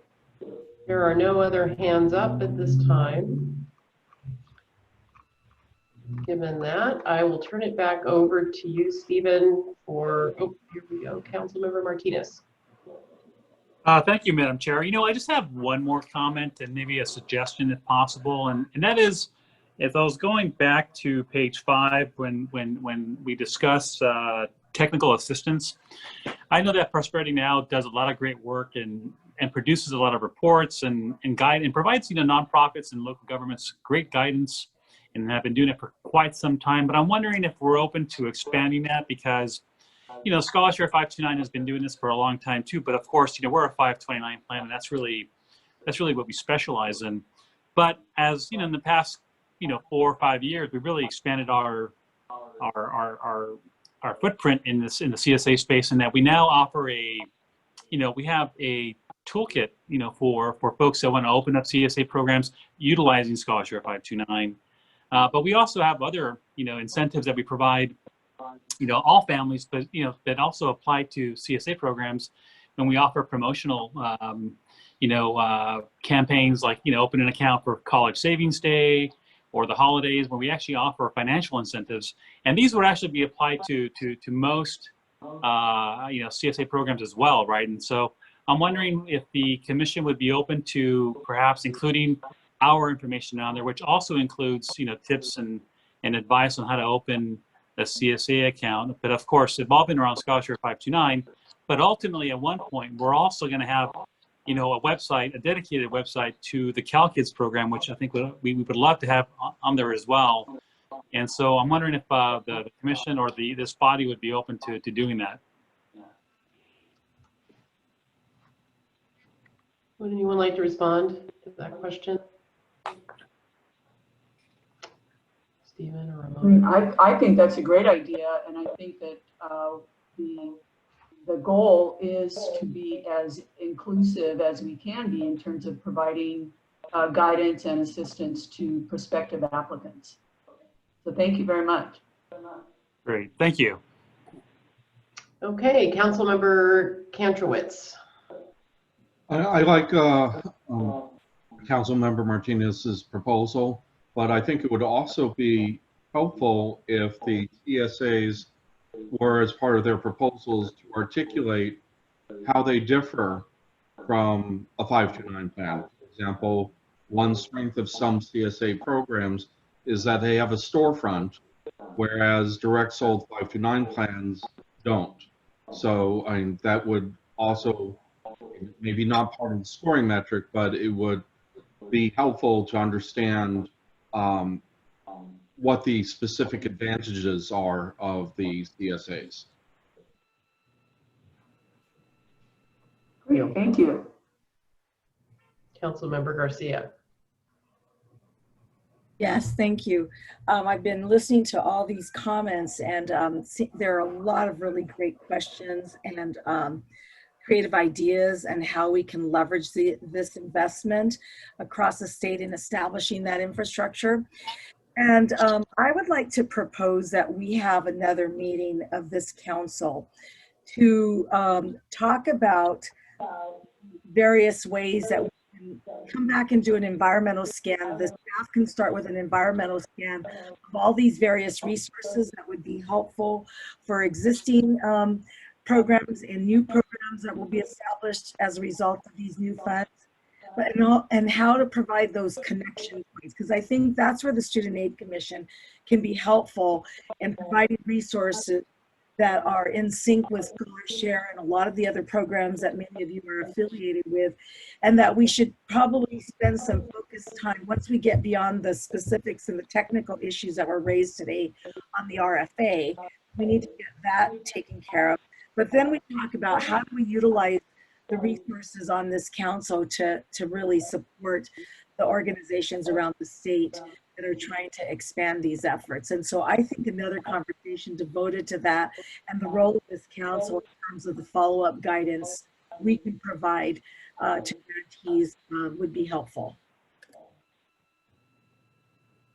Speaker 16: There are no other hands up at this time. Given that, I will turn it back over to you, Stephen, for, oh, here we go, Councilmember Martinez.
Speaker 6: Thank you, Madam Chair. You know, I just have one more comment and maybe a suggestion if possible, and that is, if I was going back to page 5 when we discuss technical assistance, I know that Prosperity Now does a lot of great work and produces a lot of reports and provides, you know, nonprofits and local governments great guidance, and have been doing it for quite some time. But I'm wondering if we're open to expanding that, because, you know, Scholarshare 529 has been doing this for a long time too. But of course, you know, we're a 529 plan, and that's really what we specialize in. But as you know, in the past, you know, 4 or 5 years, we've really expanded our footprint in the CSA space, and that we now offer we have a toolkit, for folks that want to open up CSA programs utilizing Scholarship 529. But we also have other, incentives that we provide, all families, but, that also apply to CSA programs. When we offer promotional, campaigns like, open an account for College Savings Day or the holidays, where we actually offer financial incentives. And these would actually be applied to most, CSA programs as well, right? And so I'm wondering if the commission would be open to perhaps including our information on there, which also includes, tips and advice on how to open a CSA account. But of course, involving around Scholarship 529. But ultimately, at one point, we're also going to have, a website, a dedicated website to the CalKids program, which I think we would love to have on there as well. And so I'm wondering if the commission or this body would be open to doing that.
Speaker 16: Would anyone like to respond to that question? Stephen or Ramon?
Speaker 7: I think that's a great idea, and I think that the goal is to be as inclusive as we can be in terms of providing guidance and assistance to prospective applicants. So thank you very much.
Speaker 6: Great, thank you.
Speaker 16: Okay, Councilmember Kantrowitz.
Speaker 5: I like Councilmember Martinez's proposal, but I think it would also be helpful if the CSAs were, as part of their proposals, to articulate how they differ from a 529 plan. For example, one strength of some CSA programs is that they have a storefront, whereas direct sold 529 plans don't. So that would also, maybe not part of the scoring metric, but it would be helpful to understand what the specific advantages are of the CSAs.
Speaker 7: Great, thank you.
Speaker 16: Councilmember Garcia.
Speaker 2: Yes, thank you. I've been listening to all these comments, and there are a lot of really great questions and creative ideas and how we can leverage this investment across the state in establishing that infrastructure. And I would like to propose that we have another meeting of this council to talk about various ways that we can come back and do an environmental scan. The staff can start with an environmental scan of all these various resources that would be helpful for existing programs and new programs that will be established as a result of these new funds. And how to provide those connection points, because I think that's where the Student Aid Commission can be helpful in providing resources that are in sync with ScholarShare and a lot of the other programs that many of you are affiliated with, and that we should probably spend some focused time once we get beyond the specifics and the technical issues that were raised today on the RFA. We need to get that taken care of. But then we talk about how do we utilize the resources on this council to really support the organizations around the state that are trying to expand these efforts. And so I think another conversation devoted to that and the role of this council in terms of the follow-up guidance we can provide to grantees would be helpful.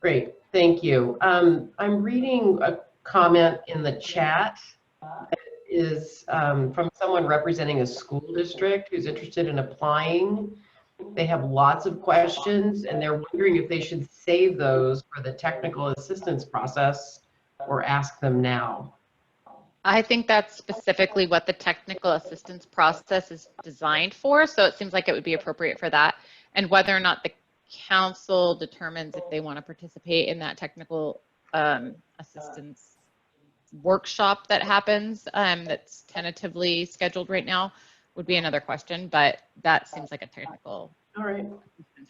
Speaker 16: Great, thank you. I'm reading a comment in the chat that is from someone representing a school district who's interested in applying. They have lots of questions and they're wondering if they should save those for the technical assistance process or ask them now.
Speaker 17: I think that's specifically what the technical assistance process is designed for. So it seems like it would be appropriate for that. And whether or not the council determines if they want to participate in that technical assistance workshop that happens that's tentatively scheduled right now would be another question, but that seems like a technical
Speaker 16: Very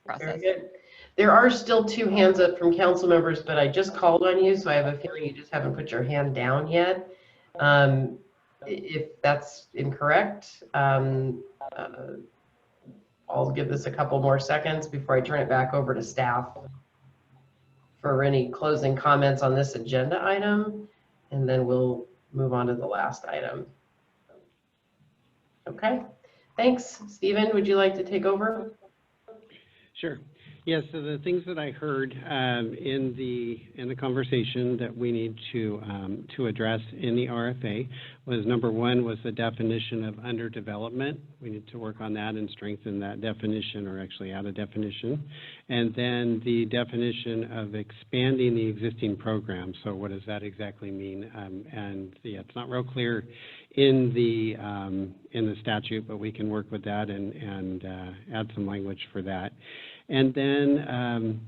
Speaker 17: process.
Speaker 16: good. There are still 2 hands up from council members, but I just called on you, so I have a feeling you just haven't put your hand down yet. If that's incorrect, I'll give this a couple more seconds before I turn it back over to staff for any closing comments on this agenda item, and then we'll move on to the last item. Okay, thanks. Stephen, would you like to take over?
Speaker 1: Sure. Yes, so the things that I heard in the conversation that we need to address in the RFA was, number one, was the definition of underdevelopment. We need to work on that and strengthen that definition, or actually add a definition. And then the definition of expanding the existing program. So what does that exactly mean? And yeah, it's not real clear in the statute, but we can work with that and add some language for that. And then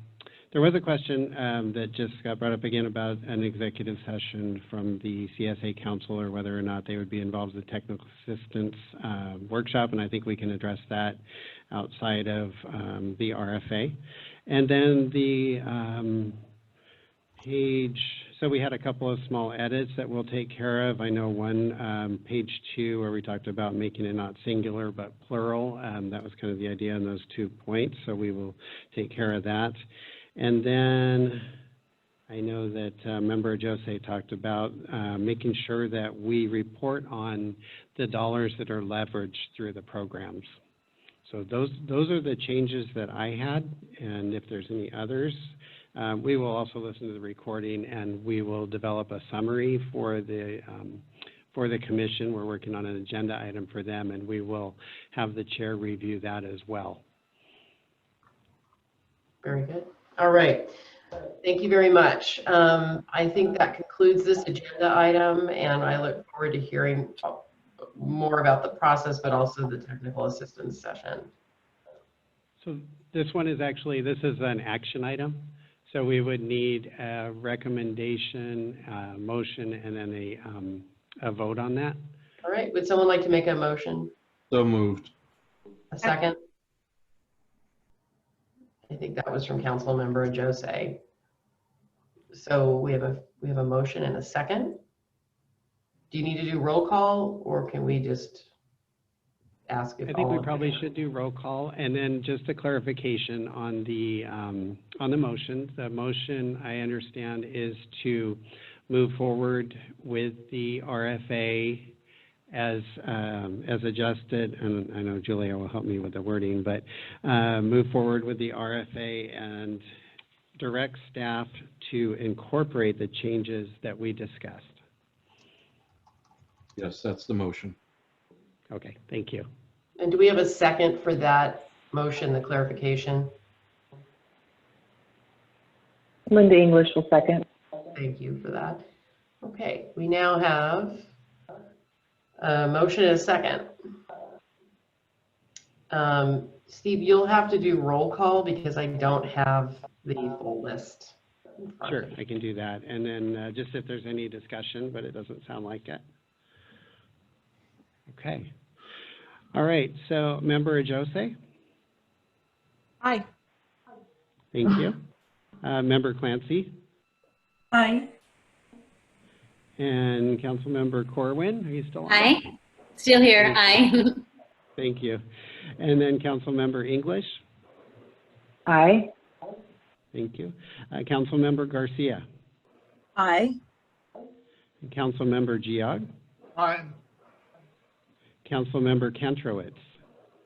Speaker 1: there was a question that just got brought up again about an executive session from the CSA Council, or whether or not they would be involved in the technical assistance workshop, and I think we can address that outside of the RFA. And then the page, so we had a couple of small edits that we'll take care of. I know one, page 2, where we talked about making it not singular but plural. That was kind of the idea in those 2 points, so we will take care of that. And then I know that Member Jose talked about making sure that we report on the dollars that are leveraged through the programs. So those are the changes that I had, and if there's any others, we will also listen to the recording, and we will develop a summary for the commission. We're working on an agenda item for them, and we will have the chair review that as well.
Speaker 16: Very good. All right. Thank you very much. I think that concludes this agenda item, and I look forward to hearing more about the process, but also the technical assistance session.
Speaker 1: So this one is actually, this is an action item. So we would need a recommendation, motion, and then a vote on that.
Speaker 16: All right. Would someone like to make a motion?
Speaker 5: So moved.
Speaker 16: A second? I think that was from Council Member Jose. So we have a motion and a second. Do you need to do roll call, or can we just ask if
Speaker 1: I think we probably should do roll call, and then just a clarification on the motion. The motion, I understand, is to move forward with the RFA as adjusted, and I know Julia will help me with the wording, but move forward with the RFA and direct staff to incorporate the changes that we discussed.
Speaker 5: Yes, that's the motion.
Speaker 1: Okay, thank you.
Speaker 16: And do we have a second for that motion, the clarification?
Speaker 13: Linda English will second.
Speaker 16: Thank you for that. Okay, we now have a motion and a second. Steve, you'll have to do roll call because I don't have the full list.
Speaker 1: Sure, I can do that. And then just if there's any discussion, but it doesn't sound like it. Okay. All right, so Member Jose?
Speaker 11: Aye.
Speaker 1: Thank you. Member Clancy?
Speaker 12: Aye.
Speaker 1: And Councilmember Corwin, are you still on?
Speaker 4: Aye. Still here. Aye.
Speaker 1: Thank you. And then Councilmember English?
Speaker 13: Aye.
Speaker 1: Thank you. Councilmember Garcia?
Speaker 2: Aye.
Speaker 1: And Councilmember Geog?
Speaker 14: Aye.
Speaker 1: Councilmember Kantrowitz?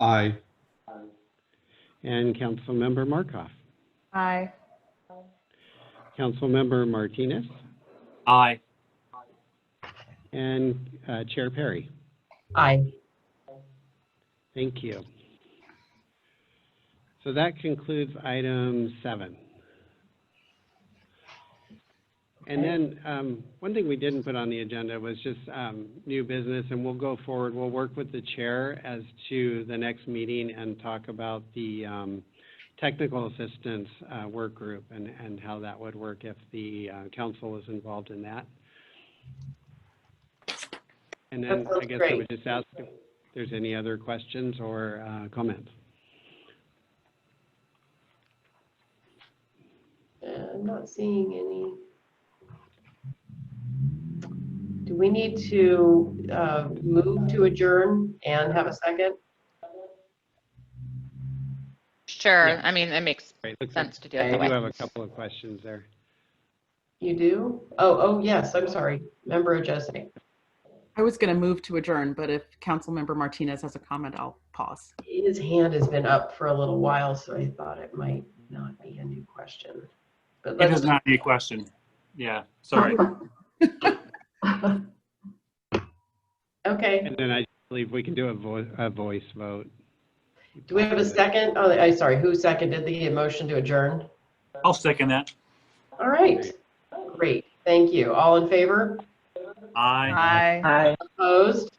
Speaker 5: Aye.
Speaker 1: And Councilmember Markoff?
Speaker 15: Aye.
Speaker 1: Councilmember Martinez?
Speaker 6: Aye.
Speaker 1: And Chair Perry?
Speaker 16: Aye.
Speaker 1: Thank you. So that concludes item 7. And then one thing we didn't put on the agenda was just new business, and we'll go forward. We'll work with the chair as to the next meeting and talk about the technical assistance work group and how that would work if the council is involved in that. And then I guess I would just ask if there's any other questions or comments.
Speaker 16: I'm not seeing any. Do we need to move to adjourn and have a second?
Speaker 17: Sure.
Speaker 1: Yeah.
Speaker 17: I mean, it makes sense to do it
Speaker 1: I
Speaker 17: that way.
Speaker 1: do have a couple of questions there.
Speaker 16: You do? Oh, yes, I'm sorry. Member Jose.
Speaker 11: I was going to move to adjourn, but if Councilmember Martinez has a comment, I'll pause.
Speaker 16: His hand has been up for a little while, so I thought it might not be a new question. But
Speaker 6: It is not a question. Yeah, sorry.
Speaker 16: Okay.
Speaker 1: And then I believe we can do a voice vote.
Speaker 16: Do we have a second? Oh, I'm sorry. Who seconded the motion to adjourn?
Speaker 6: I'll second that.
Speaker 16: All right. Great. Thank you. All in favor?
Speaker 6: Aye.
Speaker 16: Aye. Opposed?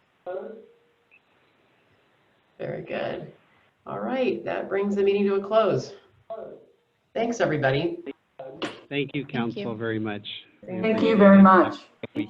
Speaker 16: Very good. All right. That brings the meeting to a close. Thanks, everybody.
Speaker 1: Thank you, Council, very much.
Speaker 7: Thank you very much.